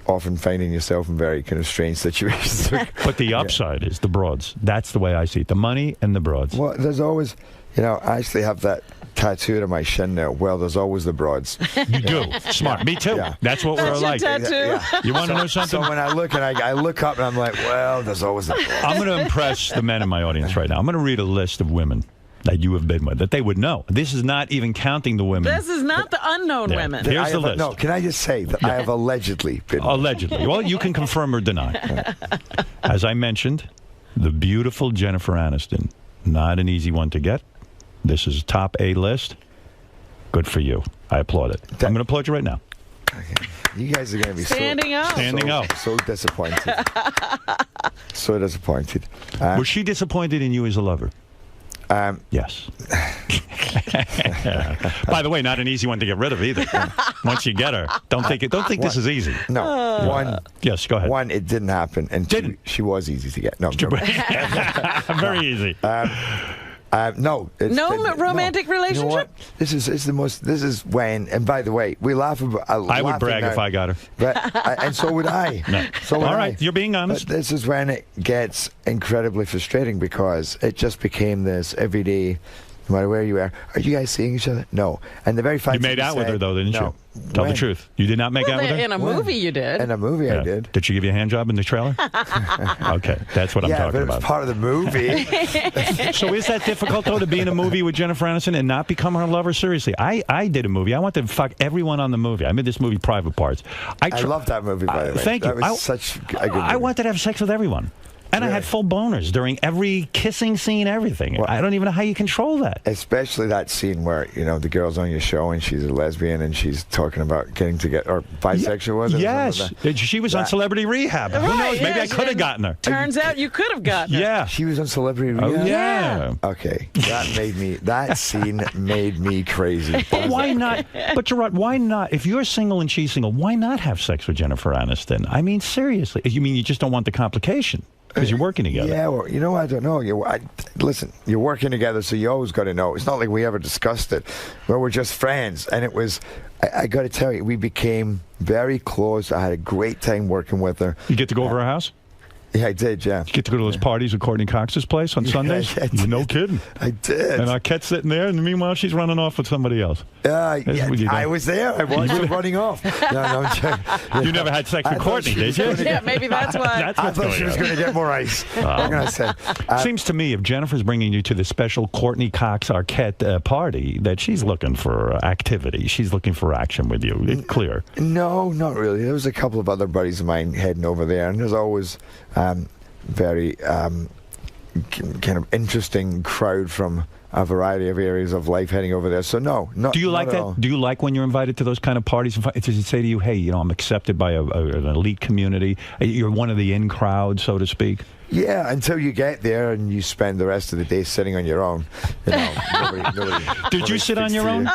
Speaker 23: often finding yourself in very kind of strange situations.
Speaker 20: But the upside is the broads. That's the way I see it. The money and the broads.
Speaker 23: Well, there's always, I actually have that tattooed on my shin now. Well, there's always the broads.
Speaker 20: You do. Smart. Me too.
Speaker 23: Yeah.
Speaker 20: That's what we're like.
Speaker 23: Yeah.
Speaker 20: You want to know something?
Speaker 23: So when I look I look up and I'm like, well, there's always the broads.
Speaker 20: I'm going to impress the men in my audience right now. I'm going to read a list of women that you have been with, that they would know. This is not even counting the women.
Speaker 21: This is not the unknown women.
Speaker 20: Here's the list.
Speaker 23: No, can I just say that I have allegedly been...
Speaker 20: Allegedly. Well, you can confirm or deny. As I mentioned, the beautiful Jennifer Aniston. Not an easy one to get. This is top A list. Good for you. I applaud it. I'm going to applaud you right now.
Speaker 23: Okay. You guys are going to be
Speaker 21: Standing up.
Speaker 23: So disappointed. So disappointed.
Speaker 20: Was she disappointed in you as a lover? Yes. By the way, not an easy one to get rid of either. Once you get her, don't think this is easy.
Speaker 23: No. One.
Speaker 20: Yes, go ahead.
Speaker 23: One, it didn't happen, and two, she was easy to get. No.
Speaker 20: Very easy.
Speaker 23: No.
Speaker 21: No romantic relationship?
Speaker 23: You know what? This is when, and by the way, we laugh about...
Speaker 20: I would brag if I got her.
Speaker 23: But, and so would I.
Speaker 20: No.
Speaker 23: So would
Speaker 20: all right, you're being honest.
Speaker 23: But this is when it gets incredibly frustrating because it just became this everyday, no matter where you are you guys seeing each other? No. And the very fact
Speaker 20: you made out with her, though, didn't you? Tell the truth. You did not make out with her?
Speaker 21: In a movie you did.
Speaker 23: In a movie I did.
Speaker 20: Did she give you a hand job in the trailer? Okay, that's what I'm talking about.
Speaker 23: Yeah, but it's part of the movie.
Speaker 20: So is that difficult, though, to be in a movie with Jennifer Aniston and not become her lover? Seriously, I did a movie. I wanted to fuck everyone on the movie. I made this movie Private Parts.
Speaker 23: I love that movie, by the way.
Speaker 20: Thank you.
Speaker 23: That was such a good movie.
Speaker 20: I wanted to have sex with everyone. And I had full boners during every kissing scene, everything. Well, I don't even know how you control that.
Speaker 23: Especially that scene where, the girl's on your show and she's a lesbian and she's talking about getting to get, or bisexual, was it?
Speaker 20: Yes. She was on Celebrity Rehab.
Speaker 21: Right,
Speaker 20: who knows? Maybe I could have gotten her.
Speaker 21: Turns out you could have gotten her.
Speaker 20: Yeah.
Speaker 23: She was on Celebrity Rehab?
Speaker 20: Oh, yeah.
Speaker 23: Okay. That scene made me crazy.
Speaker 20: But why not? But Gerard, why not? If you're single and she's single, why not have sex with Jennifer Aniston? I mean, seriously. You mean you just don't want the complication? Because you're working together.
Speaker 23: Yeah, well, I don't know. Listen, you're working together, so you always got to know. It's not like we ever discussed it. Well, we're just friends. And it was, I got to tell you, we became very close. I had a great time working with her.
Speaker 20: You get to go over her house?
Speaker 23: Yeah, I did, yeah.
Speaker 20: You get to go to those parties at Courtney Cox's place on Sundays? No kidding.
Speaker 23: I did.
Speaker 20: And Arquette's sitting there, and meanwhile, she's running off with somebody else.
Speaker 23: I was there. I watched her running off.
Speaker 20: You never had sex with Courtney, did you?
Speaker 21: Yeah, maybe that's why.
Speaker 23: I thought she was going to get more ice. What can I say?
Speaker 20: Seems to me, if Jennifer's bringing you to the special Courtney Cox Arquette party, that she's looking for activity. She's looking for action with you. It's clear.
Speaker 23: No, not really. There was a couple of other buddies of mine heading over there, and there's always very kind of interesting crowd from a variety of areas of life heading over there. So no, not.
Speaker 20: Do you like that? Do you like when you're invited to those kind of parties? Does it say to you, "Hey, I'm accepted by an elite community. You're one of the in crowd, so to speak"?
Speaker 23: Yeah, until you get there and you spend the rest of the day sitting on your own. Nobody
Speaker 20: Did you sit on your own?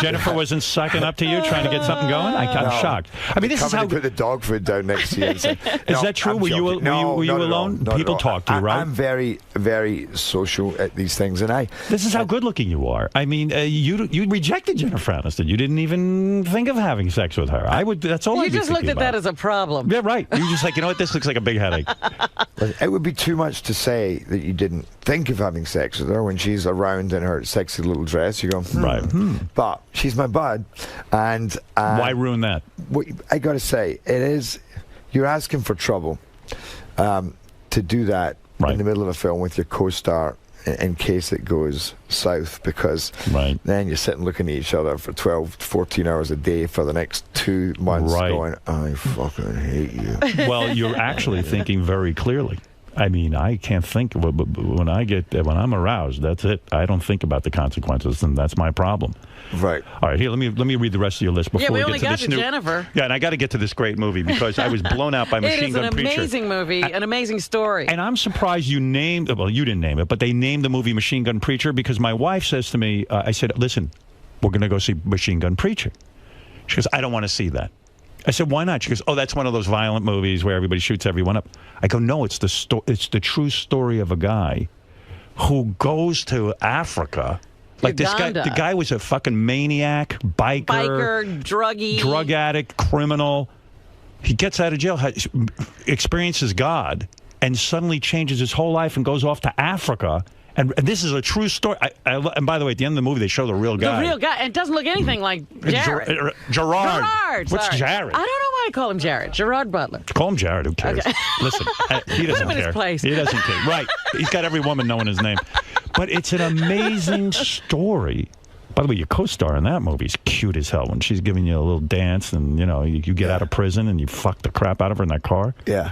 Speaker 20: Jennifer wasn't sucking up to you, trying to get something going? I'm shocked. I mean, this is how...
Speaker 23: put the dog food down next to you and say,
Speaker 20: is that true? Were you alone? People talk to you, right?
Speaker 23: I'm very, very social at these things, and
Speaker 20: This is how good-looking you are. I mean, you rejected Jennifer Aniston. You didn't even think of having sex with her. That's all.
Speaker 21: You just looked at that as a problem.
Speaker 20: Yeah, right. You were just like, you know what? This looks like a big headache.
Speaker 23: It would be too much to say that you didn't think of having sex with her when she's around in her sexy little dress. You go,
Speaker 20: right.
Speaker 23: But she's my bud, and
Speaker 20: why ruin that?
Speaker 23: I got to say, you're asking for trouble to do that in the middle of a film with your co-star in case it goes south, because then you're sitting looking at each other for 12, 14 hours a day for the next 2 months going, I fucking hate you.
Speaker 20: Well, you're actually thinking very clearly. I mean, I can't think. When I'm aroused, that's it. I don't think about the consequences, and that's my problem.
Speaker 23: Right.
Speaker 20: All right, here, let me read the rest of your list before
Speaker 21: we
Speaker 20: get to this
Speaker 21: only got to Jennifer.
Speaker 20: Yeah, and I got to get to this great movie because I was blown out by Machine Gun Preacher.
Speaker 21: It is an amazing movie, an amazing story.
Speaker 20: And I'm surprised you named, well, you didn't name it, but they named the movie Machine Gun Preacher because my wife says to me, I said, listen, we're going to go see Machine Gun Preacher. She goes, I don't want to see that. I said, why not? She goes, oh, that's one of those violent movies where everybody shoots everyone up. I go, no, it's the true story of a guy who goes to Africa. Like
Speaker 21: Uganda.
Speaker 20: This guy, the guy was a fucking maniac, biker,
Speaker 21: druggie,
Speaker 20: drug addict, criminal. He gets out of jail, experiences God, and suddenly changes his whole life and goes off to Africa. And this is a true story. And by the way, at the end of the movie, they show the real guy.
Speaker 21: The real guy. And it doesn't look anything like Jared.
Speaker 20: Gerard.
Speaker 21: What's
Speaker 20: sorry. Jared?
Speaker 21: I don't know why I call him Jared. Gerard Butler.
Speaker 20: Call him Jared. Who cares?
Speaker 21: Okay.
Speaker 20: Listen, he doesn't
Speaker 21: Put him in
Speaker 20: care.
Speaker 21: his place.
Speaker 20: He doesn't care. Right. He's got every woman knowing his name. But it's an amazing story. By the way, your co-star in that movie is cute as hell when she's giving you a little dance and, you get out of prison and you fuck the crap out of her in that car.
Speaker 23: Yeah.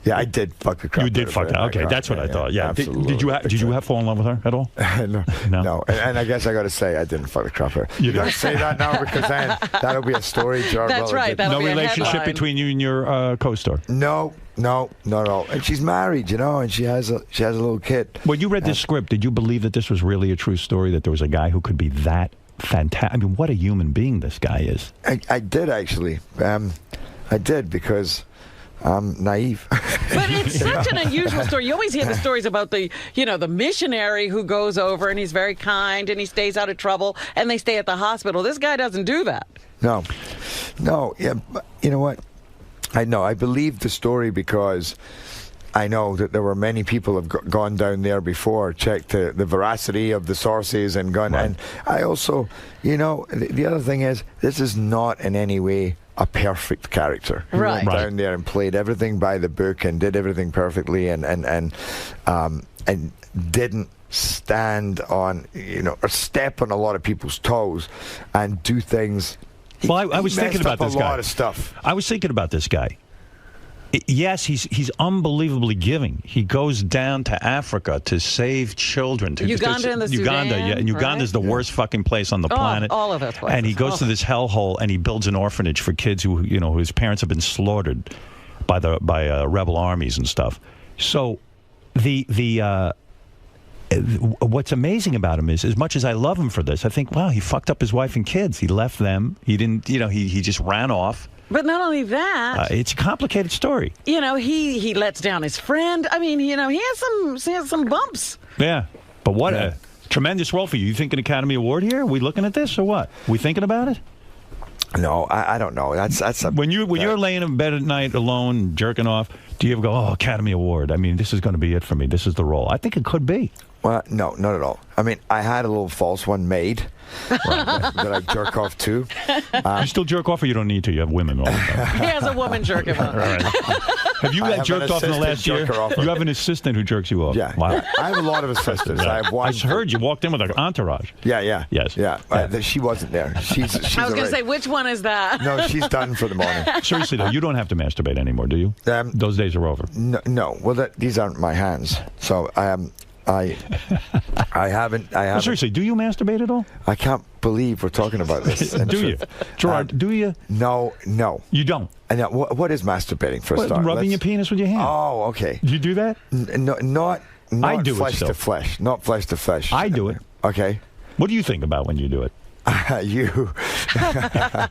Speaker 23: Yeah, I did fuck the crap.
Speaker 20: You did fuck that. Okay, that's what I thought. Yeah. Did you have fall in love with her at all?
Speaker 23: No. And I guess I got to say I didn't fuck the crap out of her. You got to say that now because then that'll be a story.
Speaker 21: That's right.
Speaker 20: No relationship between you and your co-star.
Speaker 23: No, not at all. And she's married, and she has a little kid.
Speaker 20: When you read this script, did you believe that this was really a true story? That there was a guy who could be that fantastic? I mean, what a human being this guy is.
Speaker 23: I did actually. I did because I'm naive.
Speaker 21: But it's such an unusual story. You always hear the stories about the missionary who goes over and he's very kind and he stays out of trouble and they stay at the hospital. This guy doesn't do that.
Speaker 23: No. Yeah, but you know what? I believe the story because I know that there were many people have gone down there before, checked the veracity of the sources and gone. Right. And I also, the other thing is, this is not in any way a perfect character. He went down there and played everything by the book and did everything perfectly and didn't stand on, or step on a lot of people's toes and do things.
Speaker 20: Well, I was thinking about this guy.
Speaker 23: A lot of stuff.
Speaker 20: I was thinking about this guy. Yes, he's unbelievably giving. He goes down to Africa to save children.
Speaker 21: Uganda and the Sudan,
Speaker 20: and Uganda's the worst fucking place on the planet.
Speaker 21: All of those places.
Speaker 20: And he goes to this hellhole and he builds an orphanage for kids whose parents have been slaughtered by rebel armies and stuff. So what's amazing about him is, as much as I love him for this, I think, wow, he fucked up his wife and kids. He left them. He didn't, he just ran off.
Speaker 21: But not only that,
Speaker 20: it's a complicated story.
Speaker 21: He lets down his friend. I mean, he has some bumps.
Speaker 20: Yeah, but what a tremendous role for you. You think an Academy Award here? Are we looking at this or what? We thinking about it?
Speaker 23: No, I don't know. That's
Speaker 20: when you're laying in bed at night alone, jerking off. Do you ever go, oh, Academy Award? I mean, this is going to be it for me. This is the role. I think it could be.
Speaker 23: Well, no, not at all. I mean, I had a little false one made that I jerk off to.
Speaker 20: You still jerk off, or you don't need to? You have women all the time.
Speaker 21: He has a woman jerking off.
Speaker 20: Right. Have you jerked off in the last year? You have an assistant who jerks you off.
Speaker 23: Yeah.
Speaker 20: Wow.
Speaker 23: I have a lot of assistants.
Speaker 20: Yeah.
Speaker 23: I have one.
Speaker 20: I heard you walked in with an entourage.
Speaker 23: Yeah.
Speaker 20: Yes.
Speaker 23: Yeah. She wasn't there. She's
Speaker 21: I was going to say, which one is that?
Speaker 23: No, she's done for the morning.
Speaker 20: Seriously, though, you don't have to masturbate anymore, do you? Those days are over.
Speaker 23: No. Well, these aren't my hands. So I haven't.
Speaker 20: Well, seriously, do you masturbate at all?
Speaker 23: I can't believe we're talking about this.
Speaker 20: Do you? Gerard, do you?
Speaker 23: No. You
Speaker 20: don't?
Speaker 23: And what is masturbating for a start?
Speaker 20: Rubbing your penis with your hand.
Speaker 23: Oh, okay.
Speaker 20: You do that?
Speaker 23: Not
Speaker 20: I do
Speaker 23: flesh
Speaker 20: it
Speaker 23: to flesh. Not flesh to flesh.
Speaker 20: I do it.
Speaker 23: Okay.
Speaker 20: What do you think about when you do it?
Speaker 23: You.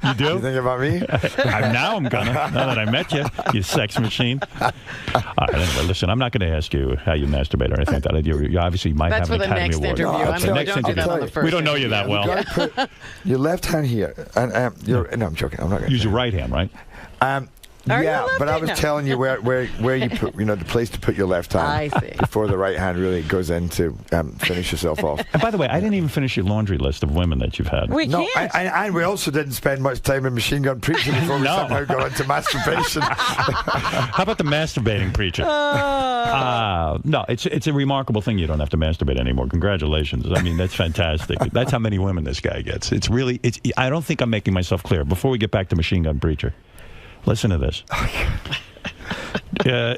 Speaker 20: You do?
Speaker 23: You think about me?
Speaker 20: Now I'm gonna. Now that I met you, you sex machine. All right, anyway, listen, I'm not going to ask you how you masturbate or anything like that. You obviously might have an Academy Award.
Speaker 21: That's for the next interview.
Speaker 20: We don't know you that well.
Speaker 23: You put your left hand here, and no, I'm joking. I'm not going to
Speaker 20: use your right hand, right?
Speaker 23: Yeah, but I was telling you where you put the place to put your left hand.
Speaker 21: I see.
Speaker 23: Before the right hand really goes in to finish yourself off.
Speaker 20: And by the way, I didn't even finish your laundry list of women that you've had.
Speaker 21: We can't.
Speaker 23: And we also didn't spend much time in machine gun preaching before we somehow got into masturbation.
Speaker 20: How about the masturbating preacher? No, it's a remarkable thing. You don't have to masturbate anymore. Congratulations. I mean, that's fantastic. That's how many women this guy gets. I don't think I'm making myself clear. Before we get back to machine gun preacher. Listen to this.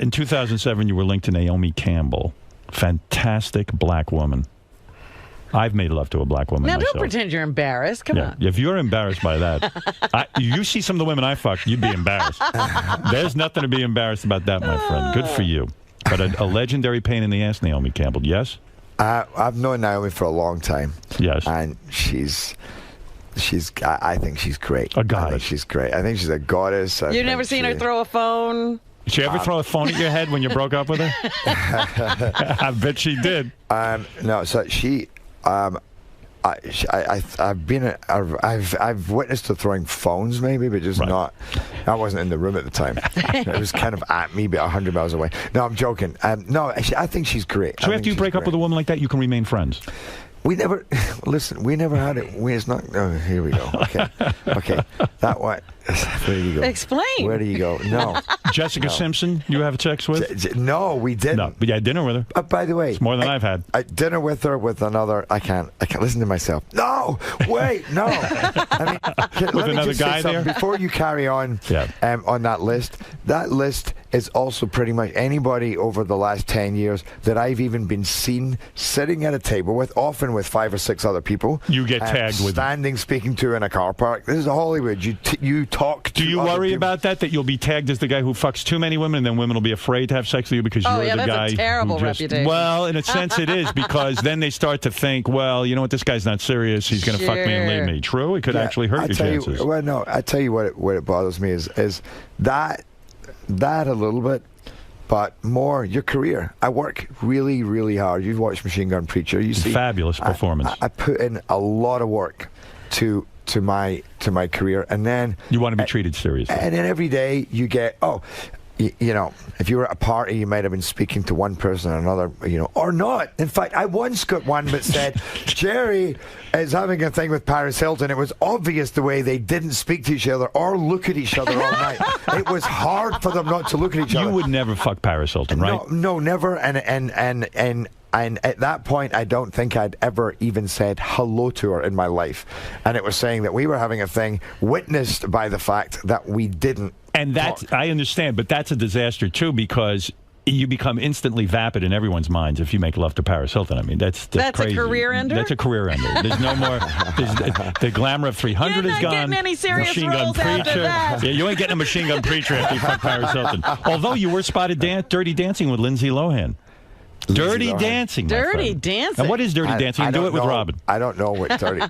Speaker 20: In 2007, you were linked to Naomi Campbell. Fantastic black woman. I've made love to a black woman myself.
Speaker 21: Don't pretend you're embarrassed. Come on.
Speaker 20: If you're embarrassed by that, you see some of the women I fucked, you'd be embarrassed. There's nothing to be embarrassed about that, my friend. Good for you. But a legendary pain in the ass, Naomi Campbell. Yes?
Speaker 23: I've known Naomi for a long time.
Speaker 20: Yes.
Speaker 23: And I think she's great.
Speaker 20: A goddess.
Speaker 23: I think she's great. I think she's a goddess.
Speaker 21: You've never seen her throw a phone?
Speaker 20: Did she ever throw a phone at your head when you broke up with her? I bet she did.
Speaker 23: No, so she, I've witnessed her throwing phones, maybe, but just not. I wasn't in the room at the time. It was kind of at me, but 100 miles away. No, I'm joking. No, I think she's great.
Speaker 20: So after you break up with a woman like that, you can remain friends.
Speaker 23: We never listen. We never had it. It's not. Oh, here we go. Okay. That one. Where do you go?
Speaker 21: Explain.
Speaker 23: Where do you go? No.
Speaker 20: Jessica Simpson, you have sex with?
Speaker 23: No, we didn't.
Speaker 20: No, but you had dinner with her.
Speaker 23: By the way,
Speaker 20: it's more than I've had.
Speaker 23: Dinner with her with another. I can't listen to myself. No, wait, no. I mean,
Speaker 20: with another guy there.
Speaker 23: Before you carry on, on that list is also pretty much anybody over the last 10 years that I've even been seen sitting at a table with, often with 5 or 6 other people.
Speaker 20: You get tagged with
Speaker 23: standing, speaking to in a car park. This is Hollywood. You talk.
Speaker 20: Do you worry about that you'll be tagged as the guy who fucks too many women, and then women will be afraid to have sex with you because you're the guy?
Speaker 21: That's a terrible reputation.
Speaker 20: Well, in a sense, it is, because then they start to think, well, you know what, this guy's not serious. He's going to fuck me and leave me. True, it could actually hurt your chances.
Speaker 23: I tell you what it bothers me is that a little bit, but more your career. I work really, really hard. You've watched Machine Gun Preacher. You see,
Speaker 20: fabulous performance.
Speaker 23: I put in a lot of work to my career, and then
Speaker 20: you want to be treated seriously.
Speaker 23: And then every day you get you know, if you were at a party, you might have been speaking to one person or another, or not. In fact, I once got one that said, Jerry is having a thing with Paris Hilton. It was obvious the way they didn't speak to each other or look at each other all night. It was hard for them not to look at each other.
Speaker 20: You would never fuck Paris Hilton, right?
Speaker 23: No, never. And at that point, I don't think I'd ever even said hello to her in my life. And it was saying that we were having a thing witnessed by the fact that we didn't.
Speaker 20: And I understand, but that's a disaster, too, because you become instantly vapid in everyone's minds if you make love to Paris Hilton. I mean, that's crazy.
Speaker 21: A career ender?
Speaker 20: That's a career ender. There's no more. The glamour of 300 is gone.
Speaker 21: You're not getting any serious
Speaker 20: Machine Gun Preacher. Yeah, you ain't getting a Machine Gun Preacher after you fuck Paris Hilton. Although you were spotted Dirty Dancing with Lindsay Lohan. Dirty Dancing, my friend.
Speaker 21: Dirty Dancing.
Speaker 20: And what is Dirty Dancing? You do it with Robin.
Speaker 23: I don't know what Dirty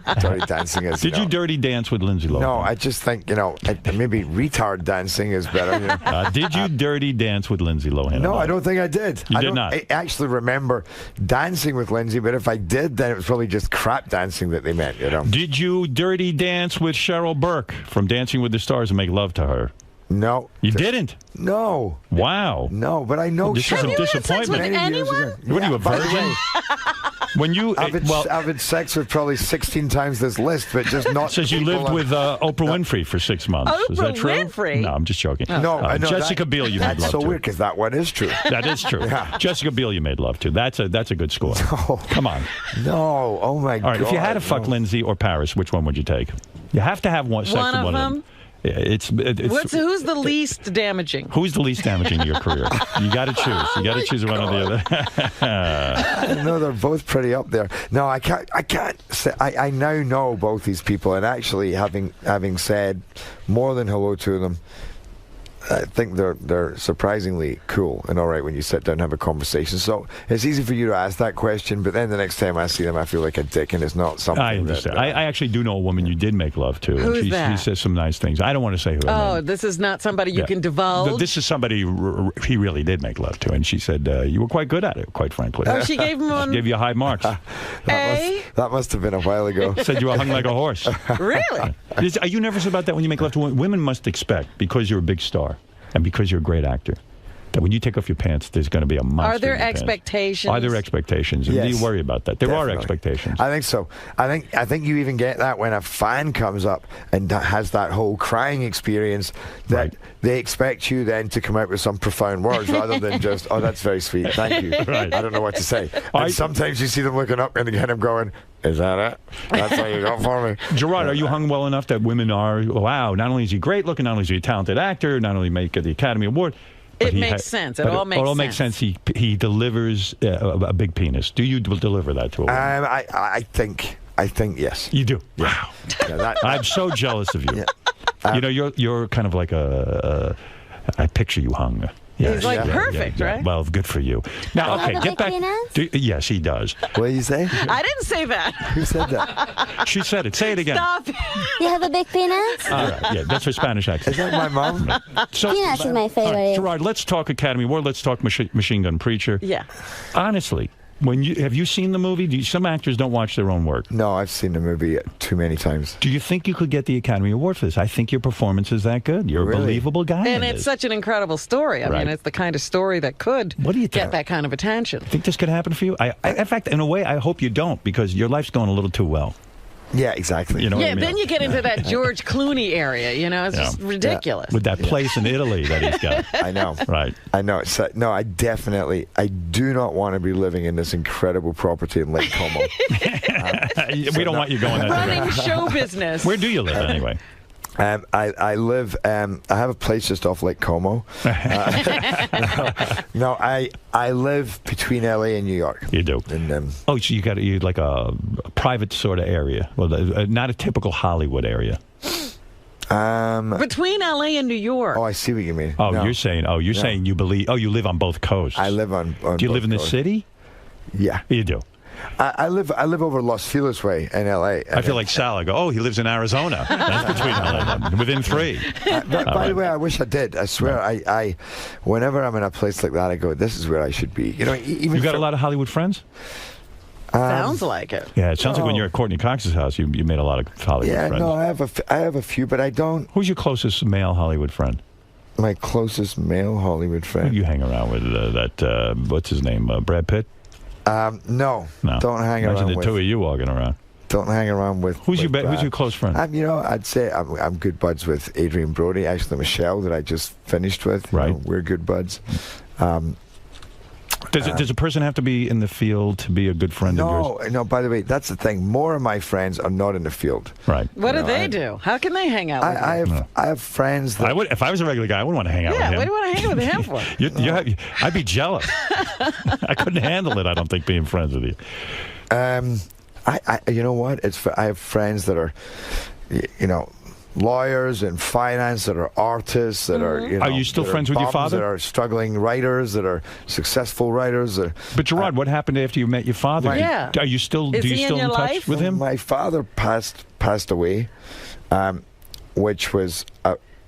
Speaker 23: Dancing is.
Speaker 20: Did you dirty dance with Lindsay Lohan?
Speaker 23: No, I just think, maybe retard dancing is better.
Speaker 20: Did you dirty dance with Lindsay Lohan?
Speaker 23: No, I don't think I did.
Speaker 20: You did not?
Speaker 23: I actually remember dancing with Lindsay, but if I did, then it was probably just crap dancing that they meant,
Speaker 20: Did you dirty dance with Cheryl Burke from Dancing with the Stars and make love to her?
Speaker 23: No.
Speaker 20: You didn't?
Speaker 23: No.
Speaker 20: Wow.
Speaker 23: No, but I know.
Speaker 20: This is a disappointment.
Speaker 21: Have you had sex with anyone?
Speaker 20: What are you, a virgin? When you
Speaker 23: I've had sex with probably 16 times this list, but just not.
Speaker 20: Says you lived with Oprah Winfrey for 6 months. Is that true?
Speaker 21: Winfrey?
Speaker 20: No, I'm just joking.
Speaker 23: No,
Speaker 20: Jessica Biel, you made love to.
Speaker 23: That's so weird because that one is true.
Speaker 20: That is true. Yeah. Jessica Biel, you made love to. That's a good score.
Speaker 23: No.
Speaker 20: Come on.
Speaker 23: No. Oh my God.
Speaker 20: All right. If you had to fuck Lindsay or Paris, which one would you take? You have to have sex with one of them. Yeah, it's
Speaker 21: who's the least damaging?
Speaker 20: Who's the least damaging to your career? You got to choose. You got to choose one or the other.
Speaker 23: I know they're both pretty up there. No, I can't say. I now know both these people, and actually having said more than hello to them, I think they're surprisingly cool and all right when you sit down and have a conversation. So it's easy for you to ask that question, but then the next time I see them, I feel like a dick, and it's not something.
Speaker 20: I understand. I actually do know a woman you did make love to.
Speaker 21: Who's
Speaker 20: and
Speaker 21: that?
Speaker 20: She says some nice things. I don't want to say who.
Speaker 21: Oh, this is not somebody you can divulge?
Speaker 20: This is somebody he really did make love to, and she said you were quite good at it, quite frankly.
Speaker 21: Oh, she gave him one.
Speaker 20: Gave you high marks.
Speaker 23: That must have been a while ago.
Speaker 20: Said you were hung like a horse.
Speaker 21: Really?
Speaker 20: Are you nervous about that when you make love to women? Women must expect, because you're a big star and because you're a great actor, that when you take off your pants, there's going to be a monster.
Speaker 21: Are there expectations?
Speaker 20: Are there expectations?
Speaker 23: Yes,
Speaker 20: do you worry about that? There
Speaker 23: definitely
Speaker 20: are expectations.
Speaker 23: I think so. I think you even get that when a fan comes up and has that whole crying experience, that they expect you then to come out with some profound words rather than just, oh, that's very sweet, thank you.
Speaker 20: Right.
Speaker 23: I don't know what to say. And sometimes you see them looking up and again I'm going, is that it? That's all you got for me.
Speaker 20: Gerard, are you hung well enough that women are, wow, not only is he great looking, not only is he a talented actor, not only make the Academy Award,
Speaker 21: it makes sense. It all makes sense.
Speaker 20: He delivers a big penis. Do you deliver that to a woman?
Speaker 23: I think yes.
Speaker 20: You do?
Speaker 23: Yeah.
Speaker 20: Wow.
Speaker 23: Yeah,
Speaker 20: I'm so jealous of you.
Speaker 23: Yeah.
Speaker 20: You're kind of like I picture you hung.
Speaker 21: He's perfect, right?
Speaker 20: Well, good for you. Now, okay, get back. Yes, he does.
Speaker 23: What did you say?
Speaker 21: I didn't say that.
Speaker 23: Who said that?
Speaker 20: She said it. Say it again.
Speaker 21: Stop.
Speaker 7: You have a big penis?
Speaker 20: All right, yeah, that's her Spanish accent.
Speaker 23: Is that my mom?
Speaker 7: Penis is my favorite.
Speaker 20: Gerard, let's talk Academy Award. Let's talk Machine Gun Preacher.
Speaker 21: Yeah.
Speaker 20: Honestly, Have you seen the movie? Some actors don't watch their own work.
Speaker 23: No, I've seen the movie too many times.
Speaker 20: Do you think you could get the Academy Award for this? I think your performance is that good. You're a believable guy.
Speaker 21: And it's such an incredible story. I mean, it's the kind of story that could get that kind of attention.
Speaker 20: Think this could happen for you? In fact, in a way, I hope you don't, because your life's going a little too well.
Speaker 23: Yeah, exactly.
Speaker 20: You know what I mean?
Speaker 21: Then you get into that George Clooney area, it's just ridiculous.
Speaker 20: With that place in Italy that he's got.
Speaker 23: I know.
Speaker 20: Right.
Speaker 23: I know. No, I do not want to be living in this incredible property in Lake Como.
Speaker 20: We don't want you going there.
Speaker 21: Running show business.
Speaker 20: Where do you live, anyway?
Speaker 23: I live. I have a place just off Lake Como. No, I live between LA and New York.
Speaker 20: You do.
Speaker 23: And,
Speaker 20: so you like a private sort of area, well, not a typical Hollywood area.
Speaker 21: Between LA and New York.
Speaker 23: Oh, I see what you mean.
Speaker 20: Oh,
Speaker 23: no.
Speaker 20: you're saying you believe. Oh, you live on both coasts.
Speaker 23: I live on
Speaker 20: do you live in the city?
Speaker 23: Yeah,
Speaker 20: you do.
Speaker 23: I live over Los Feliz way in L.A.
Speaker 20: I feel like Sal. I go, he lives in Arizona. That's between LA, within 3.
Speaker 23: By the way, I wish I did. I swear, I whenever I'm in a place like that, I go, this is where I should be. Even
Speaker 20: you got a lot of Hollywood friends?
Speaker 21: Sounds like it.
Speaker 20: Yeah, it sounds like when you're at Courtney Cox's house, you made a lot of Hollywood friends.
Speaker 23: Yeah, no, I have a few, but I don't.
Speaker 20: Who's your closest male Hollywood friend?
Speaker 23: My closest male Hollywood friend.
Speaker 20: Who you hang around with? What's his name? Brad Pitt?
Speaker 23: No, don't hang around
Speaker 20: with. Imagine the
Speaker 23: with.
Speaker 20: two of you walking around.
Speaker 23: Don't hang around with.
Speaker 20: Who's your close friend?
Speaker 23: I'd say I'm good buds with Adrian Brody, actually Michelle, that I just finished with.
Speaker 20: Right,
Speaker 23: we're good buds.
Speaker 20: Does a person have to be in the field to be a good friend of yours?
Speaker 23: No. By the way, that's the thing. More of my friends are not in the field.
Speaker 20: Right.
Speaker 21: What do they do? How can they hang out with you?
Speaker 23: I have friends that...
Speaker 20: if I was a regular guy, I wouldn't want to hang out with him.
Speaker 21: Yeah, what do you want to hang out with him for?
Speaker 20: I'd be jealous. I couldn't handle it, I don't think, being friends with you.
Speaker 23: You know what? I have friends that are, lawyers and finance, that are artists, that are,
Speaker 20: Are you still friends with your father?
Speaker 23: That are struggling writers, that are successful writers.
Speaker 20: But Gerard, what happened after you met your father?
Speaker 21: Yeah.
Speaker 20: Are you still?
Speaker 21: Is
Speaker 20: do you
Speaker 21: he
Speaker 20: still
Speaker 21: in your
Speaker 20: touch
Speaker 21: life?
Speaker 20: with him?
Speaker 23: My father passed away, which was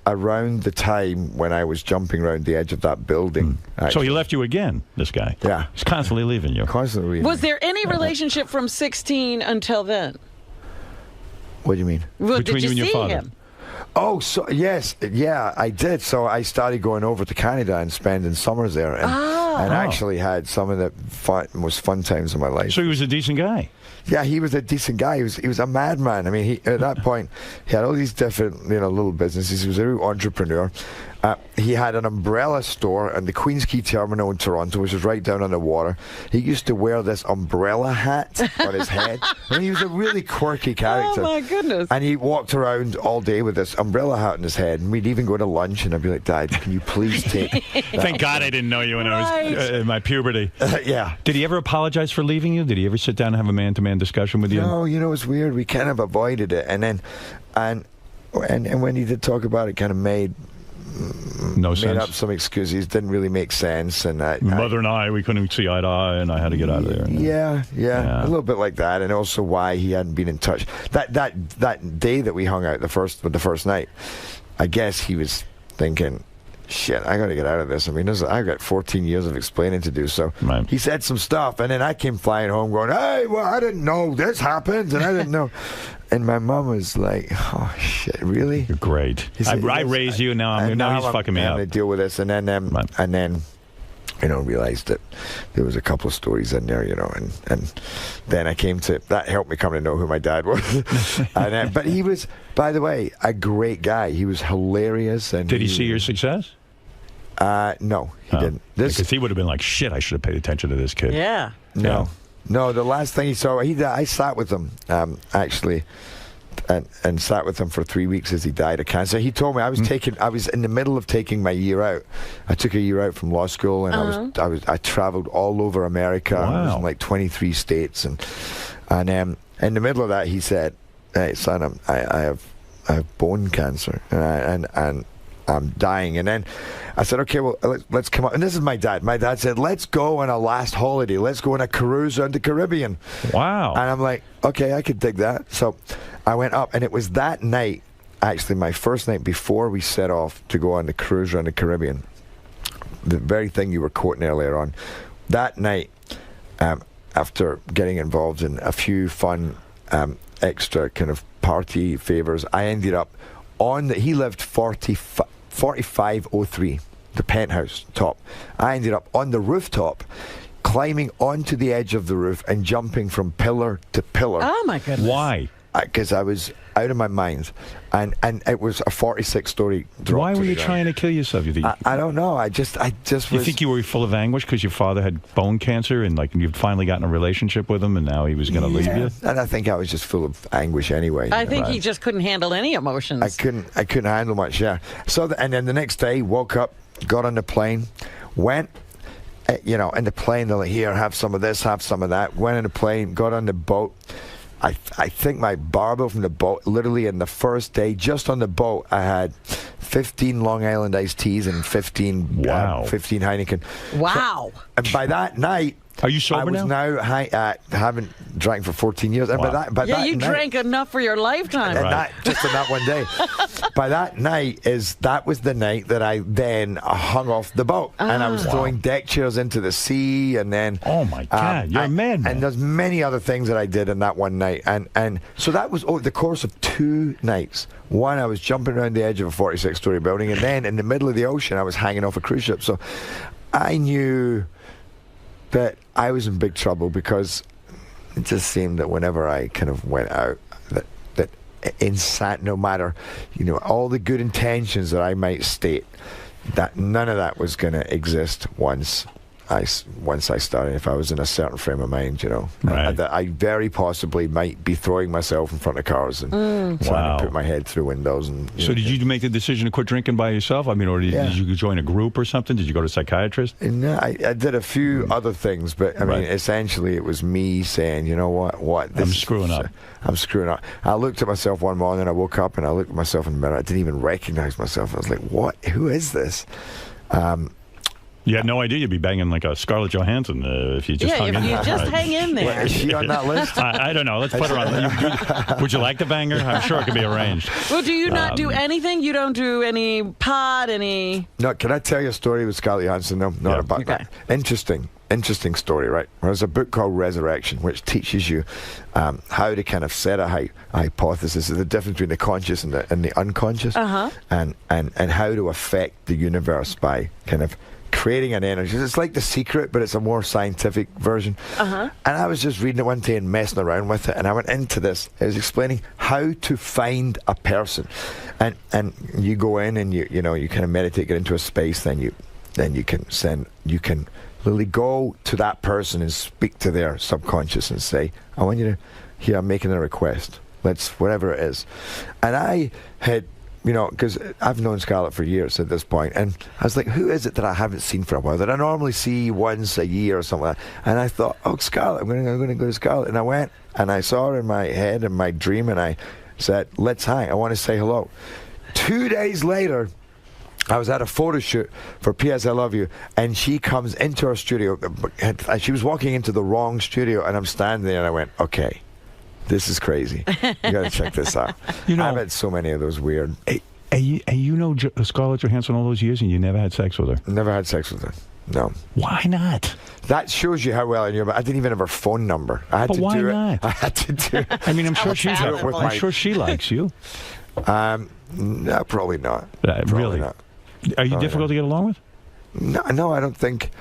Speaker 23: around the time when I was jumping around the edge of that building.
Speaker 20: So he left you again, this guy?
Speaker 23: Yeah.
Speaker 20: He's constantly leaving you.
Speaker 23: Constantly leaving.
Speaker 21: Was there any relationship from 16 until then?
Speaker 23: What do you mean?
Speaker 21: Well,
Speaker 20: Between
Speaker 21: did you
Speaker 20: you and your
Speaker 21: see
Speaker 20: father?
Speaker 21: him?
Speaker 23: Oh, so yes, yeah, I did. So I started going over to Canada and spending summers there, and actually had some of the most fun times of my life.
Speaker 20: So he was a decent guy.
Speaker 23: Yeah, he was a decent guy. He was a madman. I mean, at that point, he had all these different little businesses. He was a real entrepreneur. He had an umbrella store in the Queen's Quay Terminal in Toronto, which is right down on the water. He used to wear this umbrella hat on his head. I mean, he was a really quirky character.
Speaker 21: Oh, my goodness.
Speaker 23: And he walked around all day with this umbrella hat on his head. And we'd even go to lunch, and I'd be like, Dad, can you please take
Speaker 20: Thank God I didn't know you when I was in my puberty.
Speaker 23: Yeah.
Speaker 20: Did he ever apologize for leaving you? Did he ever sit down and have a man-to-man discussion with you?
Speaker 23: No, it's weird. We kind of avoided it. And then, and when he did talk about it, kind of made up some excuses. Didn't really make sense. And
Speaker 20: Mother and I, we couldn't see eye to eye, and I had to get out of there.
Speaker 23: Yeah, a little bit like that, and also why he hadn't been in touch. That day that we hung out the first night, I guess he was thinking, shit, I got to get out of this. I mean, I've got 14 years of explaining to do. So he said some stuff, and then I came flying home going, hey, well, I didn't know this happened, and I didn't know. And my mom was like, oh, shit, really?
Speaker 20: You're great. I raised you, and now he's fucking me up.
Speaker 23: I'm going to deal with this. And then, realized that there was a couple of stories in there, and then I came to, that helped me come to know who my dad was. But he was, by the way, a great guy. He was hilarious. And
Speaker 20: did he see your success?
Speaker 23: No, he didn't.
Speaker 20: Because he would have been like, shit, I should have paid attention to this kid.
Speaker 21: Yeah.
Speaker 23: No, the last thing he saw, I sat with him, actually, and sat with him for 3 weeks as he died of cancer. He told me I was in the middle of taking my year out. I took a year out from law school, and I traveled all over America.
Speaker 20: Wow.
Speaker 23: I was in like 23 states, and in the middle of that, he said, "Hey, son, I have bone cancer, and I'm dying." And then I said, okay, well, let's come up. And this is my dad. My dad said, let's go on a last holiday. Let's go on a cruise around the Caribbean.
Speaker 20: Wow.
Speaker 23: And I'm like, okay, I could dig that. So I went up, and it was that night, actually my first night before we set off to go on the cruise around the Caribbean, the very thing you were quoting earlier on. That night, after getting involved in a few fun extra kind of party favors, I ended up he lived 4503, the penthouse top. I ended up on the rooftop, climbing onto the edge of the roof and jumping from pillar to pillar.
Speaker 21: Oh, my goodness.
Speaker 20: Why?
Speaker 23: Because I was out of my mind, and it was a 46-story drop.
Speaker 20: Why were you trying to kill yourself? You think?
Speaker 23: I don't know. I just was.
Speaker 20: You think you were full of anguish because your father had bone cancer and you'd finally gotten a relationship with him and now he was going to leave you?
Speaker 23: And I think I was just full of anguish anyway.
Speaker 21: I think he just couldn't handle any emotions.
Speaker 23: I couldn't handle much. Yeah. So and then the next day, woke up, got on the plane, went. In the plane, they're like, here, have some of this, have some of that. Went in the plane, got on the boat. I think my barbell from the boat, literally in the first day, just on the boat, I had 15 Long Island iced teas and 15 Heineken.
Speaker 21: Wow.
Speaker 23: And by that night,
Speaker 20: are you sober now?
Speaker 23: Haven't drank for 14 years.
Speaker 20: Wow.
Speaker 23: And by that
Speaker 21: you
Speaker 23: night,
Speaker 21: drank enough for your lifetime.
Speaker 23: Just in that one day. By that night, that was the night that I then hung off the boat. And I was throwing deck chairs into the sea. And then...
Speaker 20: Oh, my God. You're a madman.
Speaker 23: And there's many other things that I did in that one night. And so that was over the course of 2 nights. One, I was jumping around the edge of a 46-story building. And then in the middle of the ocean, I was hanging off a cruise ship. So I knew that I was in big trouble because it just seemed that whenever I kind of went out, that no matter, all the good intentions that I might state, that none of that was going to exist once I started, if I was in a certain frame of mind,
Speaker 20: Right.
Speaker 23: that I very possibly might be throwing myself in front of cars and trying to put my head through windows. And
Speaker 20: so did you make the decision to quit drinking by yourself? I mean, or did you join a group or something? Did you go to a psychiatrist?
Speaker 23: No, I did a few other things, but I mean, essentially it was me saying, you know what?
Speaker 20: I'm screwing up.
Speaker 23: I'm screwing up. I looked at myself one morning, I woke up and I looked at myself in the mirror. I didn't even recognize myself. I was like, what? Who is this?
Speaker 20: You had no idea you'd be banging like a Scarlett Johansson if you just hung in there.
Speaker 21: Yeah, if you just hang in there.
Speaker 23: Well, is she on that list?
Speaker 20: I don't know. Let's put her on. Would you like to bang her? I'm sure it could be arranged.
Speaker 21: Well, do you not do anything? You don't do any pot, any...
Speaker 23: No, can I tell you a story with Scarlett Johansson? No, not about that. Interesting story, right? There's a book called Resurrection, which teaches you how to kind of set a hypothesis, the difference between the conscious and the unconscious, and how to affect the universe by kind of creating an energy. It's like The Secret, but it's a more scientific version. And I was just reading it one day and messing around with it, and I went into this. It was explaining how to find a person, and you go in and you kind of meditate, get into a space, then you can literally go to that person and speak to their subconscious and say, I want you to, here, I'm making a request. Whatever it is. And I had, because I've known Scarlett for years at this point, and I was like, who is it that I haven't seen for a while, that I normally see once a year or something like that? And I thought, oh, Scarlett, I'm going to go to Scarlett. And I went, and I saw her in my head, in my dream, and I said, let's hang. I want to say hello. 2 days later, I was at a photo shoot for P.S. I Love You, and she comes into our studio. She was walking into the wrong studio, and I'm standing there, and I went, okay, this is crazy. You got to check this out. I've had so many of those weird...
Speaker 20: You know Scarlett Johansson all those years, and you never had sex with her?
Speaker 23: Never had sex with her. No.
Speaker 20: Why not?
Speaker 23: That shows you how well I knew, but I didn't even have her phone number. I had to
Speaker 20: why
Speaker 23: do
Speaker 20: not?
Speaker 23: it. I had to do it.
Speaker 20: I mean, I'm sure she likes you.
Speaker 23: No, probably not.
Speaker 20: Really?
Speaker 23: Not.
Speaker 20: Are you difficult to get along with?
Speaker 23: No, I don't think.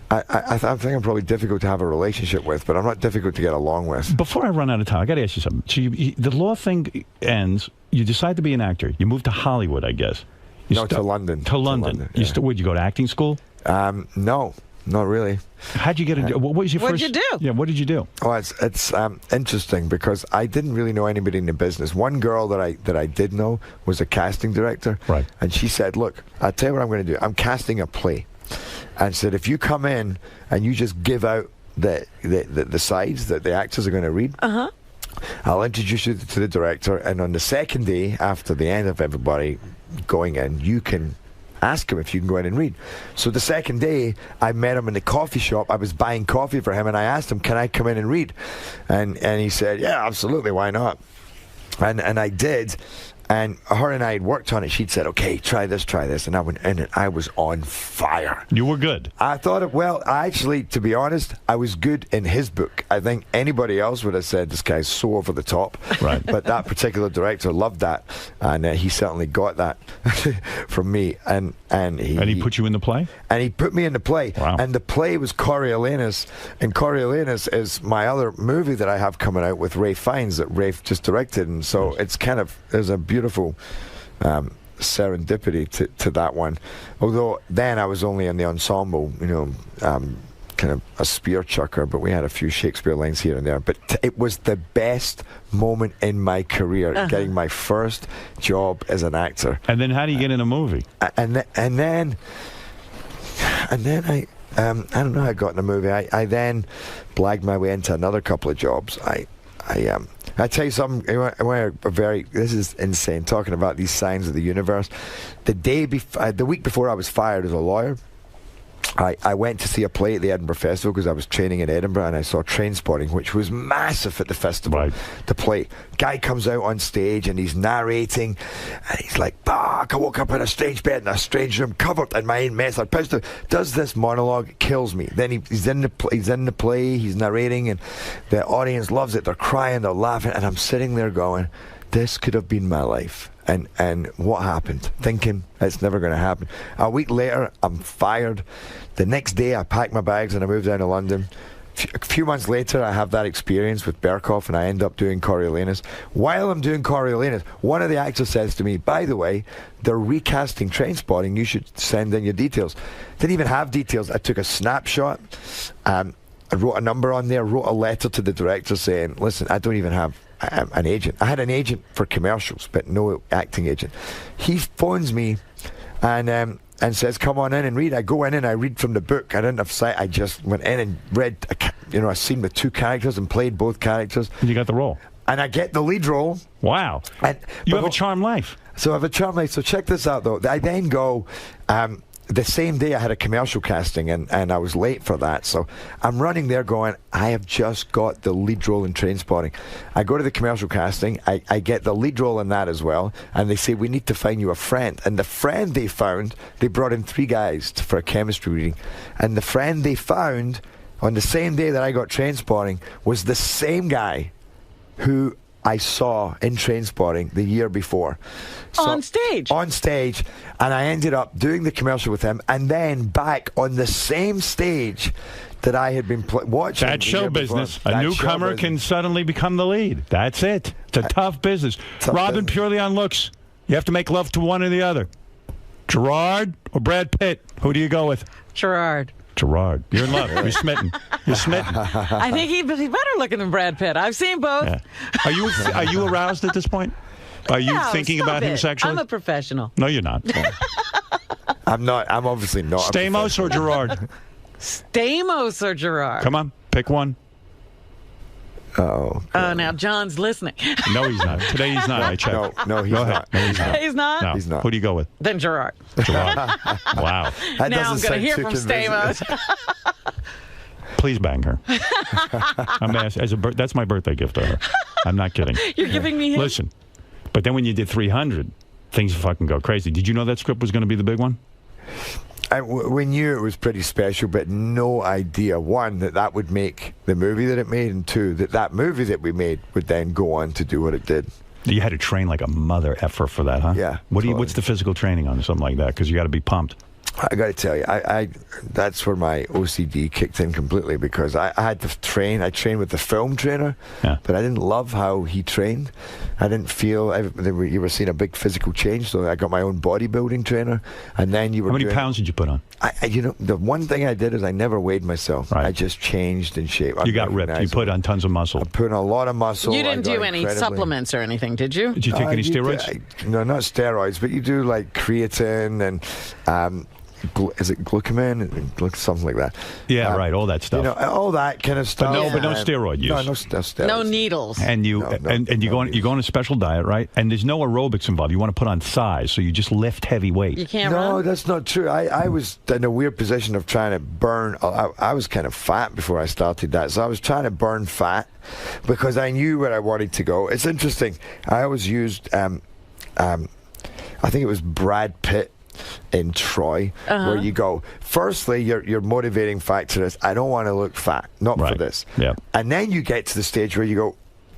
Speaker 23: I think I'm probably difficult to have a relationship with, but I'm not difficult to get along with.
Speaker 20: Before I run out of time, I got to ask you something. So the law thing ends. You decide to be an actor. You move to Hollywood, I guess.
Speaker 23: To London.
Speaker 20: To London.
Speaker 23: Yeah.
Speaker 20: Would you go to acting school?
Speaker 23: No, not really.
Speaker 20: How'd you get into? What was your first?
Speaker 21: What'd you do?
Speaker 20: Yeah, what did you do?
Speaker 23: Oh, it's interesting because I didn't really know anybody in the business. One girl that I did know was a casting director,
Speaker 20: right?
Speaker 23: And she said, "Look, I'll tell you what I'm going to do. I'm casting a play," and said, "If you come in and you just give out the sides that the actors are going to read." I'll introduce you to the director, and on the second day, after the end of everybody going in, you can ask him if you can go in and read. So the second day, I met him in the coffee shop. I was buying coffee for him, and I asked him, can I come in and read? And he said, yeah, absolutely, why not? And I did. And her and I had worked on it. She'd said, okay, try this. And I went in and I was on fire.
Speaker 20: You were good.
Speaker 23: I thought, to be honest, I was good in his book. I think anybody else would have said, this guy's so over the top.
Speaker 20: Right.
Speaker 23: But that particular director loved that. And he certainly got that from me. And he
Speaker 20: put you in the play?
Speaker 23: And he put me in the play.
Speaker 20: Wow.
Speaker 23: And the play was Coriolanus. And Coriolanus is my other movie that I have coming out with Ray Fiennes that Ray just directed. And so it's kind of, there's a beautiful serendipity to that one. Although then I was only in the ensemble, kind of a spear chucker, but we had a few Shakespeare lines here and there. But it was the best moment in my career, getting my first job as an actor.
Speaker 20: And then how do you get in a movie?
Speaker 23: And then I don't know how I got in a movie. I then blagged my way into another couple of jobs. I tell you something, this is insane, talking about these signs of the universe. The week before I was fired as a lawyer, I went to see a play at the Edinburgh Festival because I was training in Edinburgh, and I saw Trainspotting, which was massive at the festival. Right. The play. Guy comes out on stage and he's narrating, and he's like, I woke up in a strange bed in a strange room, covered in my own mess. I does this monologue, kills me. Then he's in the play, he's narrating, and the audience loves it. They're crying, they're laughing, and I'm sitting there going, this could have been my life. And what happened? Thinking it's never going to happen. A week later, I'm fired. The next day, I packed my bags and I moved down to London. A few months later, I have that experience with Berkoff, and I end up doing Coriolanus. While I'm doing Coriolanus, one of the actors says to me, by the way, they're recasting Trainspotting. You should send in your details. Didn't even have details. I took a snapshot. I wrote a number on there, wrote a letter to the director saying, listen, I don't even have an agent. I had an agent for commercials, but no acting agent. He phones me and says, come on in and read. I go in and I read from the book. I didn't have sight. I just went in and read a scene with two characters and played both characters.
Speaker 20: And you got the role.
Speaker 23: And I get the lead role.
Speaker 20: Wow. You have a charmed life.
Speaker 23: So I have a charmed life. So check this out, though. I then go... the same day I had a commercial casting, and I was late for that. So I'm running there going, I have just got the lead role in Trainspotting. I go to the commercial casting. I get the lead role in that as well. And they say, we need to find you a friend. And the friend they found, they brought in 3 guys for a chemistry reading. And the friend they found on the same day that I got Trainspotting was the same guy who I saw in Trainspotting the year before.
Speaker 21: On stage?
Speaker 23: On stage. And I ended up doing the commercial with him, and then back on the same stage that I had been watching.
Speaker 20: That's show business. A newcomer can suddenly become the lead. That's it. It's a tough business. Robin, purely on looks. You have to make love to one or the other. Gerard or Brad Pitt? Who do you go with?
Speaker 21: Gerard.
Speaker 20: You're in love. You're smitten. You're smitten.
Speaker 21: I think he's better looking than Brad Pitt. I've seen both.
Speaker 20: Yeah. Are you aroused at this point? Are you thinking about him sexually?
Speaker 21: I'm a professional.
Speaker 20: No, you're not.
Speaker 23: I'm not. I'm obviously not.
Speaker 20: Stamos or Gerard?
Speaker 21: Stamos or Gerard?
Speaker 20: Come on, pick one.
Speaker 23: Oh.
Speaker 21: Oh, now John's listening.
Speaker 20: No, he's not. Today he's not. I checked.
Speaker 23: No, he's not.
Speaker 20: No, he's not.
Speaker 21: He's not?
Speaker 20: No.
Speaker 23: He's not.
Speaker 20: Who do you go with?
Speaker 21: Then Gerard.
Speaker 20: Wow.
Speaker 21: Now I'm going to hear from Stamos.
Speaker 20: Please bang her. That's my birthday gift to her. I'm not kidding.
Speaker 21: You're giving me him?
Speaker 20: Listen, but then when you did 300, things fucking go crazy. Did you know that script was going to be the big one?
Speaker 23: We knew it was pretty special, but no idea, one, that would make the movie that it made, and two, that movie that we made would then go on to do what it did.
Speaker 20: You had to train like a mother effer for that, huh?
Speaker 23: Yeah.
Speaker 20: What's the physical training on something like that? Because you got to be pumped.
Speaker 23: I got to tell you, that's where my OCD kicked in completely, because I had to train. I trained with the film trainer, but I didn't love how he trained. I didn't feel you were seeing a big physical change, so I got my own bodybuilding trainer. And then
Speaker 20: How many pounds did you put on?
Speaker 23: The one thing I did is I never weighed myself. Right. I just changed in shape.
Speaker 20: You got ripped. You put on tons of muscle.
Speaker 23: I put on a lot of muscle.
Speaker 21: You didn't do any supplements or anything, did you?
Speaker 20: Did you take any steroids?
Speaker 23: No, not steroids, but you do like creatine and is it glucosamine and something like that?
Speaker 20: Yeah, right. All that stuff.
Speaker 23: All that kind of stuff.
Speaker 20: But no steroid use.
Speaker 23: No steroids.
Speaker 21: No needles.
Speaker 20: And you you go on a special diet, right? And there's no aerobics involved. You want to put on thighs, so you just lift heavy weight.
Speaker 21: You can't
Speaker 23: No,
Speaker 21: run?
Speaker 23: that's not true. I was in a weird position of trying to burn. I was kind of fat before I started that, so I was trying to burn fat because I knew where I wanted to go. It's interesting. I always used I think it was Brad Pitt in Troy, where you go, firstly, your motivating factor is, I don't want to look fat, not for this.
Speaker 20: Yeah.
Speaker 23: And then you get to the stage where you go,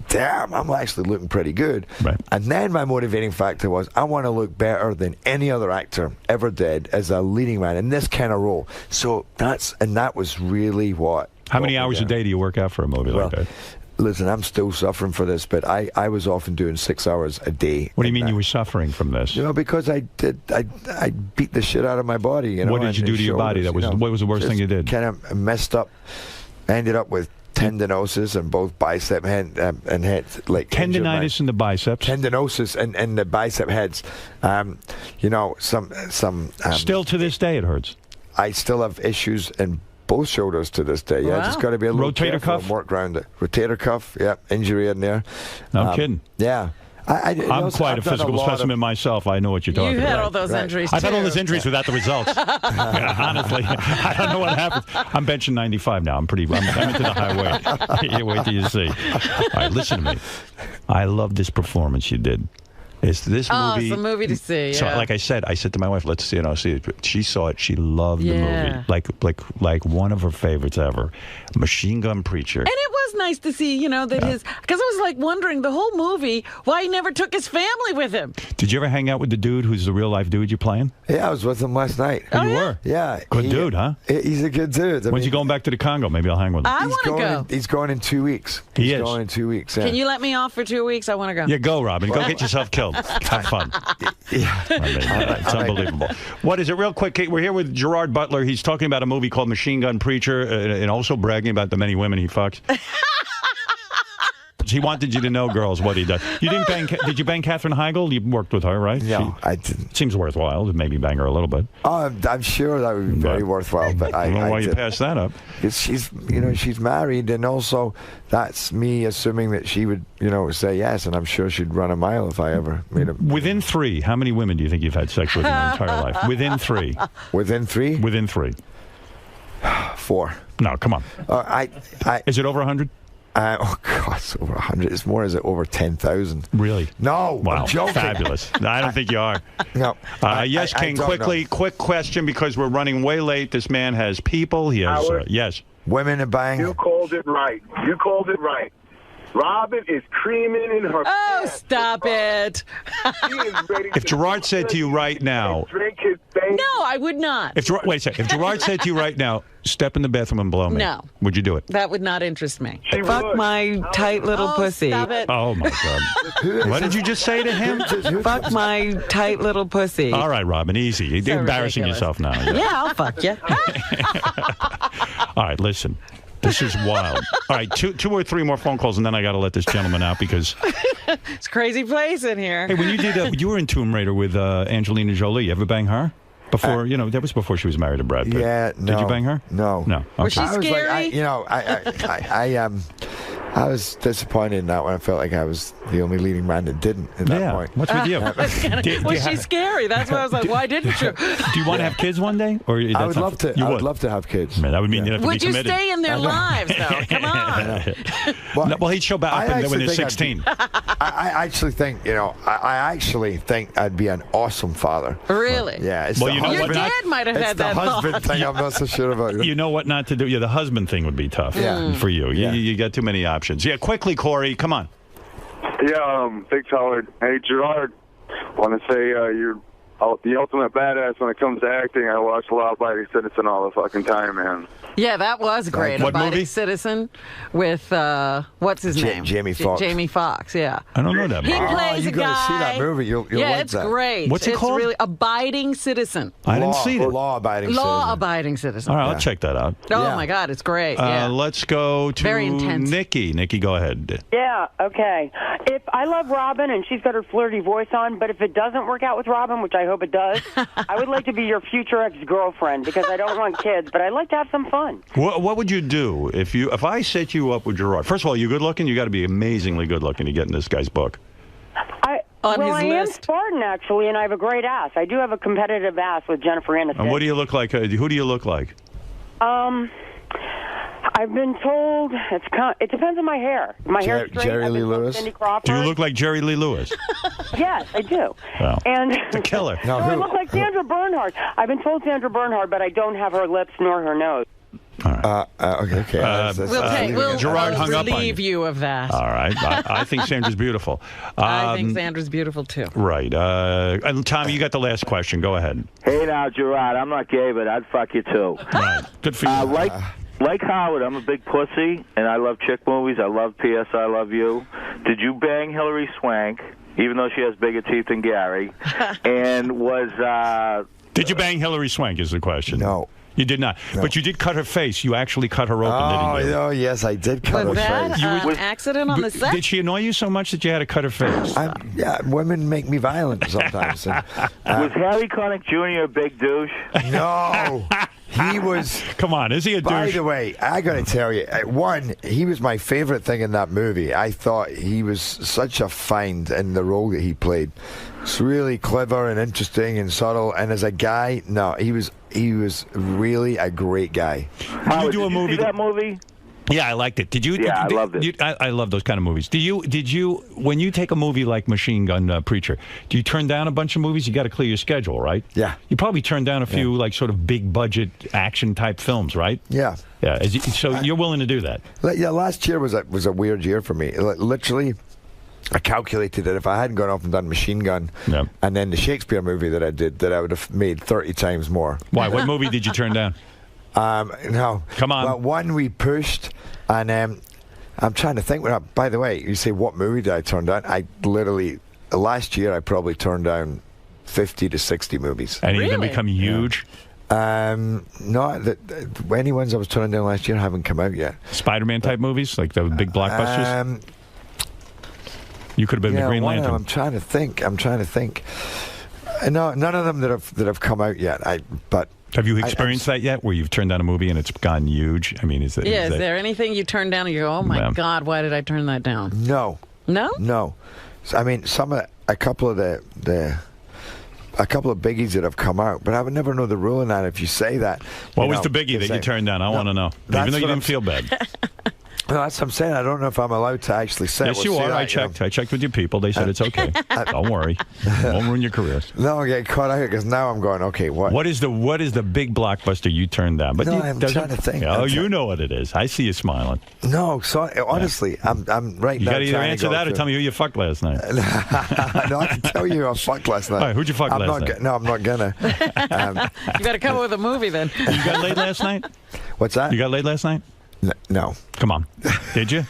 Speaker 23: damn, I'm actually looking pretty good.
Speaker 20: Right.
Speaker 23: And then my motivating factor was, I want to look better than any other actor ever did as a leading man in this kind of role. So that was really what.
Speaker 20: How many hours a day do you work out for a movie like that?
Speaker 23: Listen, I'm still suffering for this, but I was often doing 6 hours a day.
Speaker 20: What do you mean you were suffering from this?
Speaker 23: You know, because I beat the shit out of my body. You know,
Speaker 20: what did you do to your body? What was the worst thing you did?
Speaker 23: Kind of messed up. Ended up with tendinosis in both bicep and head. Like
Speaker 20: tendinitis in the biceps.
Speaker 23: Tendinosis in the bicep heads. You know, some.
Speaker 20: Still to this day, it hurts.
Speaker 23: I still have issues in both shoulders to this day. Yeah, just got to be a little
Speaker 20: rotator cuff
Speaker 23: and work around it. Rotator cuff, yeah, injury in there.
Speaker 20: No kidding.
Speaker 23: Yeah.
Speaker 20: I'm quite a physical specimen myself. I know what you're talking about.
Speaker 21: You had all those injuries,
Speaker 20: I've had all those injuries without the results. Honestly, I don't know what happens. I'm benching 95 now. I'm into the high weight. Wait till you see. All right, listen to me. I love this performance you did. It's this movie.
Speaker 21: It's a movie to see.
Speaker 20: So,
Speaker 21: yeah.
Speaker 20: like I said to my wife, let's see it. I'll see it. She saw it. She loved the movie. Like one of her favorites ever. Machine Gun Preacher.
Speaker 21: And it was nice to see, you know, that because I was like wondering the whole movie why he never took his family with him.
Speaker 20: Did you ever hang out with the dude who's the real life dude you're playing?
Speaker 23: Yeah, I was with him last night.
Speaker 20: You were?
Speaker 23: Yeah.
Speaker 20: Good dude, huh?
Speaker 23: He's a good dude.
Speaker 20: When's he going back to the Congo? Maybe I'll hang with him.
Speaker 21: I want to go.
Speaker 23: He's going in 2 weeks.
Speaker 20: He's
Speaker 23: going in 2 weeks. Yeah.
Speaker 21: Can you let me off for 2 weeks? I want to go.
Speaker 20: Yeah, go, Robin. Go get yourself killed. Have fun.
Speaker 23: Yeah.
Speaker 20: It's unbelievable. What is it? Real quick, Kate, we're here with Gerard Butler. He's talking about a movie called Machine Gun Preacher and also bragging about the many women he fucks. He wanted you to know, girls, what he does. You didn't bang? Did you bang Katherine Heigl? You worked with her, right?
Speaker 23: No, I didn't.
Speaker 20: Seems worthwhile to maybe bang her a little bit.
Speaker 23: Oh, I'm sure that would be very worthwhile, but
Speaker 20: I don't know why you passed that up.
Speaker 23: She's married, and also that's me assuming that she would, say yes, and I'm sure she'd run a mile if I ever made a.
Speaker 20: Within 3, how many women do you think you've had sex with in your entire life? Within 3.
Speaker 23: Within 3?
Speaker 20: Within 3.
Speaker 23: 4.
Speaker 20: No, come on. Is it over 100?
Speaker 23: Oh, God, it's over 100. It's more, is it over 10,000?
Speaker 20: Really?
Speaker 23: No,
Speaker 20: wow,
Speaker 23: I'm joking.
Speaker 20: Fabulous. No, I don't think you are.
Speaker 23: No.
Speaker 20: Yes, King, quick question, because we're running way late. This man has people. He has, yes.
Speaker 23: Women and bang.
Speaker 6: You called it right. Robin is creaming in her pants.
Speaker 21: Stop it.
Speaker 6: She is ready
Speaker 20: If Gerard said to you right now...
Speaker 6: Drink his baby.
Speaker 21: No, I would not.
Speaker 20: Wait a second. If Gerard said to you right now, step in the bathroom and blow me,
Speaker 21: no.
Speaker 20: Would you do it?
Speaker 21: That would not interest me.
Speaker 3: Fuck my tight little pussy.
Speaker 21: Stop it.
Speaker 20: Oh, my God. What did you just say to him?
Speaker 3: Fuck my tight little pussy.
Speaker 20: All right, Robin, easy. You're embarrassing yourself now.
Speaker 21: Yeah, I'll fuck you.
Speaker 20: All right, listen. This is wild. All right, two or three more phone calls, and then I got to let this gentleman out because
Speaker 21: it's a crazy place in here.
Speaker 20: Hey, when you did, you were in Tomb Raider with Angelina Jolie. You ever bang her? Before that was before she was married to Brad Pitt.
Speaker 23: Yeah, no.
Speaker 20: Did you bang her?
Speaker 23: No.
Speaker 20: No. Okay.
Speaker 21: Was she scary?
Speaker 23: I was disappointed in that one. I felt like I was the only leading man that didn't at that point.
Speaker 20: What's with you?
Speaker 21: Was she scary? That's why I was like, why didn't you?
Speaker 20: Do you want to have kids one day? Or
Speaker 23: I would love to. I would love to have kids.
Speaker 20: Man, that would mean you'd have to be committed.
Speaker 21: Would you stay in their lives, though? Come on.
Speaker 20: Well, he'd show back up when they're 16.
Speaker 23: I actually think, I'd be an awesome father.
Speaker 21: Really?
Speaker 23: Yeah.
Speaker 21: Your dad might have had that thought.
Speaker 23: It's the husband thing I'm not so sure about.
Speaker 20: You know what not to do? Yeah, the husband thing would be tough for you. You got too many options. Yeah, quickly, Corey, come on.
Speaker 6: Yeah, thanks, Howard. Hey, Gerard, want to say you're the ultimate badass when it comes to acting. I watch Law Abiding Citizen all the fucking time, man.
Speaker 21: Yeah, that was great.
Speaker 20: What
Speaker 21: Abiding
Speaker 20: movie?
Speaker 21: Citizen with, what's his name?
Speaker 23: Jamie Foxx.
Speaker 21: Jamie Foxx, yeah.
Speaker 20: I don't know that movie.
Speaker 21: He plays
Speaker 23: you
Speaker 21: a guy.
Speaker 23: got to see that movie. You'll like that.
Speaker 21: It's great.
Speaker 20: What's it called?
Speaker 21: It's really Abiding Citizen.
Speaker 20: I didn't see it.
Speaker 23: Law-abiding citizen.
Speaker 21: Law-abiding citizen.
Speaker 20: All right, I'll check that out.
Speaker 21: Oh, my God, it's great. Yeah.
Speaker 20: Let's go to
Speaker 21: Very intense.
Speaker 20: Nikki. Nikki, go ahead.
Speaker 8: Yeah, okay. If I love Robin and she's got her flirty voice on, but if it doesn't work out with Robin, which I hope it does, I would like to be your future ex-girlfriend because I don't want kids, but I'd like to have some fun.
Speaker 20: What would you do if I set you up with Gerard? First of all, you good looking? You got to be amazingly good looking to get in this guy's book.
Speaker 21: On his
Speaker 8: I
Speaker 21: list?
Speaker 8: am Spartan, actually, and I have a great ass. I do have a competitive ass with Jennifer Aniston.
Speaker 20: And what do you look like? Who do you look like?
Speaker 8: I I've been told it depends on my hair. My hair's straight.
Speaker 23: Jerry Lee Lewis?
Speaker 8: Cindy Crawford.
Speaker 20: Do you look like Jerry Lee Lewis?
Speaker 8: Yes, I do.
Speaker 20: Wow.
Speaker 8: And
Speaker 20: the killer.
Speaker 8: No, I look like Sandra Bernhard. I've been told Sandra Bernhard, but I don't have her lips nor her nose.
Speaker 23: Okay.
Speaker 20: Gerard hung up on
Speaker 21: relieve you of that.
Speaker 20: All right. I think Sandra's beautiful.
Speaker 21: I think Sandra's beautiful, too.
Speaker 20: Right. And Tommy, you got the last question. Go ahead.
Speaker 5: Hey, now, Gerard, I'm not gay, but I'd fuck you, too.
Speaker 20: Right. Good for you.
Speaker 5: Like Howard, I'm a big pussy, and I love chick movies. I love P.S. I Love You. Did you bang Hillary Swank, even though she has bigger teeth than Gary? And
Speaker 20: Did you bang Hillary Swank is the question.
Speaker 23: No.
Speaker 20: You did not. No. But you did cut her face. You actually cut her open, didn't you?
Speaker 23: Oh, yes, I did cut her face.
Speaker 21: Was that an accident on the set?
Speaker 20: Did she annoy you so much that you had to cut her face?
Speaker 23: Yeah, women make me violent sometimes.
Speaker 5: Was Harry Connick Jr. a big douche?
Speaker 23: No. He was...
Speaker 20: Come on, is he a douche?
Speaker 23: By the way, I got to tell you, one, he was my favorite thing in that movie. I thought he was such a find in the role that he played. It's really clever and interesting and subtle. And as a guy, no, he was really a great guy.
Speaker 20: Did you do a
Speaker 5: movie? See that movie?
Speaker 20: Yeah, I liked it. Did you?
Speaker 5: Yeah, I loved it.
Speaker 20: I love those kind of movies. Did you? When you take a movie like Machine Gun Preacher, do you turn down a bunch of movies? You got to clear your schedule, right?
Speaker 23: Yeah.
Speaker 20: You probably turn down a few like sort of big budget action type films, right?
Speaker 23: Yeah.
Speaker 20: Yeah. So you're willing to do that?
Speaker 23: Yeah. Last year was a weird year for me. Literally, I calculated that if I hadn't gone off and done Machine Gun and then the Shakespeare movie that I did, that I would have made 30 times more.
Speaker 20: Why? What movie did you turn down?
Speaker 23: No.
Speaker 20: Come on.
Speaker 23: Well, one we pushed, and I'm trying to think. By the way, you say what movie did I turn down? I literally last year I probably turned down 50 to 60 movies.
Speaker 20: Any of them become huge?
Speaker 23: No, any ones I was turning down last year haven't come out yet.
Speaker 20: Spider-Man type movies, like the big blockbusters. You could have been the Green Lantern.
Speaker 23: I'm trying to think. No, none of them that have come out yet. But
Speaker 20: have you experienced that yet, where you've turned down a movie and it's gone huge? I mean, is
Speaker 21: there anything you turned down and you go, oh my God, why did I turn that down?
Speaker 23: No.
Speaker 21: No.
Speaker 23: So, I mean, a couple of biggies that have come out, but I would never know the rule in that. If you say that,
Speaker 20: what was the biggie that you turned down? I want to know, even though you didn't feel bad.
Speaker 23: No, that's what I'm saying. I don't know if I'm allowed to actually say.
Speaker 20: Yes, you are. I checked. I checked with your people. They said it's okay. Don't worry. Won't ruin your career.
Speaker 23: No, I get caught out here because now I'm going, okay, what?
Speaker 20: What is the big blockbuster you turned down? But
Speaker 23: I'm trying to think.
Speaker 20: Oh, you know what it is. I see you smiling.
Speaker 23: No, sorry. Honestly, I'm right now.
Speaker 20: You got to either answer that or tell me who you fucked last night.
Speaker 23: No, I can tell you who I fucked last night.
Speaker 20: All right, who'd you fuck last night?
Speaker 23: No, I'm not gonna.
Speaker 21: You got to come up with a movie then.
Speaker 20: You got laid last night?
Speaker 23: What's that?
Speaker 20: You got laid last night?
Speaker 23: No.
Speaker 20: Come on. Did you?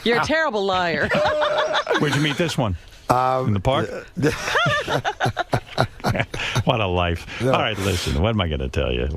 Speaker 21: You're a terrible liar.
Speaker 20: Where'd you meet this one? In the park? What a life. No. All right, listen. What am I going to tell you?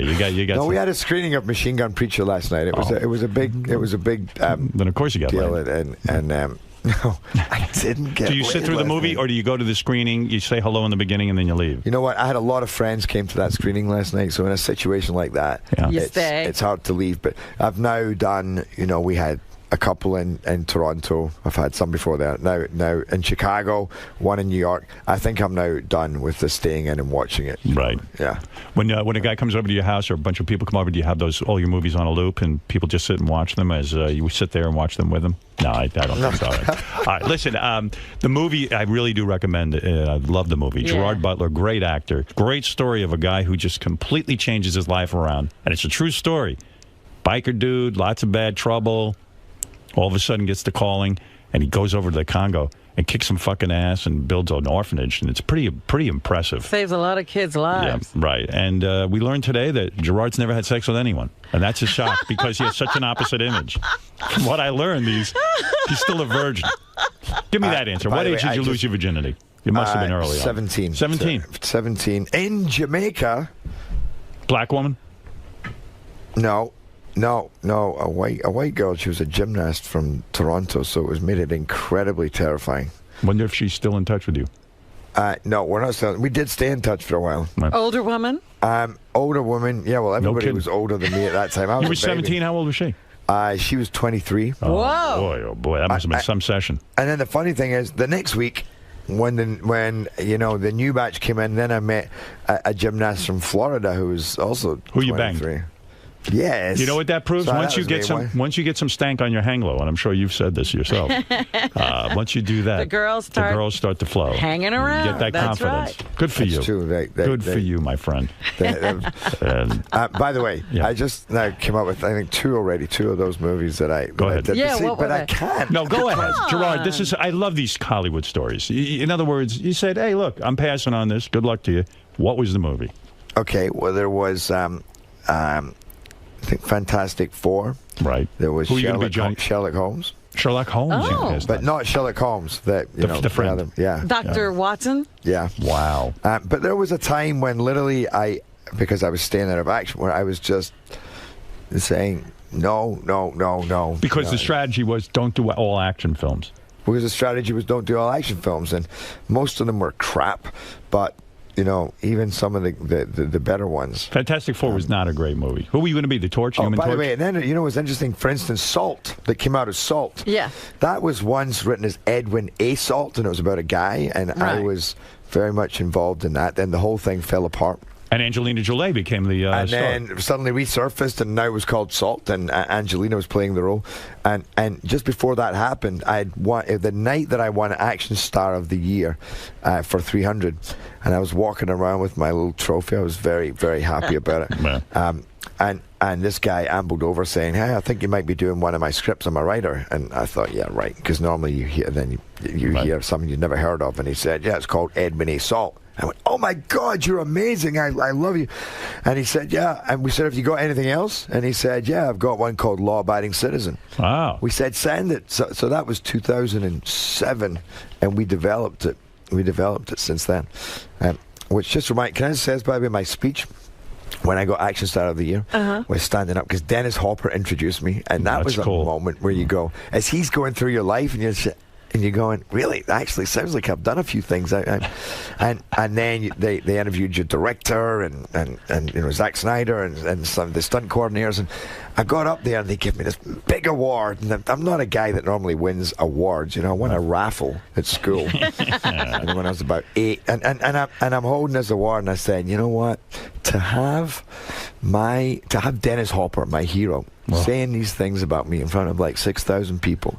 Speaker 20: You got.
Speaker 23: No, we had a screening of Machine Gun Preacher last night. It was a big.
Speaker 20: Then of course you got
Speaker 23: deal.
Speaker 20: laid.
Speaker 23: And no, I didn't get.
Speaker 20: Do you sit through the movie, or do you go to the screening? You say hello in the beginning, and then you leave.
Speaker 23: You know what? I had a lot of friends came to that screening last night. So in a situation like that, it's hard to leave. But I've now done. We had a couple in Toronto. I've had some before that. Now in Chicago, one in New York. I think I'm now done with the staying in and watching it.
Speaker 20: Right.
Speaker 23: Yeah.
Speaker 20: When a guy comes over to your house or a bunch of people come over, do you have all your movies on a loop and people just sit and watch them as you sit there and watch them with them? No, I don't think so. All right, listen, the movie, I really do recommend it. I love the movie. Yeah. Gerard Butler, great actor. Great story of a guy who just completely changes his life around. And it's a true story. Biker dude, lots of bad trouble. All of a sudden gets the calling, and he goes over to the Congo and kicks some fucking ass and builds an orphanage. And it's pretty impressive.
Speaker 21: Saves a lot of kids' lives.
Speaker 20: Yeah, right. And we learned today that Gerard's never had sex with anyone. And that's a shock because he has such an opposite image. From what I learned, he's still a virgin. Give me that answer. What age did you lose your virginity? It must have been early
Speaker 23: 17.
Speaker 20: On. 17.
Speaker 23: 17. In Jamaica.
Speaker 20: Black woman?
Speaker 23: No, a white girl. She was a gymnast from Toronto, so it made it incredibly terrifying.
Speaker 20: Wonder if she's still in touch with you.
Speaker 23: No, we're not still. We did stay in touch for a while.
Speaker 21: Right. Older woman?
Speaker 23: Older woman. Yeah, well, everybody was older than me at that time.
Speaker 20: You were 17. How old was she?
Speaker 23: She was 23.
Speaker 21: Whoa!
Speaker 20: Oh boy, that must have been some session.
Speaker 23: And then the funny thing is, the next week, when the new batch came in, then I met a gymnast from Florida who was also 23.
Speaker 20: Who you banged?
Speaker 23: Yes.
Speaker 20: You know what that proves?
Speaker 23: So
Speaker 20: once you get some stank on your hang low, and I'm sure you've said this yourself. Once you do that,
Speaker 21: the girls start
Speaker 20: to flow,
Speaker 21: hanging around.
Speaker 20: You get that
Speaker 21: That's
Speaker 20: confidence.
Speaker 21: Right.
Speaker 20: Good for you.
Speaker 23: True.
Speaker 20: Good for you, my friend.
Speaker 23: By the way, I just now came up with I think two of those movies that I
Speaker 20: go ahead.
Speaker 23: I can't.
Speaker 20: No, go ahead, Gerard. I love these Hollywood stories. In other words, you said, "Hey, look, I'm passing on this. Good luck to you." What was the movie?
Speaker 23: Okay, well, there was. I think Fantastic Four.
Speaker 20: Right.
Speaker 23: There was Sherlock Holmes.
Speaker 20: Sherlock Holmes.
Speaker 23: But not Sherlock Holmes. The friend.
Speaker 21: Dr. Watson?
Speaker 23: Yeah.
Speaker 20: Wow.
Speaker 23: But there was a time when literally because I was staying out of action, where I was just saying, no.
Speaker 20: Because the strategy was don't do all action films.
Speaker 23: Because the strategy was don't do all action films. And most of them were crap. But even some of the better ones.
Speaker 20: Fantastic Four was not a great movie. Who were you going to be? The Torch? Human
Speaker 23: By
Speaker 20: Torch?
Speaker 23: the way, and then, it was interesting, for instance, Salt, that came out of Salt.
Speaker 21: Yeah.
Speaker 23: That was once written as Edwin A. Salt, and it was about a guy, and I was very much involved in that. Then the whole thing fell apart.
Speaker 20: And Angelina Jolie became the
Speaker 23: and
Speaker 20: star.
Speaker 23: then suddenly resurfaced, and now it was called Salt, and Angelina was playing the role. And just before that happened, the night that I won Action Star of the Year for 300, and I was walking around with my little trophy. I was very, very happy about it. And this guy ambled over saying, "Hey, I think you might be doing one of my scripts. I'm a writer." And I thought, yeah, right, because normally you hear something you've never heard of. And he said, "Yeah, it's called Edwin A. Salt." I went, "Oh my God, you're amazing! I love you." And he said, "Yeah." And we said, "Have you got anything else?" And he said, "Yeah, I've got one called Law Abiding Citizen."
Speaker 20: Wow.
Speaker 23: We said, "Send it." So that was 2007, and we developed it. We developed it since then. Which just can I just say this, by the way, my speech when I got Action Star of the Year was standing up because Dennis Hopper introduced me, and that was a moment where you go, as he's going through your life, and you're going, really? That actually sounds like I've done a few things. And then they interviewed your director and Zack Snyder and some of the stunt coordinators. And I got up there and they gave me this big award. And I'm not a guy that normally wins awards. I won a raffle at school when I was about 8. And I'm holding this award and I said, you know what? To have Dennis Hopper, my hero, saying these things about me in front of like 6,000 people.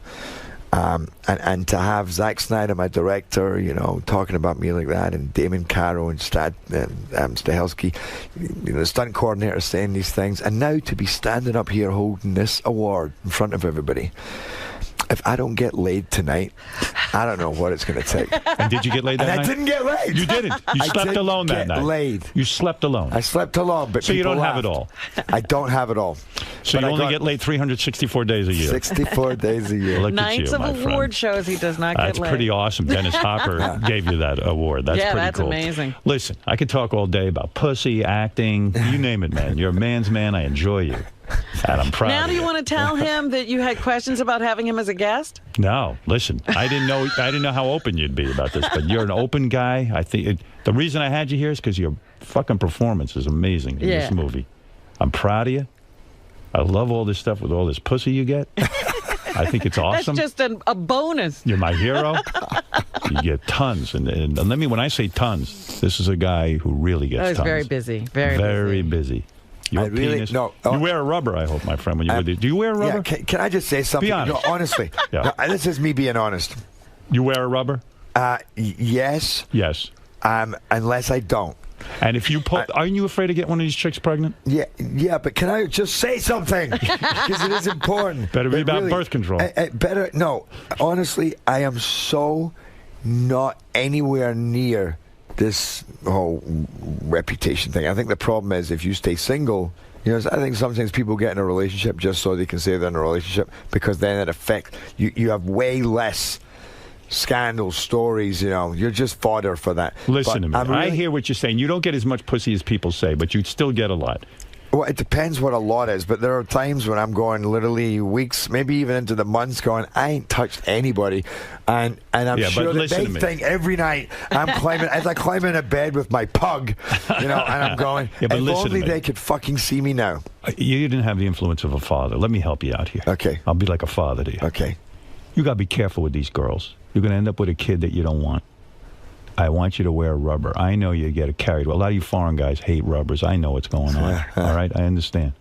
Speaker 23: And to have Zack Snyder, my director, talking about me like that, and Damon Caro and Stahelski, the stunt coordinator, saying these things, and now to be standing up here holding this award in front of everybody. If I don't get laid tonight, I don't know what it's going to take.
Speaker 20: And did you get laid that night?
Speaker 23: I didn't get laid.
Speaker 20: You didn't. You slept alone that night.
Speaker 23: Laid.
Speaker 20: You slept alone.
Speaker 23: I slept alone, but
Speaker 20: so you don't have it all.
Speaker 23: I don't have it all.
Speaker 20: So you only get laid 364 days a year.
Speaker 23: 64 days a year.
Speaker 20: Look
Speaker 21: Nights
Speaker 20: at you,
Speaker 21: of award shows, he does not get laid.
Speaker 20: That's pretty awesome. Dennis Hopper gave you that award. That's pretty
Speaker 21: that's
Speaker 20: cool.
Speaker 21: Amazing.
Speaker 20: Listen, I could talk all day about pussy, acting, you name it, man. You're a man's man. I enjoy you. And I'm proud.
Speaker 21: Now, do you want to tell him that you had questions about having him as a guest?
Speaker 20: No, listen. I didn't know how open you'd be about this, but you're an open guy. I think the reason I had you here is because your fucking performance is amazing in this movie. I'm proud of you. I love all this stuff with all this pussy you get. I think it's awesome.
Speaker 21: That's just a bonus.
Speaker 20: You're my hero. You get tons, and when I say tons, this is a guy who really gets tons.
Speaker 21: Very busy.
Speaker 20: Very busy. Your penis. You wear a rubber, I hope, my friend, when you're with it. Do you wear a rubber?
Speaker 23: Yeah, can I just say something?
Speaker 20: Be honest.
Speaker 23: No, honestly. This is me being honest.
Speaker 20: You wear a rubber?
Speaker 23: Yes.
Speaker 20: Yes.
Speaker 23: Unless I don't.
Speaker 20: And if you aren't you afraid to get one of these chicks pregnant?
Speaker 23: Yeah, but can I just say something? Because it is important.
Speaker 20: Better be about birth control.
Speaker 23: No, honestly, I am so not anywhere near this whole reputation thing. I think the problem is if you stay single, I think sometimes people get in a relationship just so they can say they're in a relationship, because then it affects you have way less scandal stories, you're just fodder for that.
Speaker 20: Listen to me. I hear what you're saying. You don't get as much pussy as people say, but you still get a lot.
Speaker 23: Well, it depends what a lot is, but there are times when I'm going literally weeks, maybe even into the months, going, I ain't touched anybody, and I'm sure that they think every night I'm climbing, as I climb into bed with my pug, and I'm going, if only they could fucking see me now.
Speaker 20: You didn't have the influence of a father. Let me help you out here.
Speaker 23: Okay.
Speaker 20: I'll be like a father to you.
Speaker 23: Okay.
Speaker 20: You got to be careful with these girls. You're going to end up with a kid that you don't want. I want you to wear rubber. I know you get carried. Well, a lot of you foreign guys hate rubbers. I know what's going on. All right? I understand.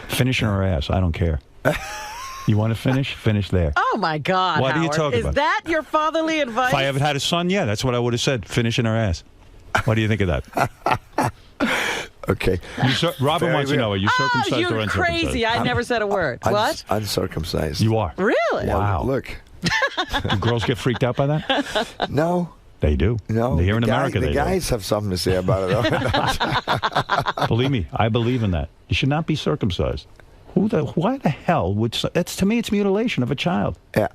Speaker 20: Finish in her ass. I don't care. You want to finish? Finish there.
Speaker 21: Oh, my God,
Speaker 20: What
Speaker 21: Howard.
Speaker 20: are you talking about?
Speaker 21: Is that your fatherly advice?
Speaker 20: If I ever had a son, yeah, that's what I would have said. Finish in her ass. What do you think of that?
Speaker 23: Okay.
Speaker 20: Robin wants to know, are you circumcised or
Speaker 21: you're
Speaker 20: uncircumcised?
Speaker 21: crazy. I never said a word. What?
Speaker 23: Uncircumcised.
Speaker 20: You are?
Speaker 21: Really?
Speaker 20: Wow.
Speaker 23: Look.
Speaker 20: Do girls get freaked out by that?
Speaker 23: No.
Speaker 20: They do.
Speaker 23: No.
Speaker 20: Here in America,
Speaker 23: the
Speaker 20: they
Speaker 23: guys have something to say about it, though.
Speaker 20: Believe me, I believe in that. You should not be circumcised. Why the hell would... That's, to me, it's mutilation of a child.
Speaker 23: Yeah,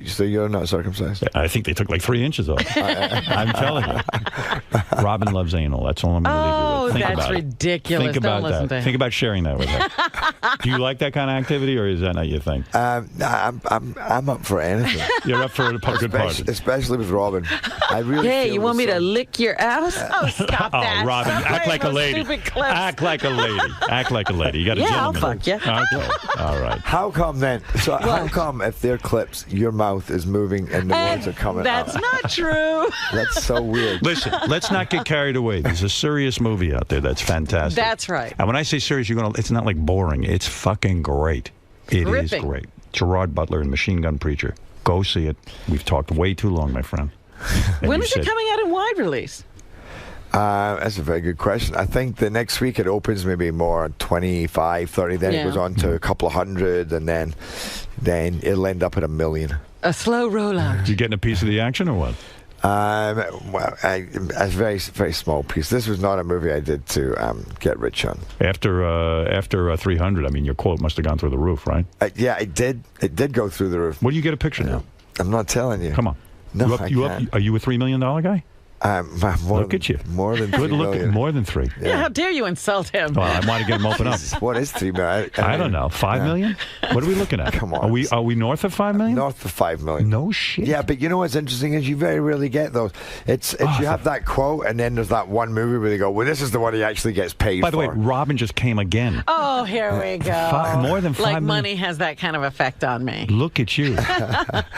Speaker 23: so you're not circumcised?
Speaker 20: I think they took like 3 inches off. I'm telling you. Robin loves anal. That's all I'm going to leave you with. Think
Speaker 21: that's
Speaker 20: about
Speaker 21: ridiculous.
Speaker 20: Think about
Speaker 21: Don't listen
Speaker 20: that.
Speaker 21: to him.
Speaker 20: Think about sharing that with her. Do you like that kind of activity, or is that not your thing?
Speaker 23: I'm up for anything.
Speaker 20: You're up for a good party.
Speaker 23: Especially with Robin. I really
Speaker 21: Hey,
Speaker 23: feel
Speaker 21: you want me to lick your ass? Oh, stop
Speaker 20: Oh,
Speaker 21: that.
Speaker 20: Robin,
Speaker 21: Stop
Speaker 20: act
Speaker 21: playing
Speaker 20: like a
Speaker 21: those
Speaker 20: lady.
Speaker 21: stupid clips.
Speaker 20: Act like a lady. Act like a lady. You got a
Speaker 21: Yeah, I'll
Speaker 20: gentleman.
Speaker 21: fuck you.
Speaker 20: Okay. All right.
Speaker 23: How come then? So how come if they're clips, your mouth is moving and the words are coming
Speaker 21: That's
Speaker 23: out?
Speaker 21: not true.
Speaker 23: That's so weird.
Speaker 20: Listen, let's not get carried away. There's a serious movie out there that's fantastic.
Speaker 21: That's right.
Speaker 20: And when I say serious, it's not like boring. It's fucking great. It is
Speaker 21: Gripping.
Speaker 20: great. Gerard Butler and Machine Gun Preacher. Go see it. We've talked way too long, my friend. And
Speaker 21: When
Speaker 20: you
Speaker 21: is it
Speaker 20: said-
Speaker 21: coming out in wide release?
Speaker 23: That's a very good question. I think the next week it opens maybe more 25, 30. Then
Speaker 21: Yeah.
Speaker 23: it goes on to a couple of hundred, and then it'll end up at 1 million.
Speaker 21: A slow rollout.
Speaker 20: You getting a piece of the action or what?
Speaker 23: Well, a very, very small piece. This was not a movie I did to get rich on.
Speaker 20: After 300, I mean, your quote must have gone through the roof, right?
Speaker 23: Yeah, it did. It did go through the roof.
Speaker 20: What do you get a picture now?
Speaker 23: I'm not telling you.
Speaker 20: Come on.
Speaker 23: No,
Speaker 20: you up, are you a $3 million guy? Look at you.
Speaker 23: More than
Speaker 20: good
Speaker 23: 3 million.
Speaker 20: More than 3.
Speaker 21: Yeah, how dare you insult him?
Speaker 20: Well, I want to get him open up.
Speaker 23: What is 3 million?
Speaker 20: I don't know. 5 million? What are we looking at?
Speaker 23: Come on.
Speaker 20: Are we north of 5 million?
Speaker 23: North of 5 million.
Speaker 20: No shit.
Speaker 23: Yeah, but you know what's interesting is you very rarely get those. It's you have that quote, and then there's that one movie where they go, well, this is the one he actually gets paid for.
Speaker 20: By the way, Robin just came again.
Speaker 21: Oh, here we go.
Speaker 20: More than 5
Speaker 21: like
Speaker 20: million.
Speaker 21: money has that kind of effect on me.
Speaker 20: Look at you.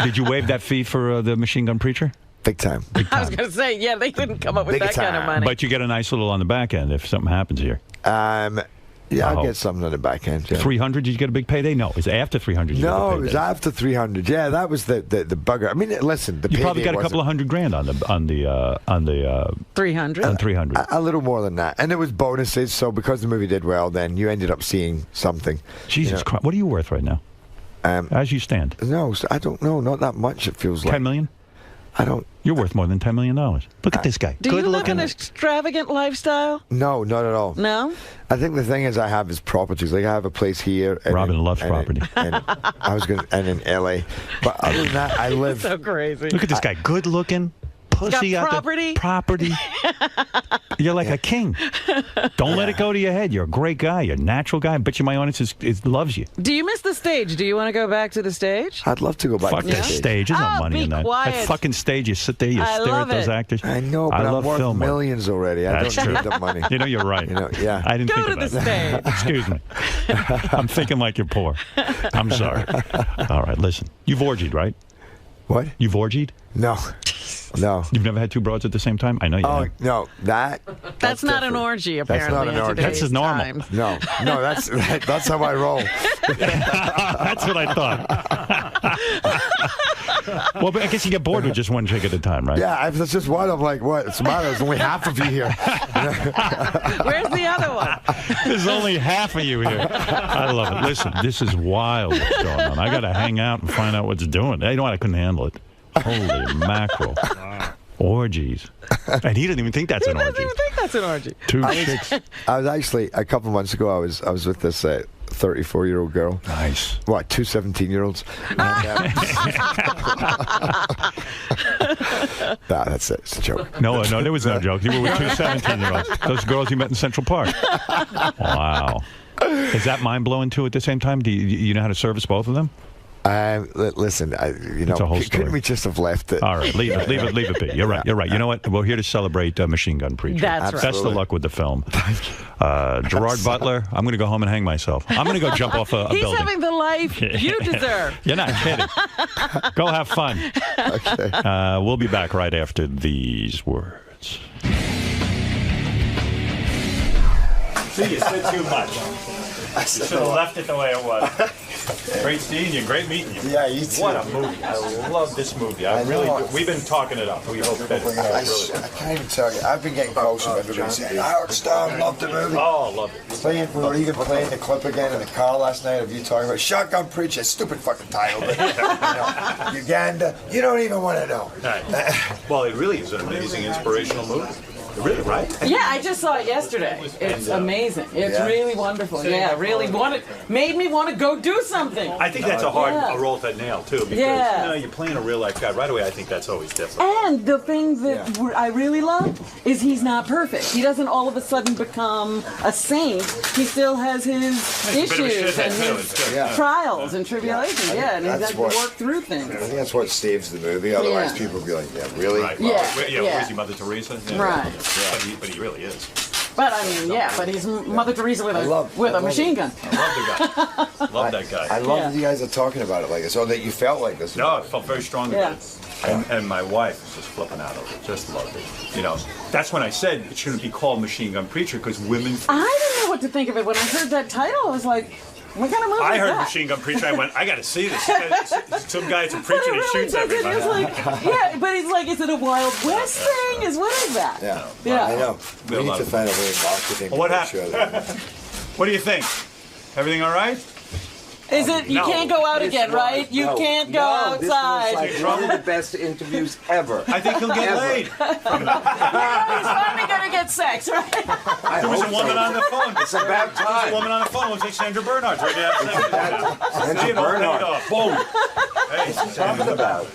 Speaker 20: Did you waive that fee for the Machine Gun Preacher?
Speaker 23: Big time.
Speaker 21: I was going to say, yeah, they couldn't come up with that kind of money.
Speaker 20: But you get a nice little on the back end if something happens here.
Speaker 23: Yeah, I'll get something on the back end. Yeah.
Speaker 20: 300, did you get a big payday? No, it's after 300.
Speaker 23: No, it was after 300. Yeah, that was the bugger. I mean, listen,
Speaker 20: you probably got a couple of $100,000 on the
Speaker 21: 300.
Speaker 20: On 300.
Speaker 23: A little more than that, and it was bonuses. So because the movie did well, then you ended up seeing something.
Speaker 20: Jesus Christ, what are you worth right now? As you stand?
Speaker 23: No, I don't know. Not that much. It feels like
Speaker 20: 10 million.
Speaker 23: I don't.
Speaker 20: You're worth more than $10 million. Look at this guy.
Speaker 21: Do you live an extravagant lifestyle?
Speaker 23: No, not at all.
Speaker 21: No?
Speaker 23: I think the thing is I have is properties. Like I have a place here.
Speaker 20: Robin loves property.
Speaker 23: And I was going and in L.A. But other than that, I live.
Speaker 21: So crazy.
Speaker 20: Look at this guy. Good looking. Pussy
Speaker 21: got
Speaker 20: out
Speaker 21: property.
Speaker 20: there. Property. You're like a king. Don't let it go to your head. You're a great guy. You're a natural guy. I bet you my audience loves you.
Speaker 21: Do you miss the stage? Do you want to go back to the stage?
Speaker 23: I'd love to go back
Speaker 20: Fuck
Speaker 23: to the
Speaker 20: that stage. There's no money in that.
Speaker 21: Quiet.
Speaker 20: That fucking stage, you sit there, you
Speaker 21: I
Speaker 20: stare at
Speaker 21: love
Speaker 20: those
Speaker 21: it.
Speaker 20: actors.
Speaker 23: I know, but I'm worth
Speaker 20: film work.
Speaker 23: millions already. I
Speaker 20: That's
Speaker 23: don't
Speaker 20: true.
Speaker 23: need the money.
Speaker 20: You know, you're right.
Speaker 23: You know, yeah.
Speaker 20: I didn't
Speaker 21: Go
Speaker 20: think
Speaker 21: to
Speaker 20: about
Speaker 21: the
Speaker 20: that. Excuse me. I'm thinking like you're poor. I'm sorry. All right, listen. You've orgied, right?
Speaker 23: What?
Speaker 20: You've orgied?
Speaker 23: No. No.
Speaker 20: You've never had two broads at the same time? I know you have.
Speaker 23: No, that's
Speaker 21: not an
Speaker 23: different.
Speaker 21: orgy, apparently.
Speaker 23: That's not an orgy.
Speaker 20: That's just normal.
Speaker 21: Times.
Speaker 23: No, that's how I roll.
Speaker 20: That's what I thought. Well, but I guess you get bored with just one chick at a time, right?
Speaker 23: Yeah, if it's just one, I'm like, what? It's the matter. There's only half of you here.
Speaker 21: Where's the other one?
Speaker 20: There's only half of you here. I love it. Listen, this is wild what's going on. I got to hang out and find out what's doing. You know what? I couldn't handle it. Holy mackerel. Orgies. And he didn't even think that's an orgy.
Speaker 21: He doesn't even think that's an orgy.
Speaker 20: Two chicks.
Speaker 23: I was actually, a couple of months ago, I was with this 34-year-old girl.
Speaker 20: Nice.
Speaker 23: What, two 17-year-olds? That's it. It's a joke.
Speaker 20: No, there was no joke. You were with two 17-year-olds. Those girls you met in Central Park. Wow. Is that mind-blowing, too, at the same time? Do you know how to service both of them?
Speaker 23: Listen,
Speaker 20: It's a whole story.
Speaker 23: couldn't we just have left it?
Speaker 20: All right, leave it be. You're right. You know what? We're here to celebrate Machine Gun Preacher.
Speaker 21: That's right.
Speaker 20: Best of luck with the film. Gerard Butler, I'm going to go home and hang myself. I'm going to go jump off a
Speaker 21: He's
Speaker 20: building.
Speaker 21: having the life you deserve.
Speaker 20: You're not kidding. Go have fun.
Speaker 23: Okay.
Speaker 20: We'll be back right after these words. minutes. See, you said too much. You should have left it the way it was. Great seeing you. Great meeting you.
Speaker 23: Yeah, you too.
Speaker 20: What a movie. I love this movie. I really do. We've been talking it up. We hope that
Speaker 23: I can't even tell you. I've been getting calls from everybody saying, Howard Stern loved the movie.
Speaker 20: Oh, love it.
Speaker 23: We were even playing the clip again in the car last night of you talking about Shotgun Preacher. Stupid fucking title. But, Uganda. You don't even want to know.
Speaker 20: Right. Well, it really is an amazing, inspirational movie. Really, right?
Speaker 21: Yeah, I just saw it yesterday. It's amazing. It's really wonderful. Yeah, really made me want to go do something.
Speaker 20: I think that's a hard role to nail, too, because you're playing a real-life guy. Right away, I think that's always different.
Speaker 21: And the thing that I really love is he's not perfect. He doesn't all of a sudden become a saint. He still has his issues and his trials and tribulations. Yeah, and he has to work through things.
Speaker 23: I think that's what saves the movie. Otherwise, people would be like, really?
Speaker 20: Right. Where's he, Mother Teresa?
Speaker 21: Right.
Speaker 20: But he really is.
Speaker 21: But I mean, but he's Mother Teresa with a machine gun.
Speaker 20: I love the guy. Love that guy.
Speaker 23: I love that you guys are talking about it like this, or that you felt like this.
Speaker 20: No, I felt very strongly about it. And my wife was just flipping out over it. Just loved it. You know, that's when I said it shouldn't be called Machine Gun Preacher, because women...
Speaker 21: I didn't know what to think of it. When I heard that title, I was like... What kind of movie
Speaker 20: I
Speaker 21: is
Speaker 20: heard
Speaker 21: that?
Speaker 20: Machine Gun Preacher. I went, I got to see this. Some guy's a preacher and he shoots everybody.
Speaker 21: It's like, but he's like, is it a Wild West thing? What is that?
Speaker 23: Yeah, I know. We need to find a way of marketing.
Speaker 20: What happened? What do you think? Everything all right?
Speaker 21: Is it? You can't go out again, right? You can't go outside.
Speaker 9: This was like one of the best interviews ever.
Speaker 20: I think he'll get laid.
Speaker 21: He's finally gonna get sex, right?
Speaker 20: There was a woman on the phone.
Speaker 9: It's about time.
Speaker 20: There was a woman on the phone. It was like Sandra Bernhard's ready to have sex.
Speaker 9: Sandra Bernhard.
Speaker 20: Boom. Hey,
Speaker 9: what's he talking about?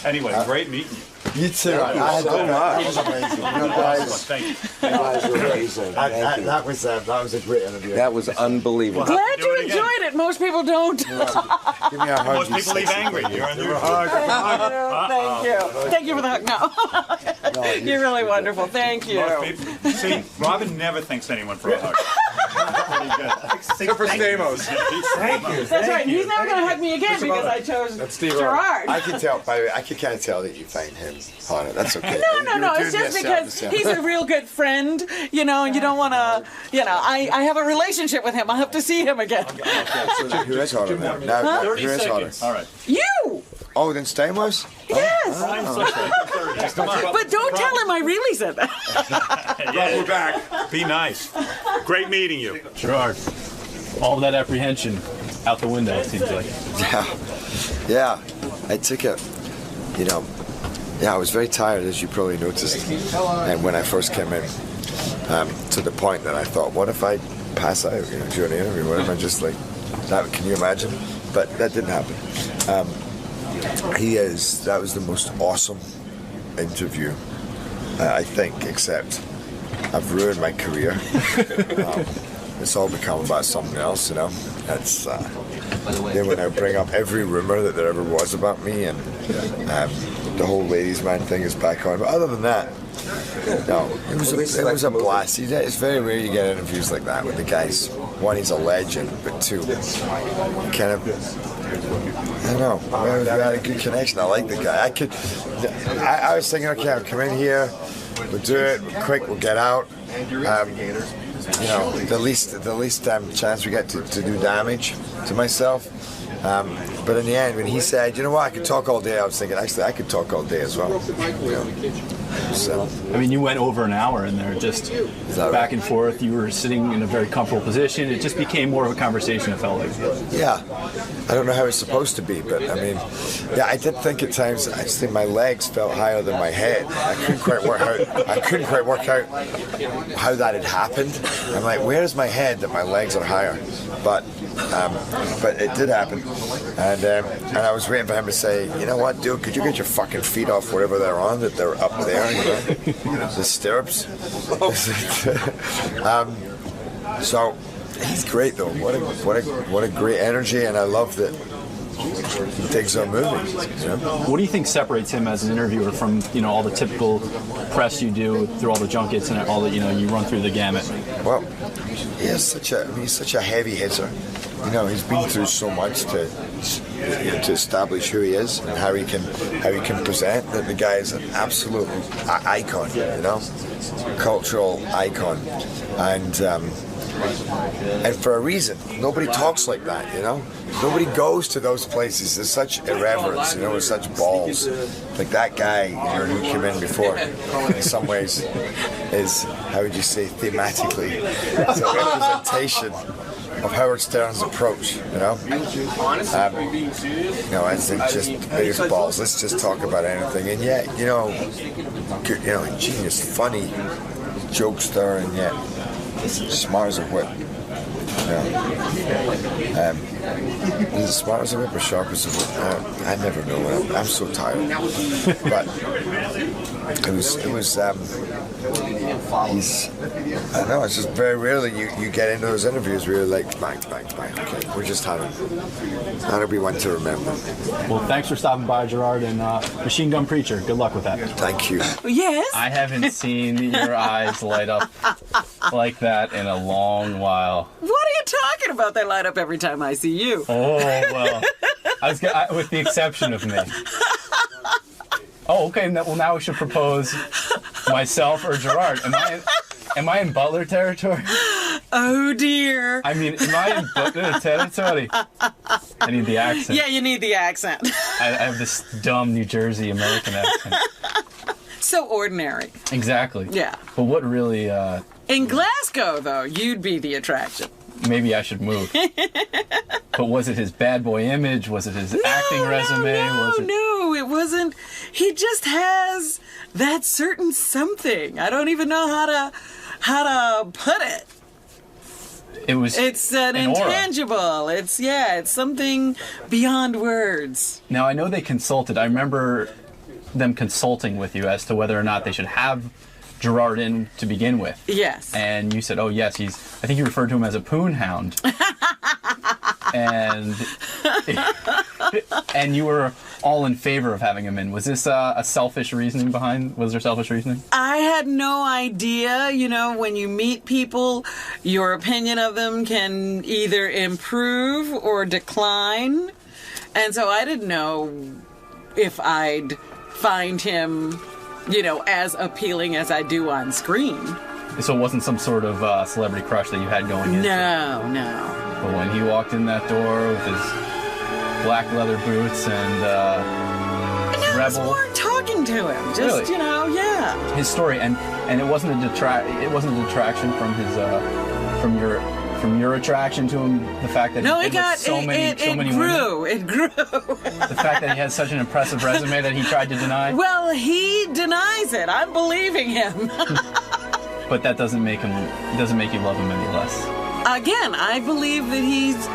Speaker 20: Anyway, great meeting you.
Speaker 23: You too.
Speaker 9: I so much.
Speaker 23: It was amazing.
Speaker 20: Thank you.
Speaker 9: You guys were amazing.
Speaker 23: That was a great interview.
Speaker 9: That was unbelievable.
Speaker 21: Glad you enjoyed it. Most people don't.
Speaker 23: Give me a hug.
Speaker 20: Most people leave angry. You're under a hug.
Speaker 21: Thank you. Thank you for the hug. No. You're really wonderful. Thank you.
Speaker 20: See, Robin never thanks anyone for a hug.
Speaker 9: Except for Stamos.
Speaker 20: Thank you.
Speaker 21: That's right. He's never going to hug me again because I chose Gerard.
Speaker 23: I can tell. By the way, I can kind of tell that you thanked him on it. That's okay.
Speaker 21: No. It's just because he's a real good friend, and you don't want to, I have a relationship with him. I'll have to see him again.
Speaker 23: Who is harder now? No, who is harder?
Speaker 20: All right.
Speaker 21: You!
Speaker 23: Oh, then Stamos?
Speaker 21: Yes! But don't tell him I really said that.
Speaker 20: Yeah, we're back. Be nice. Great meeting you.
Speaker 22: Gerard, all that apprehension out the window, it seems like.
Speaker 23: Yeah. I took it, I was very tired, as you probably noticed. And when I first came in, to the point that I thought, what if I pass out during the interview? What if I just that? Can you imagine? But that didn't happen. That was the most awesome interview, I think, except I've ruined my career. It's all become about something else, That's they will now bring up every rumor that there ever was about me, and the whole ladies' man thing is back on. But other than that, no, it was a blast. It's very rare you get interviews like that with the guys. One, he's a legend, but two, kind of, I don't know, we had a good connection. I like the guy. I was thinking, okay, I'll come in here, we'll do it, we're quick, we'll get out. The least chance we get to do damage to myself. But in the end, when he said, I could talk all day, I was thinking, actually, I could talk all day as well. So,
Speaker 22: I mean, you went over an hour in there, just back and forth. You were sitting in a very comfortable position. It just became more of a conversation, it felt like.
Speaker 23: Yeah. I don't know how it's supposed to be, but I mean, I did think at times, I just think my legs felt higher than my head. I couldn't quite work out how that had happened. I'm like, where's my head that my legs are higher? But it did happen, and I was waiting for him to say, you know what, dude, could you get your fucking feet off wherever they're on, that they're up there, the stirrups. So he's great though. What a great energy, and I love that he digs our movies.
Speaker 22: What do you think separates him as an interviewer from all the typical press you do through all the junkets and all that you run through the gamut?
Speaker 23: Well, he's such a heavy hitter. He's been through so much to to establish who he is and how he can present. That the guy is an absolute icon, cultural icon, and for a reason. Nobody talks like that, Nobody goes to those places. There's such irreverence, with such balls. Like that guy, who came in before, in some ways, is, how would you say, thematically, it's a representation of Howard Stern's approach, as in just biggest balls. Let's just talk about anything, and yet, genius, funny jokester, and yet smart as a whip. Is it smart as a whip or sharp as a whip? I never know. I'm so tired. But it was. I don't know. It's just very rarely you get into those interviews where you're like, bang. Okay, we're just having. That'll be one to remember.
Speaker 22: Well, thanks for stopping by, Gerard, and Machine Gun Preacher. Good luck with that.
Speaker 23: Thank you.
Speaker 21: Yes.
Speaker 22: I haven't seen your eyes light up like that in a long while.
Speaker 21: What are you talking about? They light up every time I see you.
Speaker 22: Oh, well, with the exception of me. Oh, okay. Well, now we should propose myself or Gerard. Am I in Butler territory?
Speaker 21: Oh, dear.
Speaker 22: I mean, am I in Butler territory? I need the accent.
Speaker 21: Yeah, you need the accent.
Speaker 22: I have this dumb New Jersey American accent.
Speaker 21: So ordinary.
Speaker 22: Exactly.
Speaker 21: Yeah.
Speaker 22: But what really...
Speaker 21: In Glasgow, though, you'd be the attraction.
Speaker 22: Maybe I should move. But was it his bad boy image? Was it his acting resume?
Speaker 21: No, it wasn't. He just has that certain something. I don't even know how to put it. It's an intangible. Aura. It's something beyond words.
Speaker 22: Now, I know they consulted. I remember them consulting with you as to whether or not they should have Gerard in to begin with.
Speaker 21: Yes.
Speaker 22: And you said, oh, yes, I think you referred to him as a poon hound. and you were all in favor of having him in. Was this a selfish reasoning was there selfish reasoning?
Speaker 21: I had no idea. When you meet people, your opinion of them can either improve or decline. And so I didn't know if I'd find him, as appealing as I do on screen.
Speaker 22: So it wasn't some sort of celebrity crush that you had going into?
Speaker 21: No.
Speaker 22: But when he walked in that door with his black leather boots and
Speaker 21: I was more talking to him. Just,
Speaker 22: really?
Speaker 21: Yeah.
Speaker 22: His story, and it wasn't a detraction from his from your attraction to him. The fact that
Speaker 21: it grew.
Speaker 22: Women.
Speaker 21: It grew.
Speaker 22: The fact that he has such an impressive resume that he tried to deny.
Speaker 21: Well, he denies it. I'm believing him.
Speaker 22: But that doesn't make you love him any less.
Speaker 21: Again, I believe that he's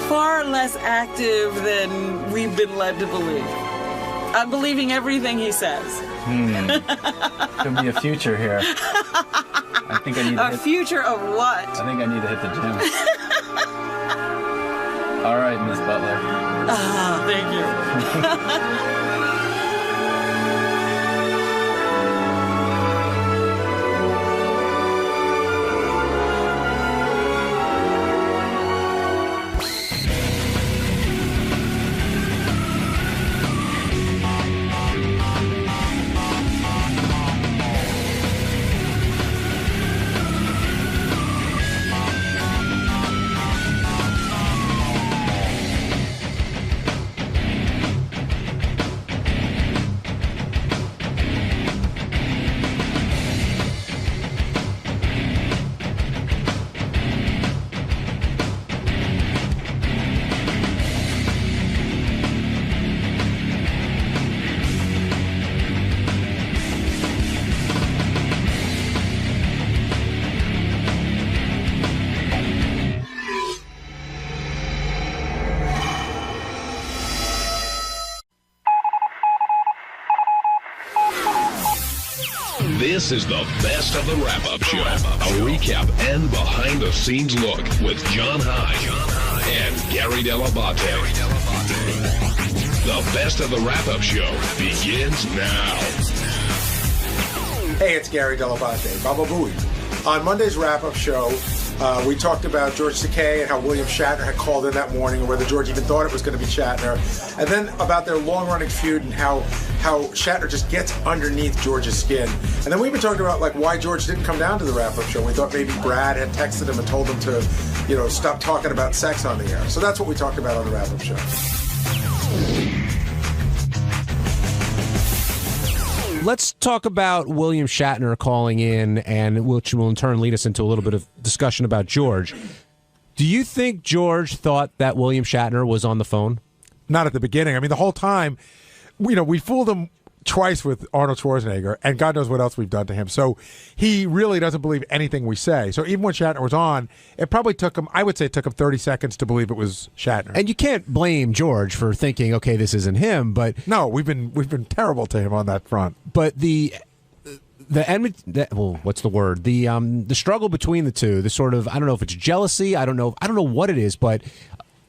Speaker 21: far less active than we've been led to believe. I'm believing everything he says.
Speaker 22: Could be a future here. I think I need to
Speaker 21: future of what?
Speaker 22: I think I need to hit the gym. All right, Miss Butler.
Speaker 21: Thank you.
Speaker 12: This is the best of the wrap-up show. A recap and behind-the-scenes look with John High and Gary Dell'Abate. The best of the wrap-up show begins now.
Speaker 15: Hey, it's Gary Dell'Abate, Baba Booey. On Monday's wrap-up show, We talked about George Takei and how William Shatner had called in that morning, or whether George even thought it was going to be Shatner. And then about their long-running feud and how Shatner just gets underneath George's skin. And then we even talked about like why George didn't come down to the wrap-up show. We thought maybe Brad had texted him and told him to, stop talking about sex on the air. So that's what we talked about on the wrap-up show.
Speaker 16: Let's talk about William Shatner calling in, and which will in turn lead us into a little bit of discussion about George. Do you think George thought that William Shatner was on the phone?
Speaker 18: Not at the beginning. I mean, the whole time, we fooled him twice with Arnold Schwarzenegger, and God knows what else we've done to him. So he really doesn't believe anything we say. So even when Shatner was on, it probably took him, I would say it took him 30 seconds to believe it was Shatner.
Speaker 16: And you can't blame George for thinking, okay, this isn't him, but...
Speaker 18: No, we've been terrible to him on that front.
Speaker 16: But what's the word? The struggle between the two, the sort of, I don't know if it's jealousy, I don't know what it is, but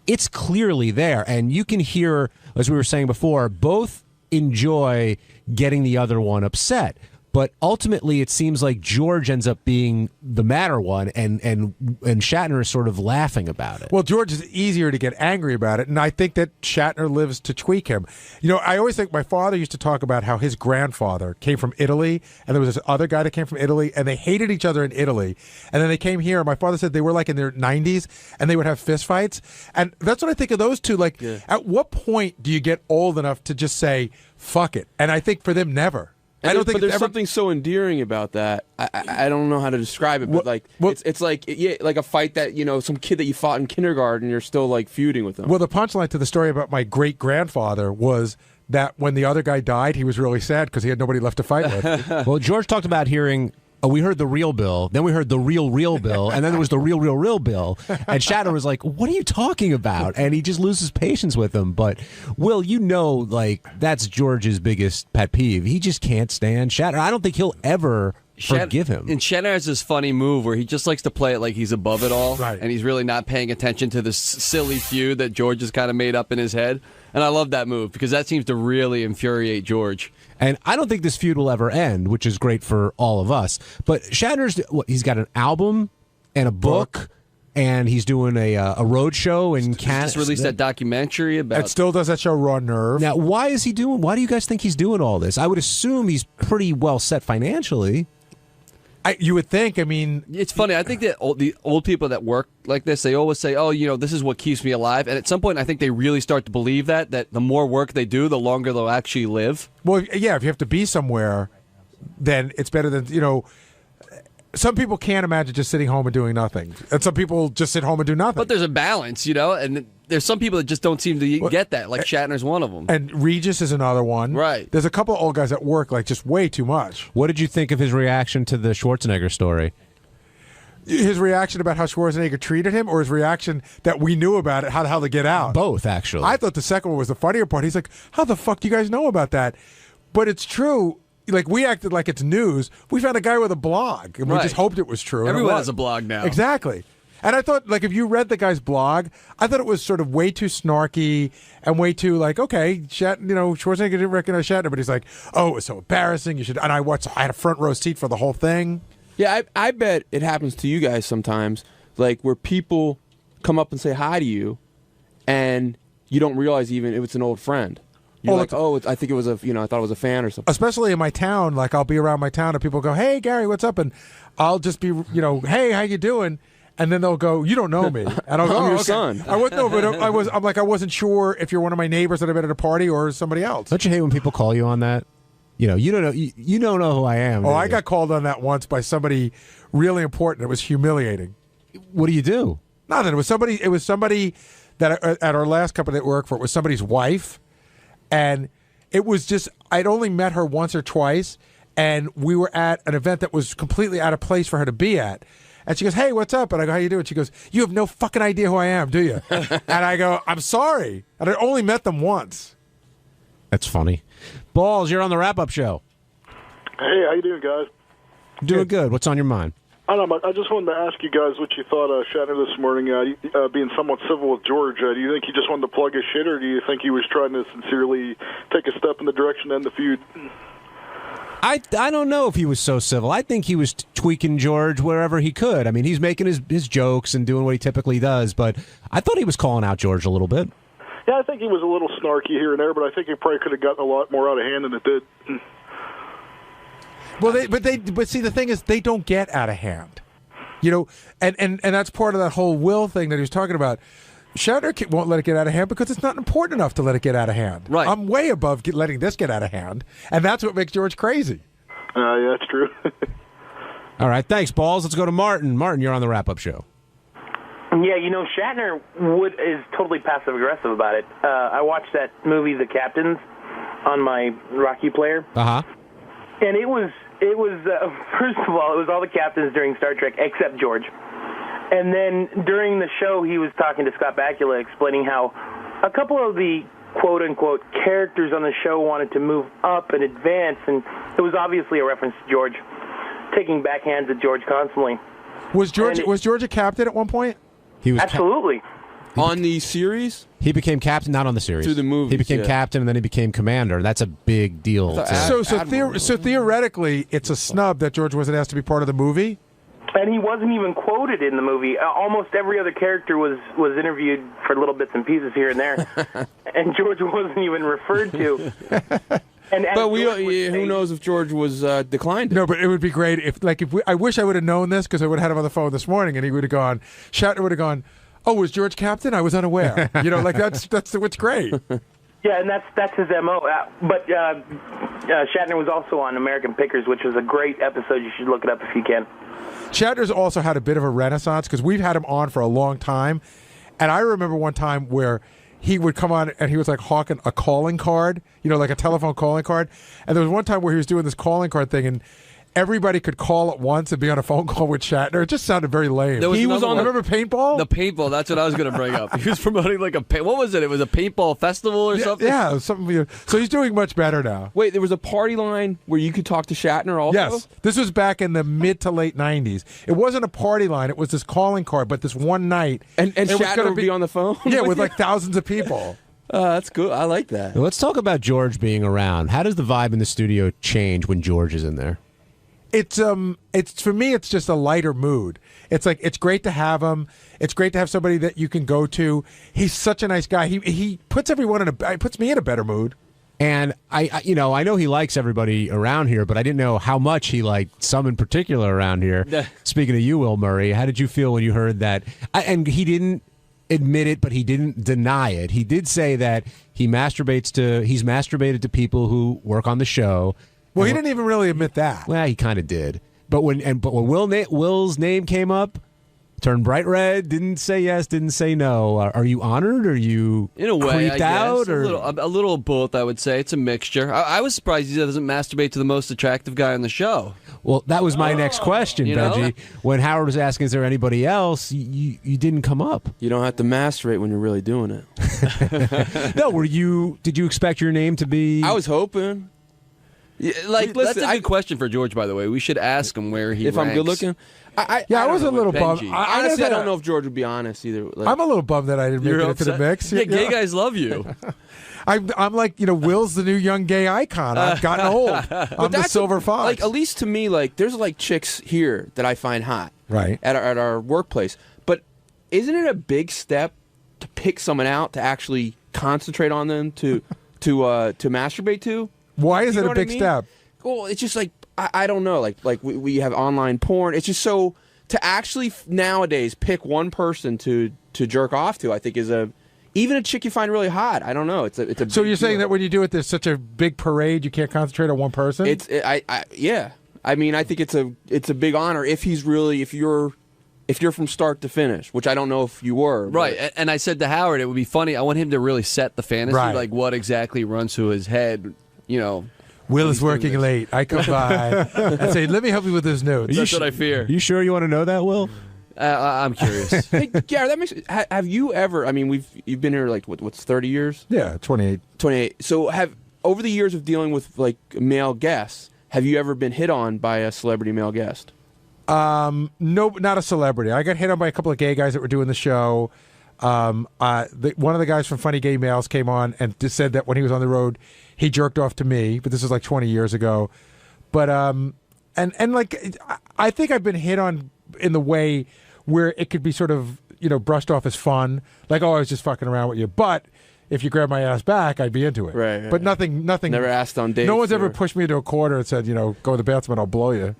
Speaker 16: it's clearly there. And you can hear, as we were saying before, both enjoy getting the other one upset, but ultimately it seems like George ends up being the madder one, and Shatner is sort of laughing about it.
Speaker 18: Well, George is easier to get angry about it, and I think that Shatner lives to tweak him. I always think my father used to talk about how his grandfather came from Italy, and there was this other guy that came from Italy, and they hated each other in Italy, and then they came here, and my father said they were like in their 90s, and they would have fistfights, and that's what I think of those two. Like, At what point do you get old enough to just say, fuck it? And I think for them, never.
Speaker 17: But there's something so endearing about that. I don't know how to describe it, but it's like like a fight that some kid that you fought in kindergarten, you're still like feuding with them.
Speaker 18: Well, the punchline to the story about my great grandfather was that when the other guy died, he was really sad because he had nobody left to fight with.
Speaker 16: Well, George talked about hearing. We heard the real Bill, then we heard the real Bill, and then there was the real Bill. And Shatner was like, what are you talking about? And he just loses patience with him. But, Will, that's George's biggest pet peeve. He just can't stand Shatner. I don't think he'll ever forgive him.
Speaker 24: And Shatner has this funny move where he just likes to play it like he's above it all.
Speaker 18: Right.
Speaker 24: And he's really not paying attention to this silly feud that George has kind of made up in his head. And I love that move because that seems to really infuriate George.
Speaker 16: And I don't think this feud will ever end, which is great for all of us. But Shatner's, he's got an album and a book, and he's doing a road show in Canada.
Speaker 24: Just released that documentary about.
Speaker 18: It still does that show, Raw Nerve.
Speaker 16: Now, why do you guys think he's doing all this? I would assume he's pretty well set financially.
Speaker 18: You would think. I mean,
Speaker 24: it's funny. I think that the old people that work like this, they always say, "Oh, this is what keeps me alive." And at some point, I think they really start to believe that the more work they do, the longer they'll actually live.
Speaker 18: Well, yeah. If you have to be somewhere, then it's better than Some people can't imagine just sitting home and doing nothing, and some people just sit home and do nothing.
Speaker 24: But there's a balance, and there's some people that just don't seem to get that. Like Shatner's one of them.
Speaker 18: And Regis is another one.
Speaker 24: Right.
Speaker 18: There's a couple of old guys at work, just way too much.
Speaker 16: What did you think of his reaction to the Schwarzenegger story?
Speaker 18: His reaction about how Schwarzenegger treated him, or his reaction that we knew about it, how the hell to get out?
Speaker 16: Both, actually.
Speaker 18: I thought the second one was the funnier part. He's like, how the fuck do you guys know about that? But it's true. We acted like it's news. We found a guy with a blog, and we just hoped it was true.
Speaker 24: Everyone has a blog now.
Speaker 18: Exactly. And I thought, if you read the guy's blog, I thought it was sort of way too snarky and way too okay, Schwarzenegger didn't recognize Shatner, but he's like, oh, it was so embarrassing. You should. And I had a front row seat for the whole thing.
Speaker 17: Yeah, I bet it happens to you guys sometimes, where people come up and say hi to you, and you don't realize even if it's an old friend. You're I think it was I thought it was a fan or something.
Speaker 18: Especially in my town, I'll be around my town and people go, hey, Gary, what's up? And I'll just be, hey, how you doing? And then they'll go, you don't know me. And I'll go,
Speaker 17: I'm your
Speaker 18: okay.
Speaker 17: son.
Speaker 18: I wasn't sure if you're one of my neighbors that I met at a party or somebody else.
Speaker 16: Don't you hate when people call you on that? You don't know who I am.
Speaker 18: Oh, I got called on that once by somebody really important. It was humiliating.
Speaker 16: What do you do?
Speaker 18: Nothing. It was somebody that at our last company that worked for, it was somebody's wife. And it was just, I'd only met her once or twice, and we were at an event that was completely out of place for her to be at. And she goes, hey, what's up? And I go, how you doing? She goes, you have no fucking idea who I am, do you? And I go, I'm sorry. And I only met them once.
Speaker 16: That's funny. Balls, you're on the wrap-up show.
Speaker 25: Hey, how you doing, guys?
Speaker 16: Doing good. What's on your mind?
Speaker 25: I don't know. I just wanted to ask you guys what you thought of Shatner this morning, being somewhat civil with George. Do you think he just wanted to plug his shit, or do you think he was trying to sincerely take a step in the direction to end the feud?
Speaker 16: I don't know if he was so civil. I think he was tweaking George wherever he could. I mean, he's making his jokes and doing what he typically does, but I thought he was calling out George a little bit.
Speaker 25: Yeah, I think he was a little snarky here and there, but I think he probably could have gotten a lot more out of hand than it did.
Speaker 18: Well, but see, the thing is, they don't get out of hand, you know, and that's part of that whole will thing that he was talking about. Shatner won't let it get out of hand because it's not important enough to let it get out of hand.
Speaker 24: Right.
Speaker 18: I'm way above letting this get out of hand, and that's what makes George crazy.
Speaker 25: Yeah, that's true.
Speaker 16: All right, thanks, Balls. Let's go to Martin. Martin, you're on the wrap-up show.
Speaker 4: Yeah, you know, Shatner is totally passive-aggressive about it. I watched that movie, The Captains, on my Rocky player.
Speaker 16: Uh-huh.
Speaker 4: And it was first of all, it was all the captains during Star Trek except George. And then during the show, he was talking to Scott Bakula, explaining how a couple of the quote-unquote characters on the show wanted to move up and advance, and it was obviously a reference to George, taking backhands at George constantly.
Speaker 18: Was George a captain at one point?
Speaker 16: He was
Speaker 4: absolutely.
Speaker 17: On the series?
Speaker 16: He became captain, not on the series.
Speaker 17: Through the movies,
Speaker 16: he became
Speaker 17: yeah.
Speaker 16: captain, and then he became commander. That's a big deal.
Speaker 18: So theoretically, it's a snub that George wasn't asked to be part of the movie?
Speaker 4: And he wasn't even quoted in the movie. Almost every other character was interviewed for little bits and pieces here and there. And George wasn't even referred to.
Speaker 17: But who knows if George was declined?
Speaker 18: No, but it would be great if I wish I would have known this because I would have had him on the phone this morning, and he would have gone. Shatner would have gone. Oh, was George captain? I was unaware. You know, like that's what's great.
Speaker 4: Yeah, and that's his MO. But Shatner was also on American Pickers, which was a great episode. You should look it up if you can.
Speaker 18: Shatner's also had a bit of a renaissance because we've had him on for a long time, and I remember one time where he would come on and he was like hawking a calling card, you know, like a telephone calling card. And there was one time where he was doing this calling card thing, and everybody could call at once and be on a phone call with Shatner. It just sounded very lame.
Speaker 24: He was on
Speaker 18: remember paintball?
Speaker 24: The paintball. That's what I was going to bring up. He was promoting like what was it? It was a paintball festival or something?
Speaker 18: Yeah, it was something. So he's doing much better now.
Speaker 17: Wait, there was a party line where you could talk to Shatner also?
Speaker 18: Yes. This was back in the mid to late 90s. It wasn't a party line. It was this calling card, but this one night.
Speaker 17: And Shatner would be on the phone?
Speaker 18: Yeah, with like thousands of people.
Speaker 17: That's good. I like that.
Speaker 16: Let's talk about George being around. How does the vibe in the studio change when George is in there?
Speaker 18: It's for me, it's just a lighter mood. It's like, it's great to have him. It's great to have somebody that you can go to. He's such a nice guy. He puts everyone puts me in a better mood.
Speaker 16: And I know he likes everybody around here, but I didn't know how much he liked some in particular around here. Speaking of you, Will Murray, how did you feel when you heard that? And he didn't admit it, but he didn't deny it. He did say that he's masturbated to people who work on the show.
Speaker 18: Well, he didn't even really admit that.
Speaker 16: Well, he kind of did. But when Will's name came up, turned bright red, didn't say yes, didn't say no. Are you honored? Are you
Speaker 24: in a way
Speaker 16: creeped out? Or
Speaker 24: a little of both, I would say. It's a mixture. I was surprised he doesn't masturbate to the most attractive guy on the show.
Speaker 16: Well, that was my next question,
Speaker 24: you know?
Speaker 16: Benjy. When Howard was asking, is there anybody else, you didn't come up.
Speaker 17: You don't have to masturbate when you're really doing it.
Speaker 16: No, did you expect your name to be?
Speaker 17: I was hoping.
Speaker 24: Yeah, listen, that's a good question for George, by the way. We should ask him where he
Speaker 17: if
Speaker 24: ranks.
Speaker 17: I'm good looking. I
Speaker 18: was a little bummed.
Speaker 17: Honestly, I don't know if George would be honest either. Like,
Speaker 18: I'm a little bummed that I didn't make it into the mix.
Speaker 24: Yeah, gay guys love you.
Speaker 18: I'm like, Will's the new young gay icon. I've gotten old. I'm the silver fox.
Speaker 17: Like, at least to me, like, there's like chicks here that I find hot,
Speaker 18: right,
Speaker 17: at our workplace. But isn't it a big step to pick someone out to actually concentrate on them to masturbate to?
Speaker 18: Why is it a big step?
Speaker 17: Well, it's just like I don't know. Like we have online porn. It's just so to actually nowadays pick one person to jerk off to. I think is even a chick you find really hot. I don't know. It's a.
Speaker 18: So you're saying that when you do it, there's such a big parade, you can't concentrate on one person.
Speaker 17: Yeah. I mean, I think it's a big honor if you're from start to finish, which I don't know if you were.
Speaker 24: Right, and I said to Howard, it would be funny. I want him to really set the fantasy, like what exactly runs through his head,
Speaker 18: Will is working late. I come by and say, let me help you with his notes.
Speaker 24: That's what I fear.
Speaker 16: You sure you want to know that, Will?
Speaker 24: I'm curious.
Speaker 17: Hey, Gary, have you ever, I mean, you've been here like, what's 30 years?
Speaker 18: Yeah, 28.
Speaker 17: 28. So over the years of dealing with like male guests, have you ever been hit on by a celebrity male guest?
Speaker 18: No, not a celebrity. I got hit on by a couple of gay guys that were doing the show. One of the guys from Funny Gay Males came on and just said that when he was on the road, he jerked off to me, but this was like 20 years ago. But and like I think I've been hit on in the way where it could be sort of brushed off as fun, like I was just fucking around with you. But if you grab my ass back, I'd be into it.
Speaker 17: Right.
Speaker 18: But nothing.
Speaker 17: Never asked on dates.
Speaker 18: No one's ever pushed me into a corner and said, go to the bathroom and I'll blow you.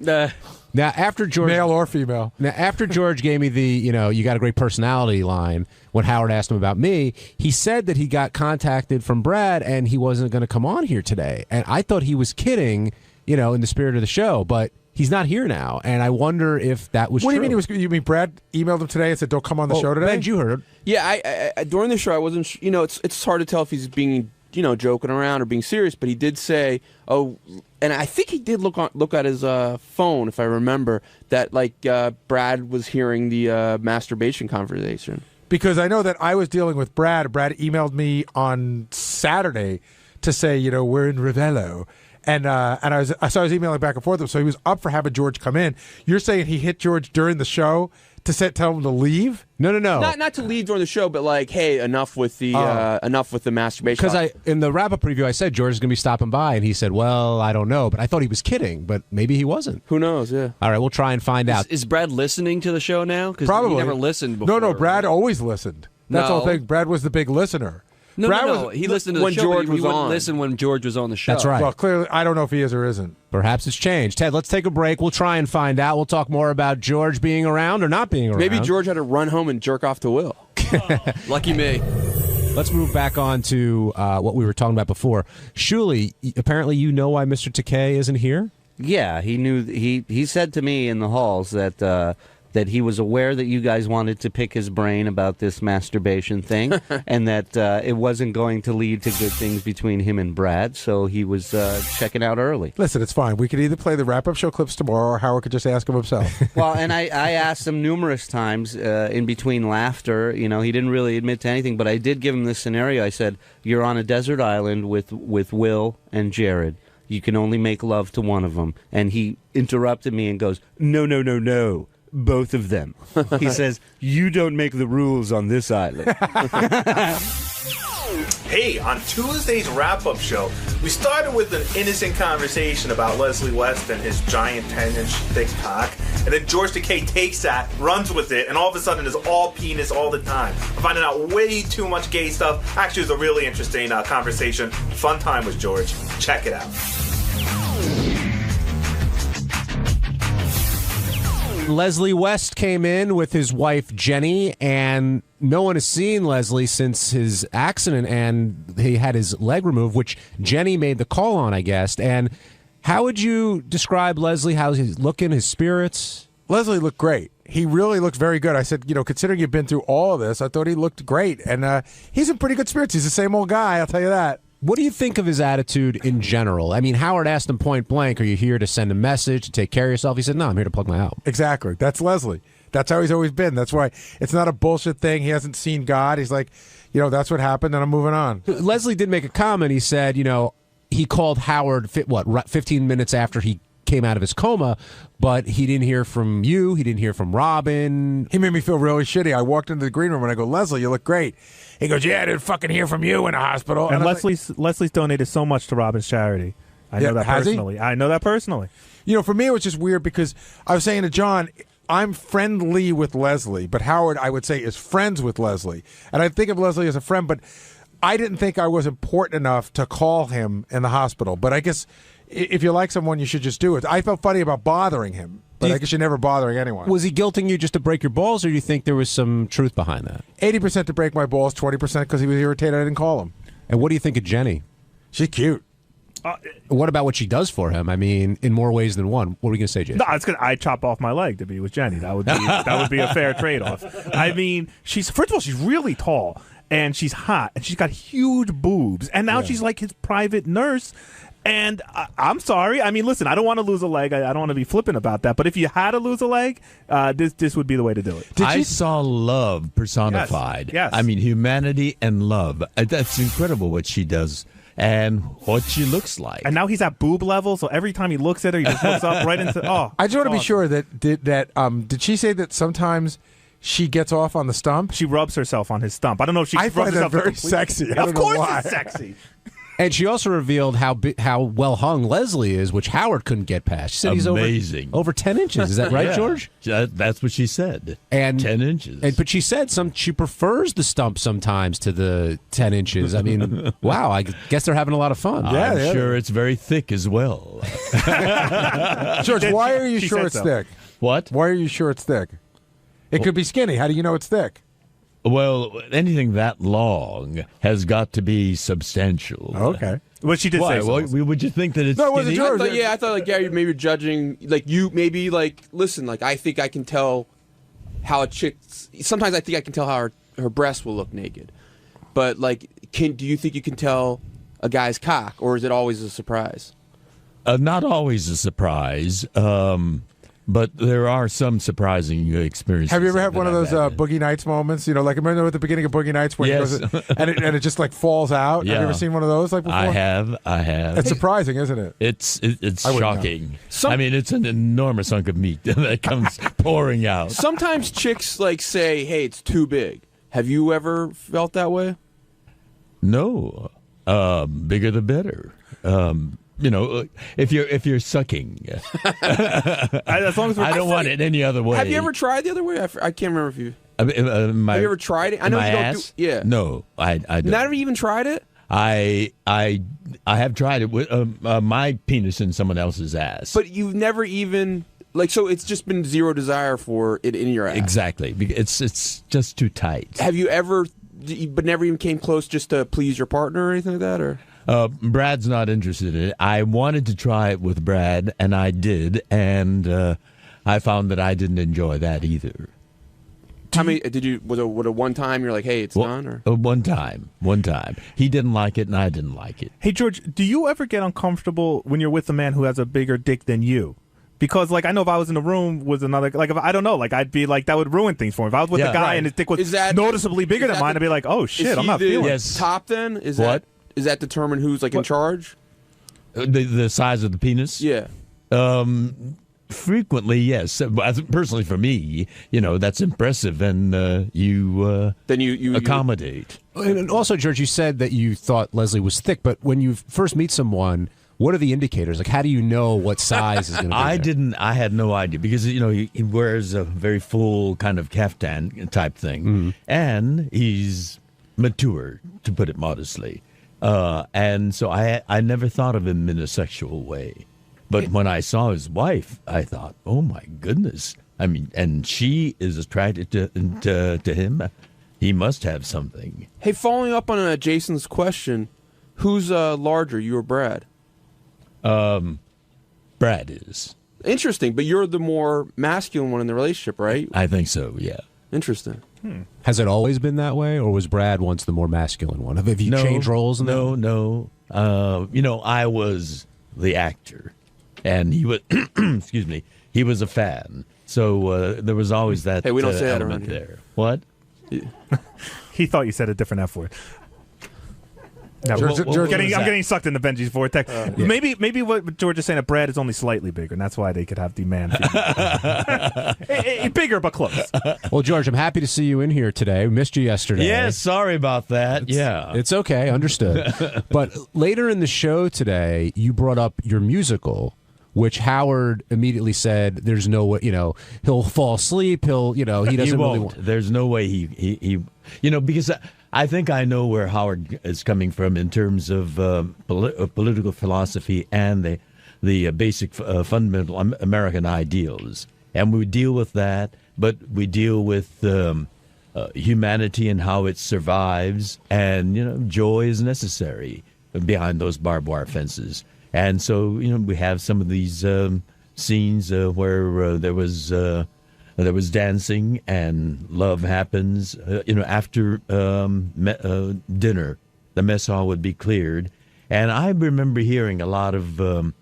Speaker 16: Now, after George,
Speaker 18: male or female.
Speaker 16: Now, after George gave me the, you got a great personality line, when Howard asked him about me, he said that he got contacted from Brad and he wasn't going to come on here today. And I thought he was kidding, in the spirit of the show, but he's not here now. And I wonder if that was
Speaker 18: What
Speaker 16: true.
Speaker 18: do you mean? You mean Brad emailed him today and said, don't come on the show today?
Speaker 16: Ben, you heard.
Speaker 17: Yeah, I during the show, I wasn't, it's hard to tell if he's being, joking around or being serious, but he did say, and I think he did look at his phone, if I remember, that Brad was hearing the masturbation conversation.
Speaker 18: Because I know that I was dealing with Brad. Brad emailed me on Saturday to say, we're in Ravello. And I was emailing back and forth with him, so he was up for having George come in. You're saying he hit George during the show to tell him to leave?
Speaker 16: No.
Speaker 17: Not to leave during the show, but hey, enough with the masturbation.
Speaker 16: Because in the wrap-up preview, I said George is going to be stopping by, and he said, well, I don't know. But I thought he was kidding, but maybe he wasn't.
Speaker 17: Who knows, yeah.
Speaker 16: All right, we'll try and find out.
Speaker 24: Is Brad listening to the show now? Because
Speaker 18: Probably.
Speaker 24: he never listened before.
Speaker 18: No, Brad always listened. That's the whole thing. Brad was the big listener.
Speaker 24: No. He listened to the
Speaker 17: when
Speaker 24: show,
Speaker 17: George
Speaker 24: but
Speaker 17: was
Speaker 24: he wouldn't
Speaker 17: on.
Speaker 24: listen when George was on the show.
Speaker 16: That's right.
Speaker 18: Well, clearly, I don't know if he is or isn't.
Speaker 16: Perhaps it's changed. Ted, let's take a break. We'll try and find out. We'll talk more about George being around or not being around.
Speaker 17: Maybe George had to run home and jerk off to Will.
Speaker 24: Lucky me.
Speaker 16: Let's move back on to what we were talking about before. Shuli, apparently you know why Mr. Takei isn't here?
Speaker 2: Yeah, he knew. He said to me in the halls that he was aware that you guys wanted to pick his brain about this masturbation thing, and that it wasn't going to lead to good things between him and Brad, so he was checking out early.
Speaker 18: Listen, it's fine. We could either play the wrap-up show clips tomorrow, or Howard could just ask him himself.
Speaker 2: Well, and I asked him numerous times in between laughter. He didn't really admit to anything, but I did give him this scenario. I said, you're on a desert island with Will and Jared. You can only make love to one of them. And he interrupted me and goes, no. Both of them. He says, you don't make the rules on this island.
Speaker 10: Hey, on Tuesday's wrap-up show, we started with an innocent conversation about Leslie West and his giant 10-inch thick cock, and then George Takei takes that, runs with it, and all of a sudden is all penis all the time. I'm finding out way too much gay stuff. Actually, it was a really interesting conversation. Fun time with George. Check it out.
Speaker 16: Leslie West came in with his wife Jenny, and no one has seen Leslie since his accident, and he had his leg removed, which Jenny made the call on, I guess. And how would you describe Leslie? How's he looking, his spirits?
Speaker 18: Leslie looked great. He really looked very good. I said, considering you've been through all of this, I thought he looked great. And he's in pretty good spirits. He's the same old guy, I'll tell you that.
Speaker 16: What do you think of his attitude in general? I mean, Howard asked him point blank, are you here to send a message, to take care of yourself? He said, no, I'm here to plug my album.
Speaker 18: Exactly. That's Leslie. That's how he's always been. That's why it's not a bullshit thing. He hasn't seen God. He's like, that's what happened, and I'm moving on.
Speaker 16: Leslie did make a comment. He said, he called Howard, 15 minutes after he came out of his coma, but he didn't hear from you. He didn't hear from Robin.
Speaker 18: He made me feel really shitty. I walked into the green room and I go, Leslie, you look great. He goes, yeah, I didn't fucking hear from you in the hospital.
Speaker 11: And Leslie's donated so much to Robin's charity. I know that personally. I know that personally.
Speaker 18: For me, it was just weird because I was saying to John, I'm friendly with Leslie, but Howard, I would say, is friends with Leslie. And I think of Leslie as a friend, but I didn't think I was important enough to call him in the hospital. But I guess if you like someone, you should just do it. I felt funny about bothering him, but I guess you're never bothering anyone.
Speaker 16: Was he guilting you just to break your balls, or do you think there was some truth behind that?
Speaker 18: 80% to break my balls, 20% because he was irritated I didn't call him.
Speaker 16: And what do you think of Jenny?
Speaker 18: She's cute.
Speaker 16: What about what she does for him? I mean, in more ways than one. What are we going to say, Jason?
Speaker 11: No, it's good. I'd chop off my leg to be with Jenny. That would be a fair trade-off. I mean, first of all, she's really tall, and she's hot, and she's got huge boobs, and now she's like his private nurse. And I'm sorry. I mean, listen, I don't want to lose a leg. I don't want to be flippant about that. But if you had to lose a leg, this would be the way to do it.
Speaker 13: I saw love personified.
Speaker 11: Yes.
Speaker 13: I mean, humanity and love. That's incredible what she does and what she looks like.
Speaker 11: And now he's at boob level, so every time he looks at her, he just looks up right into. Oh,
Speaker 18: I just want to be sure that did she say that sometimes she gets off on the stump?
Speaker 11: She rubs herself on his stump. I don't know if she.
Speaker 18: I find that very sexy.
Speaker 11: Of course, it's sexy.
Speaker 16: And she also revealed how well hung Leslie is, which Howard couldn't get past. She said he's
Speaker 13: Amazing.
Speaker 16: over 10 inches. Is that right,
Speaker 13: Yeah.
Speaker 16: George?
Speaker 13: That's what she said.
Speaker 16: And
Speaker 13: 10 inches.
Speaker 16: But she said she prefers the stump sometimes to the 10 inches. I mean, wow, I guess they're having a lot of fun.
Speaker 13: I'm sure it's very thick as well.
Speaker 18: George, why are you sure it's thick?
Speaker 13: What?
Speaker 18: Why are you sure it's thick? It could be skinny. How do you know it's thick?
Speaker 13: Well, anything that long has got to be substantial.
Speaker 18: Okay.
Speaker 11: Well, she did
Speaker 13: Why?
Speaker 11: say
Speaker 13: Well, would you think that it's skinny?
Speaker 17: I thought like Gary, maybe judging like you maybe like listen like I think I can tell how a chick's. Sometimes I think I can tell how her breast will look naked, but like, do you think you can tell a guy's cock, or is it always a surprise?
Speaker 13: Not always a surprise. But there are some surprising experiences.
Speaker 18: Have you ever had
Speaker 13: that
Speaker 18: one of
Speaker 13: I've
Speaker 18: those
Speaker 13: had.
Speaker 18: Boogie Nights moments? You know, like remember at the beginning of Boogie Nights where
Speaker 13: Yes.
Speaker 18: he goes and it just like falls out?
Speaker 13: Yeah.
Speaker 18: Have you ever seen one of those like before?
Speaker 13: I have.
Speaker 18: It's surprising, isn't it?
Speaker 13: It's
Speaker 18: I wouldn't
Speaker 13: shocking. I mean, it's an enormous hunk of meat that comes pouring out.
Speaker 17: Sometimes chicks like say, "Hey, it's too big." Have you ever felt that way?
Speaker 13: No, bigger the better. You know, if you're sucking,
Speaker 11: as long as
Speaker 13: I don't want it any other way.
Speaker 17: Have you ever tried the other way? I can't remember if you.
Speaker 13: Have you
Speaker 17: ever tried it? I know
Speaker 13: my
Speaker 17: you don't
Speaker 13: ass?
Speaker 17: do. Yeah.
Speaker 13: No, I don't.
Speaker 17: Never even tried it.
Speaker 13: I have tried it with my penis in someone else's ass.
Speaker 17: But you've never even like so. It's just been zero desire for it in your ass.
Speaker 13: Exactly. It's just too tight.
Speaker 17: Have you ever, but never even came close just to please your partner or anything like that, or?
Speaker 13: Brad's not interested in it. I wanted to try it with Brad, and I did, and I found that I didn't enjoy that either.
Speaker 17: How many did you? Was it one time? You're like, hey, it's done, or
Speaker 13: One time. He didn't like it, and I didn't like it.
Speaker 11: Hey, George, do you ever get uncomfortable when you're with a man who has a bigger dick than you? Because, like, I know if I was in the room with another, like, if I don't know, like, I'd be like, that would ruin things for me. If I was with a guy and his dick was noticeably bigger than mine, I'd be like, oh shit, I'm not feeling it.
Speaker 17: Top then is
Speaker 13: What?
Speaker 17: Is that determine who's like in charge?
Speaker 13: The size of the penis?
Speaker 17: Yeah.
Speaker 13: Frequently, yes. Personally, for me, you know, that's impressive, and you accommodate.
Speaker 16: And also, George, you said that you thought Leslie was thick, but when you first meet someone, what are the indicators? Like, how do you know what size is going to be
Speaker 13: I had no idea because, you know, he wears a very full kind of caftan type thing, and he's mature, to put it modestly. And so I never thought of him in a sexual way. But when I saw his wife, I thought, oh, my goodness. I mean, and she is attracted to him. He must have something.
Speaker 17: Hey, following up on Jason's question, who's larger, you or Brad?
Speaker 13: Brad is.
Speaker 17: Interesting, but you're the more masculine one in the relationship, right?
Speaker 13: I think so, yeah.
Speaker 17: Interesting.
Speaker 16: Has it always been that way, or was Brad once the more masculine one? Have you changed roles?
Speaker 13: No. You know, I was the actor, and he was, excuse me, he was a fan. So there was always that
Speaker 17: Hey, we don't say that
Speaker 13: element
Speaker 17: around here.
Speaker 13: there. What?
Speaker 11: He thought you said a different F word. No,
Speaker 18: George- George-
Speaker 11: I'm
Speaker 18: what is
Speaker 11: getting sucked into Benji's vortex. Maybe what George is saying that Brad is only slightly bigger, and that's why they could have the man. Bigger but close.
Speaker 16: Well, George, I'm happy to see you in here today. We missed you yesterday.
Speaker 13: Yeah, sorry about that.
Speaker 16: It's okay, understood. But later in the show today, you brought up your musical, which Howard immediately said, "There's no way, you know, he'll fall asleep. He doesn't
Speaker 13: he
Speaker 16: really
Speaker 13: won't.
Speaker 16: want."
Speaker 13: There's no way he you know, because I think I know where Howard is coming from in terms of political philosophy and the basic fundamental American ideals, and we deal with that, but we deal with humanity and how it survives, and you know, joy is necessary behind those barbed wire fences. And so, you know, we have some of these scenes where there was dancing and love happens. You know, after dinner, the mess hall would be cleared, and I remember hearing a lot of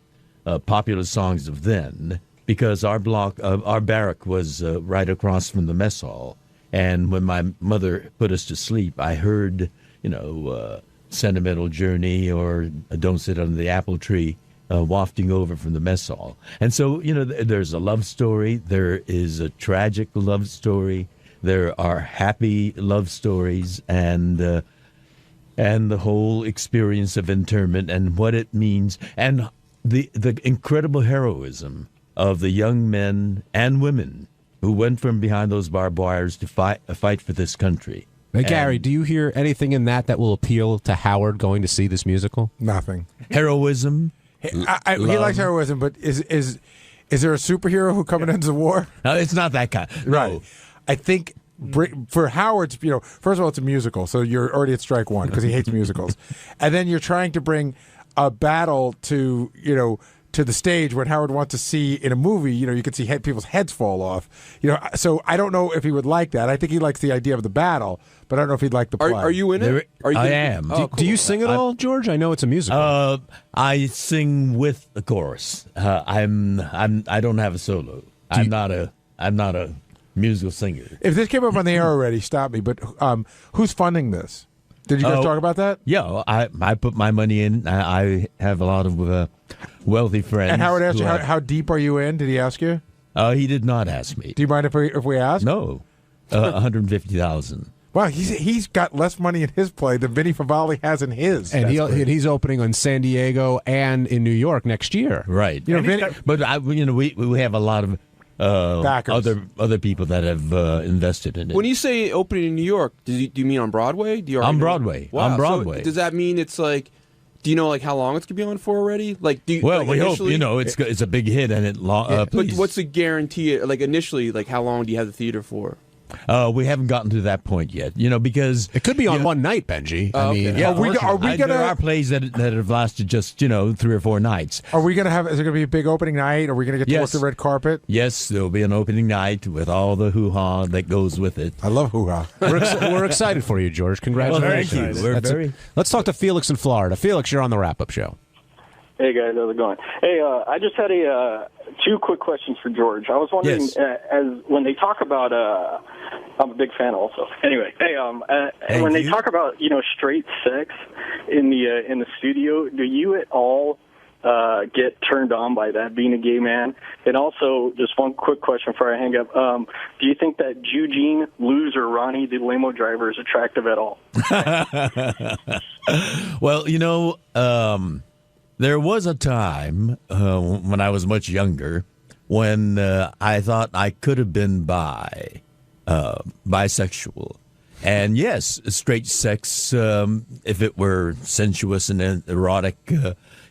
Speaker 13: popular songs of then because our barrack was right across from the mess hall. And when my mother put us to sleep, I heard, you know, Sentimental Journey or Don't Sit Under the Apple Tree wafting over from the mess hall. And so, you know, there's a love story. There is a tragic love story. There are happy love stories. And and the whole experience of internment and what it means, and the incredible heroism of the young men and women who went from behind those barbed wires to fight for this country.
Speaker 16: Hey, Gary, do you hear anything in that will appeal to Howard going to see this musical?
Speaker 18: Nothing.
Speaker 13: Heroism.
Speaker 18: He likes heroism, but is there a superhero who comes and ends the war?
Speaker 13: No, it's not that kind. No.
Speaker 18: Right. I think for Howard's, first of all, it's a musical, so you're already at strike one because he hates musicals, and then you're trying to bring a battle to the stage when Howard wants to see in a movie, you can see people's heads fall off. So I don't know if he would like that. I think he likes the idea of the battle, but I don't know if he'd like the play.
Speaker 24: Are you in it?
Speaker 13: I am.
Speaker 16: Cool. Do you sing at all, George? I know it's a musical.
Speaker 13: I sing with the chorus. I don't have a solo. I'm not a musical singer.
Speaker 18: If this came up on the air already, stop me. But who's funding this? Did you guys talk about that?
Speaker 13: Yeah, I put my money in. I have a lot of wealthy friends.
Speaker 18: And Howard asked you, how deep are you in? Did he ask you?
Speaker 13: He did not ask me.
Speaker 18: Do you mind if we ask?
Speaker 13: No, $150,000.
Speaker 18: Wow, he's got less money in his play than Vinny Favale has in his.
Speaker 16: And he's opening in San Diego and in New York next year.
Speaker 13: Right. But we have a lot of other people that have invested in it.
Speaker 24: When you say opening in New York, do you mean on Broadway?
Speaker 13: On Broadway.
Speaker 24: Wow.
Speaker 13: On Broadway.
Speaker 24: So does that mean it's like? Do you know how long it's gonna be on for already?
Speaker 13: We hope it's a big hit and it.
Speaker 24: But what's the guarantee? Initially, how long do you have the theater for?
Speaker 13: We haven't gotten to that point yet, because
Speaker 16: it could be on one night, Benji.
Speaker 13: There are plays that have lasted just 3 or 4 nights.
Speaker 18: Are we gonna have? Is there gonna be a big opening night? Are we gonna get to walk the red carpet?
Speaker 13: Yes, there'll be an opening night with all the hoo-ha that goes with it.
Speaker 18: I love hoo-ha.
Speaker 16: We're excited for you, George. Congratulations.
Speaker 13: Well, thank you.
Speaker 16: Let's talk to Felix in Florida. Felix, you're on the wrap-up show.
Speaker 1: Hey guys, how's it going? Hey, I just had 2 quick questions for George. I was wondering, as when they talk about, I'm a big fan also. Anyway, when they talk about straight sex in the studio, do you at all get turned on by that, being a gay man? And also, just one quick question before I hang up: do you think that Eugene loser Ronnie, the limo driver, is attractive at all?
Speaker 13: Well, there was a time when I was much younger when I thought I could have been bisexual. And yes, straight sex, if it were sensuous and erotic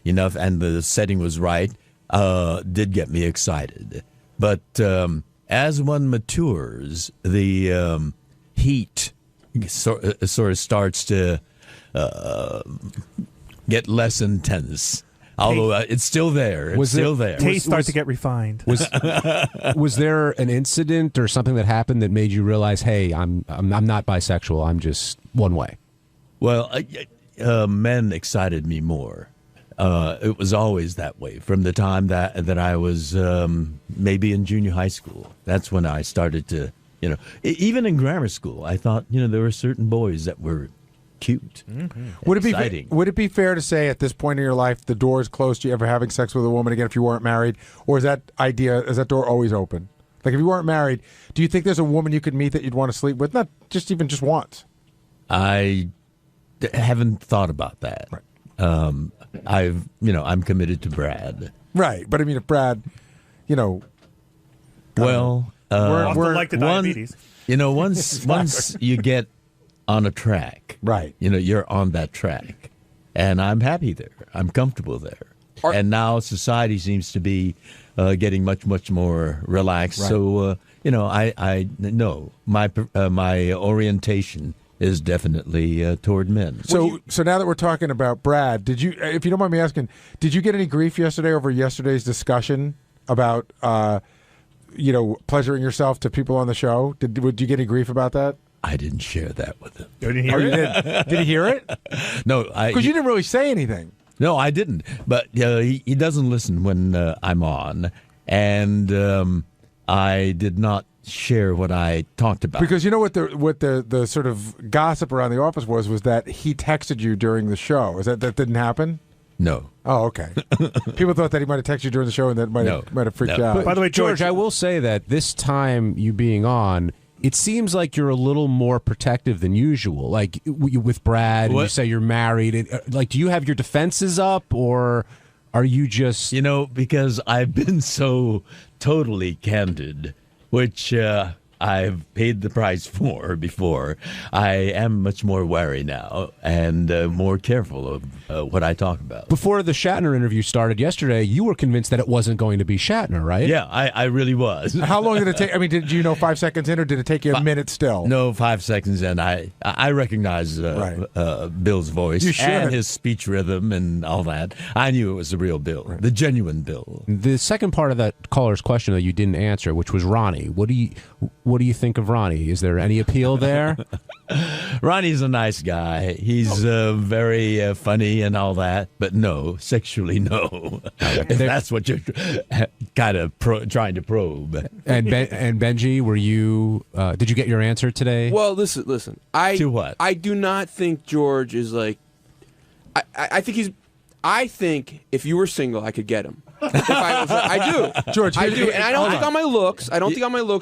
Speaker 13: enough and the setting was right, did get me excited. But as one matures, the heat sort of starts to get less intense. Although it's still there.
Speaker 11: Taste starts to get refined.
Speaker 16: Was there an incident or something that happened that made you realize, hey, I'm not bisexual. I'm just one way?
Speaker 13: Well, men excited me more. It was always that way from the time that I was maybe in junior high school. That's when I started to, even in grammar school, I thought, there were certain boys that were cute.
Speaker 18: Mm-hmm. Would it be fair to say at this point in your life the door is closed to you ever having sex with a woman again if you weren't married, or is that door always open? Like if you weren't married, do you think there's a woman you could meet that you'd want to sleep with? Not just once.
Speaker 13: I haven't thought about that.
Speaker 18: Right.
Speaker 13: I'm committed to Brad.
Speaker 18: Right, but I mean if Brad,
Speaker 13: well,
Speaker 11: we're like the diabetes.
Speaker 13: Once you get on a track,
Speaker 18: right?
Speaker 13: You're on that track, and I'm happy there. I'm comfortable there. And now society seems to be getting much more relaxed. Right. So I know my orientation is definitely toward men.
Speaker 18: So now that we're talking about Brad, did you, if you don't mind me asking, did you get any grief yesterday over yesterday's discussion about pleasuring yourself to people on the show? Would you get any grief about that?
Speaker 13: I didn't share that with him.
Speaker 18: You didn't hear it? Did he hear it?
Speaker 13: No,
Speaker 18: because you didn't really say anything.
Speaker 13: No, I didn't. But he doesn't listen when I'm on, and I did not share what I talked about.
Speaker 18: Because you know what the sort of gossip around the office was that he texted you during the show. Is that didn't happen?
Speaker 13: No.
Speaker 18: Oh, okay. People thought that he might have texted you during the show, and that might have freaked you out.
Speaker 16: But, by the way, George, I will say that this time you being on, it seems like you're a little more protective than usual. Like with Brad, and you say you're married. Like, do you have your defenses up, or are you just...
Speaker 13: because I've been so totally candid, which I've paid the price for before. I am much more wary now and more careful of what I talk about.
Speaker 16: Before the Shatner interview started yesterday, you were convinced that it wasn't going to be Shatner, right?
Speaker 13: Yeah, I really was.
Speaker 18: How long did it take? I mean, did you know 5 seconds in, or did it take you a minute still?
Speaker 13: No, 5 seconds in. I recognize Bill's voice and his speech rhythm and all that. I knew it was the real Bill, the genuine Bill.
Speaker 16: The second part of that caller's question that you didn't answer, which was Ronnie. What do you think of Ronnie? Is there any appeal there?
Speaker 13: Ronnie's a nice guy. He's very funny and all that, but no, sexually, no. If that's what you're kind of trying to probe.
Speaker 16: And Benjy, were you? Did you get your answer today?
Speaker 17: Well, listen.
Speaker 13: To what?
Speaker 17: I do not think George is like. I think he's. I think if you were single, I could get him. I do,
Speaker 18: George.
Speaker 17: I do, and I don't think on my looks.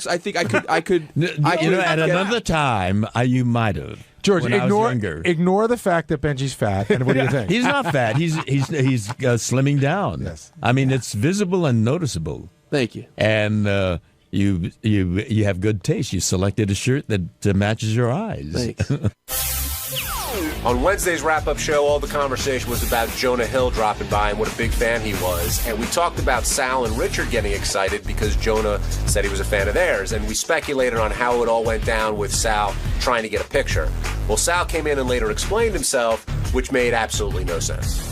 Speaker 17: I think I could.
Speaker 13: At another time, you might have.
Speaker 18: George, ignore the fact that Benjy's fat. And what do you think?
Speaker 13: He's not fat. He's slimming down.
Speaker 18: Yes.
Speaker 13: I mean, it's visible and noticeable.
Speaker 17: Thank you.
Speaker 13: And you have good taste. You selected a shirt that matches your eyes.
Speaker 17: Thanks.
Speaker 3: On Wednesday's wrap-up show, all the conversation was about Jonah Hill dropping by and what a big fan he was. And we talked about Sal and Richard getting excited because Jonah said he was a fan of theirs. And we speculated on how it all went down with Sal trying to get a picture. Well, Sal came in and later explained himself, which made absolutely no sense.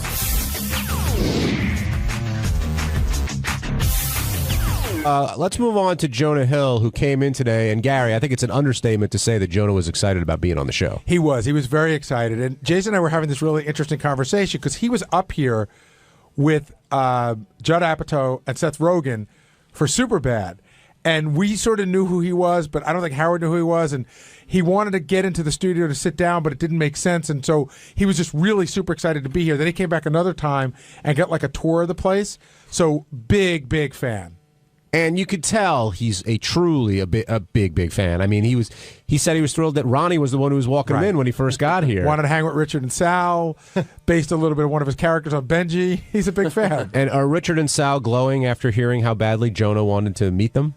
Speaker 16: Let's move on to Jonah Hill, who came in today. And Gary, I think it's an understatement to say that Jonah was excited about being on the show.
Speaker 18: He was. He was very excited. And Jason and I were having this really interesting conversation because he was up here with Judd Apatow and Seth Rogen for Superbad. And we sort of knew who he was, but I don't think Howard knew who he was. And he wanted to get into the studio to sit down, but it didn't make sense. And so he was just really super excited to be here. Then he came back another time and got like a tour of the place. So big fan.
Speaker 16: And you could tell he's truly a big fan. I mean, he said he was thrilled that Ronnie was the one who was walking him in when he first got here.
Speaker 18: Wanted to hang with Richard and Sal, based a little bit of one of his characters on Benjy. He's a big fan.
Speaker 16: And are Richard and Sal glowing after hearing how badly Jonah wanted to meet them?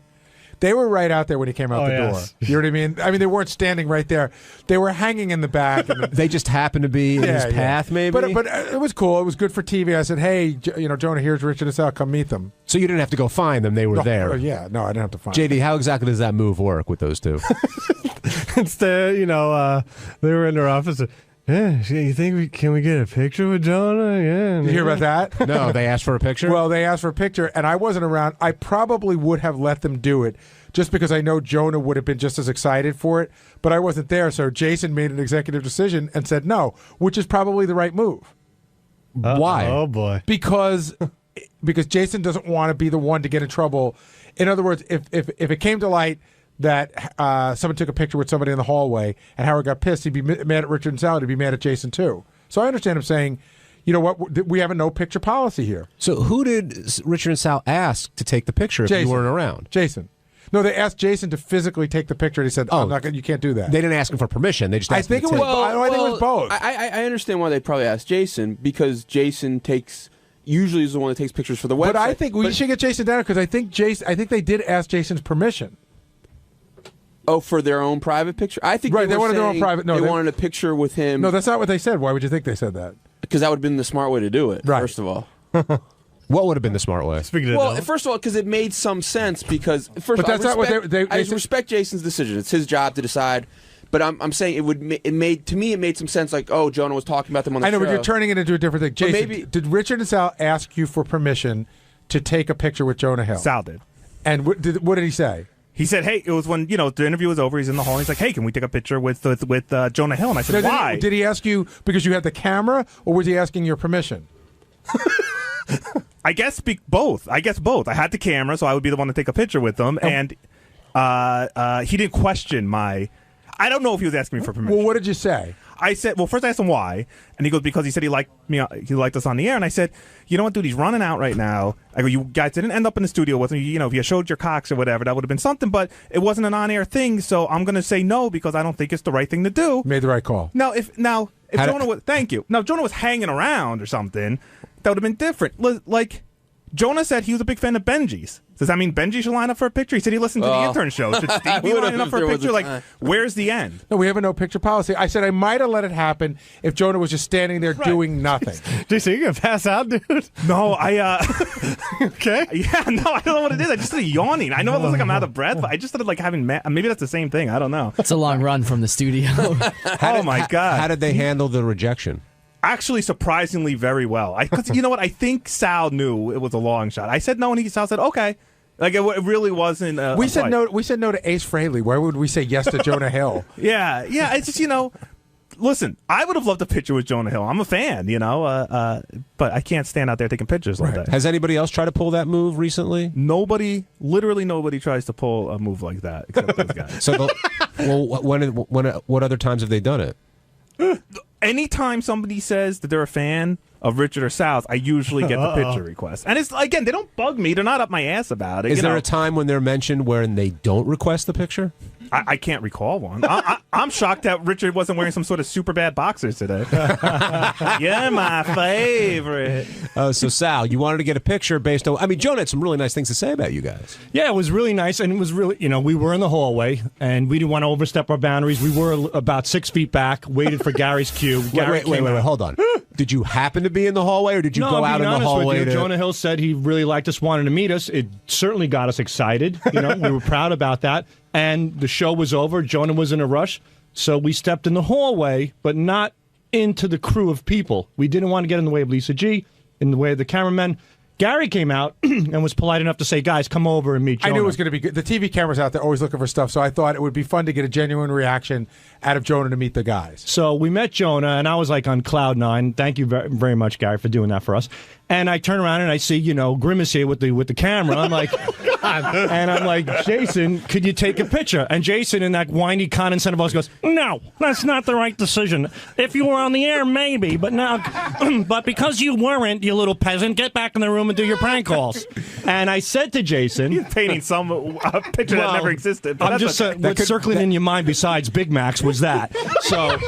Speaker 18: They were right out there when he came out the door. You know what I mean? I mean, they weren't standing right there. They were hanging in the back. And
Speaker 16: they just happened to be in his path, maybe?
Speaker 18: But it was cool. It was good for TV. I said, hey, Jonah, here's Richard and Sal. Come meet them.
Speaker 16: So you didn't have to go find them. They were there.
Speaker 18: Yeah. No, I didn't have to find them.
Speaker 16: JD, how exactly does that move work with those two?
Speaker 6: Instead, they were in their office. Yeah, you think can we get a picture with Jonah? Yeah.
Speaker 18: Did you hear about that?
Speaker 16: No, they asked for a picture?
Speaker 18: Well, they asked for a picture, and I wasn't around. I probably would have let them do it just because I know Jonah would have been just as excited for it, but I wasn't there, so Jason made an executive decision and said no, which is probably the right move.
Speaker 16: Why?
Speaker 6: Oh, boy.
Speaker 18: Because Jason doesn't want to be the one to get in trouble. In other words, if it came to light that someone took a picture with somebody in the hallway and Howard got pissed, he'd be mad at Richard and Sal, he'd be mad at Jason too. So I understand him saying, you know what, we have a no-picture policy here.
Speaker 16: So who did Richard and Sal ask to take the picture if you weren't around?
Speaker 18: Jason. No, they asked Jason to physically take the picture, and he said, you can't do that.
Speaker 16: They didn't ask him for permission. They just asked him to take.
Speaker 18: I think it was both.
Speaker 17: I understand why they probably asked Jason, because Jason usually is the one that takes pictures for the website.
Speaker 18: But I think we should get Jason down, because I think they did ask Jason's permission.
Speaker 17: Oh, for their own private picture? I think
Speaker 18: they wanted their own private. No,
Speaker 17: they wanted a picture with him.
Speaker 18: No, that's not what they said. Why would you think they said that?
Speaker 17: Because that would have been the smart way to do it.
Speaker 18: Right.
Speaker 17: First of all.
Speaker 16: What would have been the smart way?
Speaker 17: First of all, because it made some sense. Because I respect Jason's decision. It's his job to decide. But I'm saying it made some sense. Like, oh, Jonah was talking about them on the show.
Speaker 18: I know, but you're turning it into a different thing. Jason, did Richard and Sal ask you for permission to take a picture with Jonah Hill?
Speaker 11: Sal did.
Speaker 18: And what did he say?
Speaker 11: He said, hey, it was when, the interview was over, he's in the hall, and he's like, hey, can we take a picture with Jonah Hill? And I said, why?
Speaker 18: Did he ask you because you had the camera, or was he asking your permission?
Speaker 11: I guess both. I had the camera, so I would be the one to take a picture with them, and he didn't question my... I don't know if he was asking me for permission.
Speaker 18: Well, what did you say?
Speaker 11: I said, well, first I asked him why, and he goes, because he said he liked me, he liked us on the air, and I said, you know what, dude, he's running out right now. I go, you guys didn't end up in the studio with him. You know, if you showed your cocks or whatever, that would have been something, but it wasn't an on-air thing, so I'm going to say no because I don't think it's the right thing to do.
Speaker 18: Made the right call.
Speaker 11: Now, if Jonah was, thank you. Now, if Jonah was hanging around or something, that would have been different. Like, Jonah said he was a big fan of Benjy's. Does that mean Benjy should line up for a picture? He said he listened to the intern show. Should Steve be lining up for a picture? Like, where's the end?
Speaker 18: No, we have a no picture policy. I said I might have let it happen if Jonah was just standing there doing nothing.
Speaker 6: Jason, you gonna pass out, dude?
Speaker 11: No,
Speaker 6: okay.
Speaker 11: Yeah, no, I don't know what it is. I just started yawning. I know it looks like I'm out of breath, but I just started like having. Maybe that's the same thing. I don't know.
Speaker 5: It's a long run from the studio.
Speaker 11: Oh my god!
Speaker 16: How did they handle the rejection?
Speaker 11: Actually, surprisingly, very well. Because you know what? I think Sal knew it was a long shot. I said no, and Sal said okay. Like it really wasn't.
Speaker 18: We said no. We said no to Ace Frehley. Why would we say yes to Jonah Hill?
Speaker 11: Yeah. It's just listen. I would have loved a picture with Jonah Hill. I'm a fan, but I can't stand out there taking pictures like that.
Speaker 16: Has anybody else tried to pull that move recently?
Speaker 11: Nobody. Literally nobody tries to pull a move like that except those guys.
Speaker 16: So, what other times have they done it?
Speaker 11: Anytime somebody says that they're a fan of Richard or South, I usually get the picture request. And it's again, they don't bug me. They're not up my ass about it.
Speaker 16: Is there a time when they're mentioned when they don't request the picture?
Speaker 11: I can't recall one. I'm shocked that Richard wasn't wearing some sort of super bad boxers today. You're my favorite.
Speaker 16: So Sal, you wanted to get a picture based on. I mean, Jonah had some really nice things to say about you guys.
Speaker 7: Yeah, it was really nice, and it was really, we were in the hallway, and we didn't want to overstep our boundaries. We were about 6 feet back, waited for Gary's cue.
Speaker 16: Wait, hold on. Did you happen to be in the hallway, or did you go out in the hallway?
Speaker 7: Jonah Hill said he really liked us, wanted to meet us. It certainly got us excited. We were proud about that. And the show was over. Jonah was in a rush. So we stepped in the hallway, but not into the crew of people. We didn't want to get in the way of Lisa G., in the way of the cameramen. Gary came out and was polite enough to say, guys, come over and meet Jonah.
Speaker 18: I knew it was going to be good. The TV cameras out there always looking for stuff, so I thought it would be fun to get a genuine reaction out of Jonah to meet the guys.
Speaker 7: So we met Jonah, and I was like on cloud nine. Thank you very, very much, Gary, for doing that for us. And I turn around and I see, Grimace here with the camera. I'm like, and I'm like, Jason, could you take a picture? And Jason, in that whiny, condescending voice, goes, no, that's not the right decision. If you were on the air, maybe, but now, but because you weren't, you little peasant, get back in the room and do your prank calls. And I said to Jason,
Speaker 11: you're painting some picture that never existed.
Speaker 7: I'm just what's circling in your mind besides Big Macs was that. So,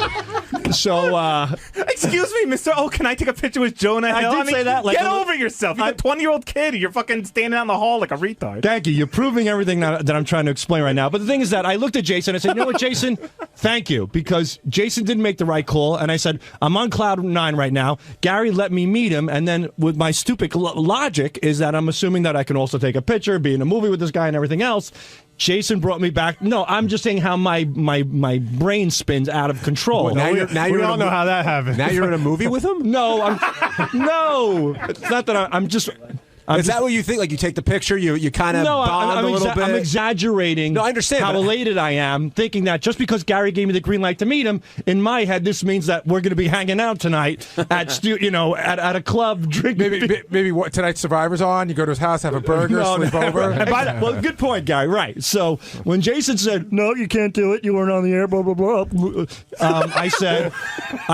Speaker 11: excuse me, Mister. Oh, can I take a picture with Jonah Hill?
Speaker 7: I did say that.
Speaker 11: Get over yourself. You're a 20-year-old kid. You're fucking standing out in the hall like a retard.
Speaker 7: Thank you. You're proving everything that I'm trying to explain right now. But the thing is that I looked at Jason and I said, you know what, Jason? Thank you. Because Jason didn't make the right call. And I said, I'm on cloud nine right now. Gary let me meet him. And then with my stupid logic is that I'm assuming that I can also take a picture, be in a movie with this guy and everything else. Jason brought me back. No, I'm just saying how my brain spins out of control.
Speaker 6: Well, we all know how that happened.
Speaker 16: Now you're in a movie with him?
Speaker 7: No, no. It's not that I'm just.
Speaker 16: Is that what you think? Like you take the picture, you kind of bond a little bit?
Speaker 7: I'm exaggerating.
Speaker 16: No, I understand
Speaker 7: how elated I am, thinking that just because Gary gave me the green light to meet him, in my head, this means that we're going to be hanging out tonight at at a club, drinking.
Speaker 18: Maybe what tonight's Survivor's on. You go to his house, have a burger, sleep over.
Speaker 7: Well, good point, Gary. Right. So when Jason said, "No, you can't do it. You weren't on the air." Blah blah blah. I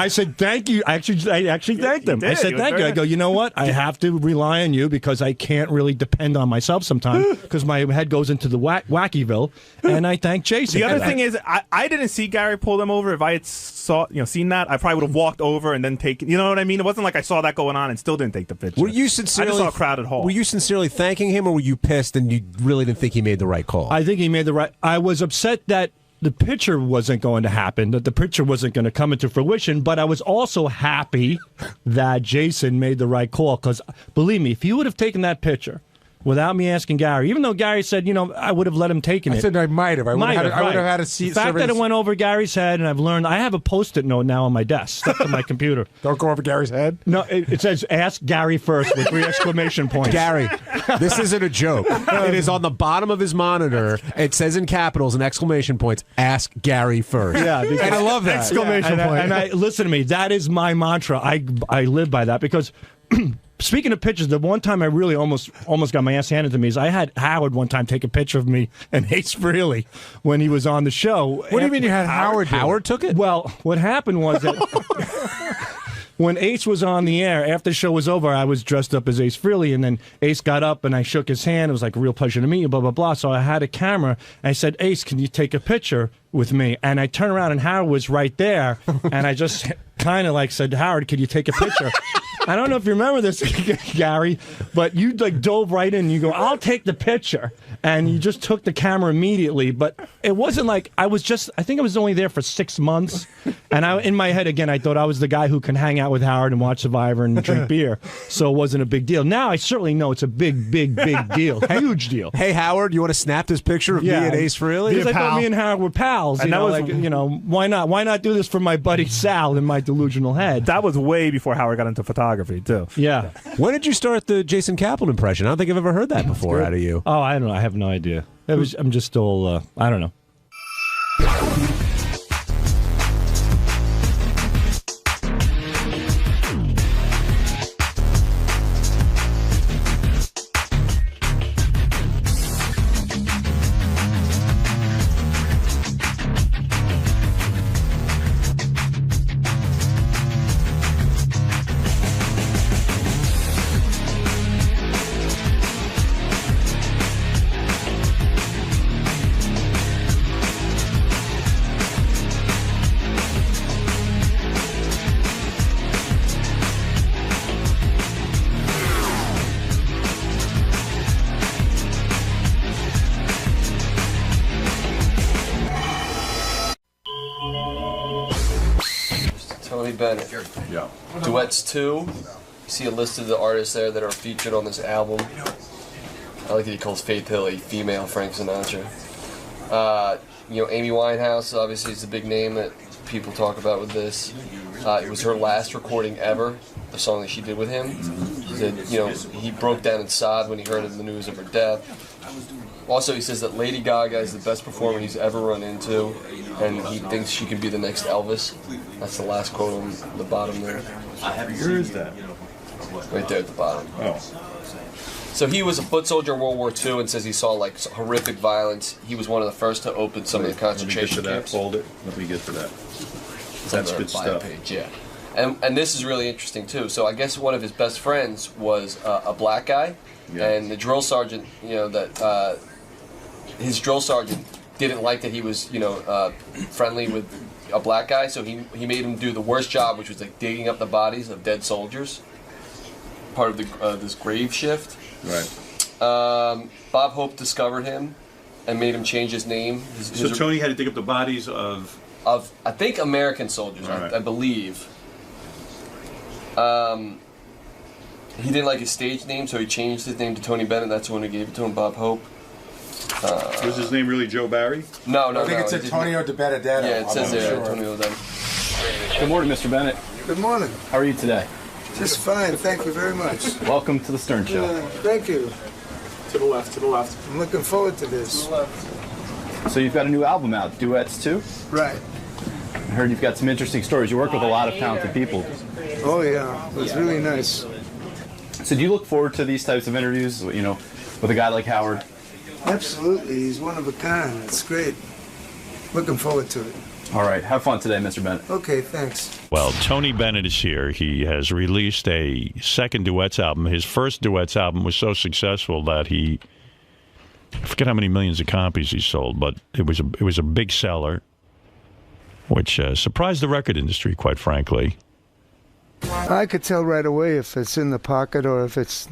Speaker 7: said, "Thank you." I actually thanked him. I said, "Thank you." I go, you know what? I have to rely on you because I can't really depend on myself sometimes because my head goes into the wackyville, and I thank Jason.
Speaker 11: The other thing is, I didn't see Gary pull them over. If I had seen that, I probably would have walked over and then taken. You know what I mean? It wasn't like I saw that going on and still didn't take the picture.
Speaker 16: Were you sincerely?
Speaker 11: I just saw a crowded hall.
Speaker 16: Were you sincerely thanking him, or were you pissed and you really didn't think he made the right call?
Speaker 7: I think he made the right. I was upset that the picture wasn't going to happen, that the picture wasn't going to come into fruition, but I was also happy that Jason made the right call because, believe me, if he would have taken that picture without me asking Gary, even though Gary said, I would have let him take it.
Speaker 18: I said I might have. I would have had a seat.
Speaker 7: The fact that it went over Gary's head, and I've learned, I have a Post-it note now on my desk, stuck to my computer.
Speaker 18: Don't go over Gary's head?
Speaker 7: No, it says, ask Gary first with 3 exclamation points.
Speaker 16: Gary, this isn't a joke. It is on the bottom of his monitor. It says in capitals and exclamation points, ask Gary first.
Speaker 7: Yeah,
Speaker 16: and I love that.
Speaker 7: Exclamation point. And listen to me, that is my mantra. I live by that because Speaking of pictures, the one time I really almost got my ass handed to me is I had Howard one time take a picture of me and Ace Frehley when he was on the show.
Speaker 18: What do you mean you had Howard?
Speaker 16: Howard took it?
Speaker 7: Well, what happened was that when Ace was on the air, after the show was over, I was dressed up as Ace Frehley, and then Ace got up and I shook his hand. It was like a real pleasure to meet you, blah, blah, blah. So I had a camera, and I said, Ace, can you take a picture with me? And I turned around, and Howard was right there, and I just kind of like said, Howard, could you take a picture? I don't know if you remember this, Gary, but you like dove right in and you go, I'll take the picture. And you just took the camera immediately. But it wasn't like I think I was only there for 6 months. And in my head, again, I thought I was the guy who can hang out with Howard and watch Survivor and drink beer. So it wasn't a big deal. Now I certainly know it's a big, big, big deal. Huge deal.
Speaker 16: Hey, Howard, you want to snap this picture of me and Ace Frehley?
Speaker 7: Because I thought me and Howard were pals.
Speaker 11: And
Speaker 7: Why not? Why not do this for my buddy Sal in my delusional head?
Speaker 11: That was way before Howard got into photography, too.
Speaker 7: Yeah.
Speaker 16: When did you start the Jason Kaplan impression? I don't think I've ever heard that before out of you.
Speaker 7: Oh, I don't know. I have no idea. I'm just still, I don't know.
Speaker 24: Tony Bennett.
Speaker 5: Yeah.
Speaker 24: Duets 2. You see a list of the artists there that are featured on this album. I like that he calls Faith Hill a female Frank Sinatra. Amy Winehouse obviously is the big name that people talk about with this. It was her last recording ever, the song that she did with him. He said, he broke down and sobbed when he heard of the news of her death. Also, he says that Lady Gaga is the best performer he's ever run into, and he thinks she could be the next Elvis. That's the last quote on the bottom there.
Speaker 5: Where is that?
Speaker 24: Right there at the bottom.
Speaker 5: Oh.
Speaker 24: So he was a foot soldier in World War II and says he saw like horrific violence. He was one of the first to open some of the concentration camps.
Speaker 5: Hold it. Let me get to that. That's good stuff.
Speaker 24: Page, yeah. And this is really interesting too. So I guess one of his best friends was a black guy, and the drill sergeant, his drill sergeant didn't like that he was, friendly with a black guy, so he made him do the worst job, which was like digging up the bodies of dead soldiers. Part of this grave shift.
Speaker 5: Right.
Speaker 24: Bob Hope discovered him and made him change his name.
Speaker 5: So Tony had to dig up the bodies of
Speaker 24: I think American soldiers,
Speaker 5: right.
Speaker 24: I believe. He didn't like his stage name, so he changed his name to Tony Bennett. That's when he gave it to him, Bob Hope.
Speaker 5: Was his name really Joe Barry?
Speaker 24: No.
Speaker 15: I think it's Antonio de Benedetto.
Speaker 24: Yeah, it says there, Antonio de.
Speaker 22: Good morning, Mr. Bennett.
Speaker 8: Good morning.
Speaker 22: How are you today?
Speaker 8: Just fine, thank you very much.
Speaker 22: Welcome to the Stern Show.
Speaker 8: Thank you.
Speaker 22: To the left, to the left.
Speaker 8: I'm looking forward to this.
Speaker 22: So you've got a new album out, Duets 2?
Speaker 8: Right.
Speaker 22: I heard you've got some interesting stories. You work with a lot of talented people.
Speaker 8: Oh yeah, it was really nice.
Speaker 22: So do you look forward to these types of interviews, with a guy like Howard?
Speaker 8: Absolutely, he's one of a kind. It's great. Looking forward to it.
Speaker 22: All right, have fun today, Mr. Bennett.
Speaker 8: Okay, thanks.
Speaker 20: Well, Tony Bennett is here. He has released a second duets album. His first duets album was so successful that I forget how many millions of copies he sold, but it was a big seller, which surprised the record industry, quite frankly.
Speaker 8: I could tell right away if it's in the pocket or if it's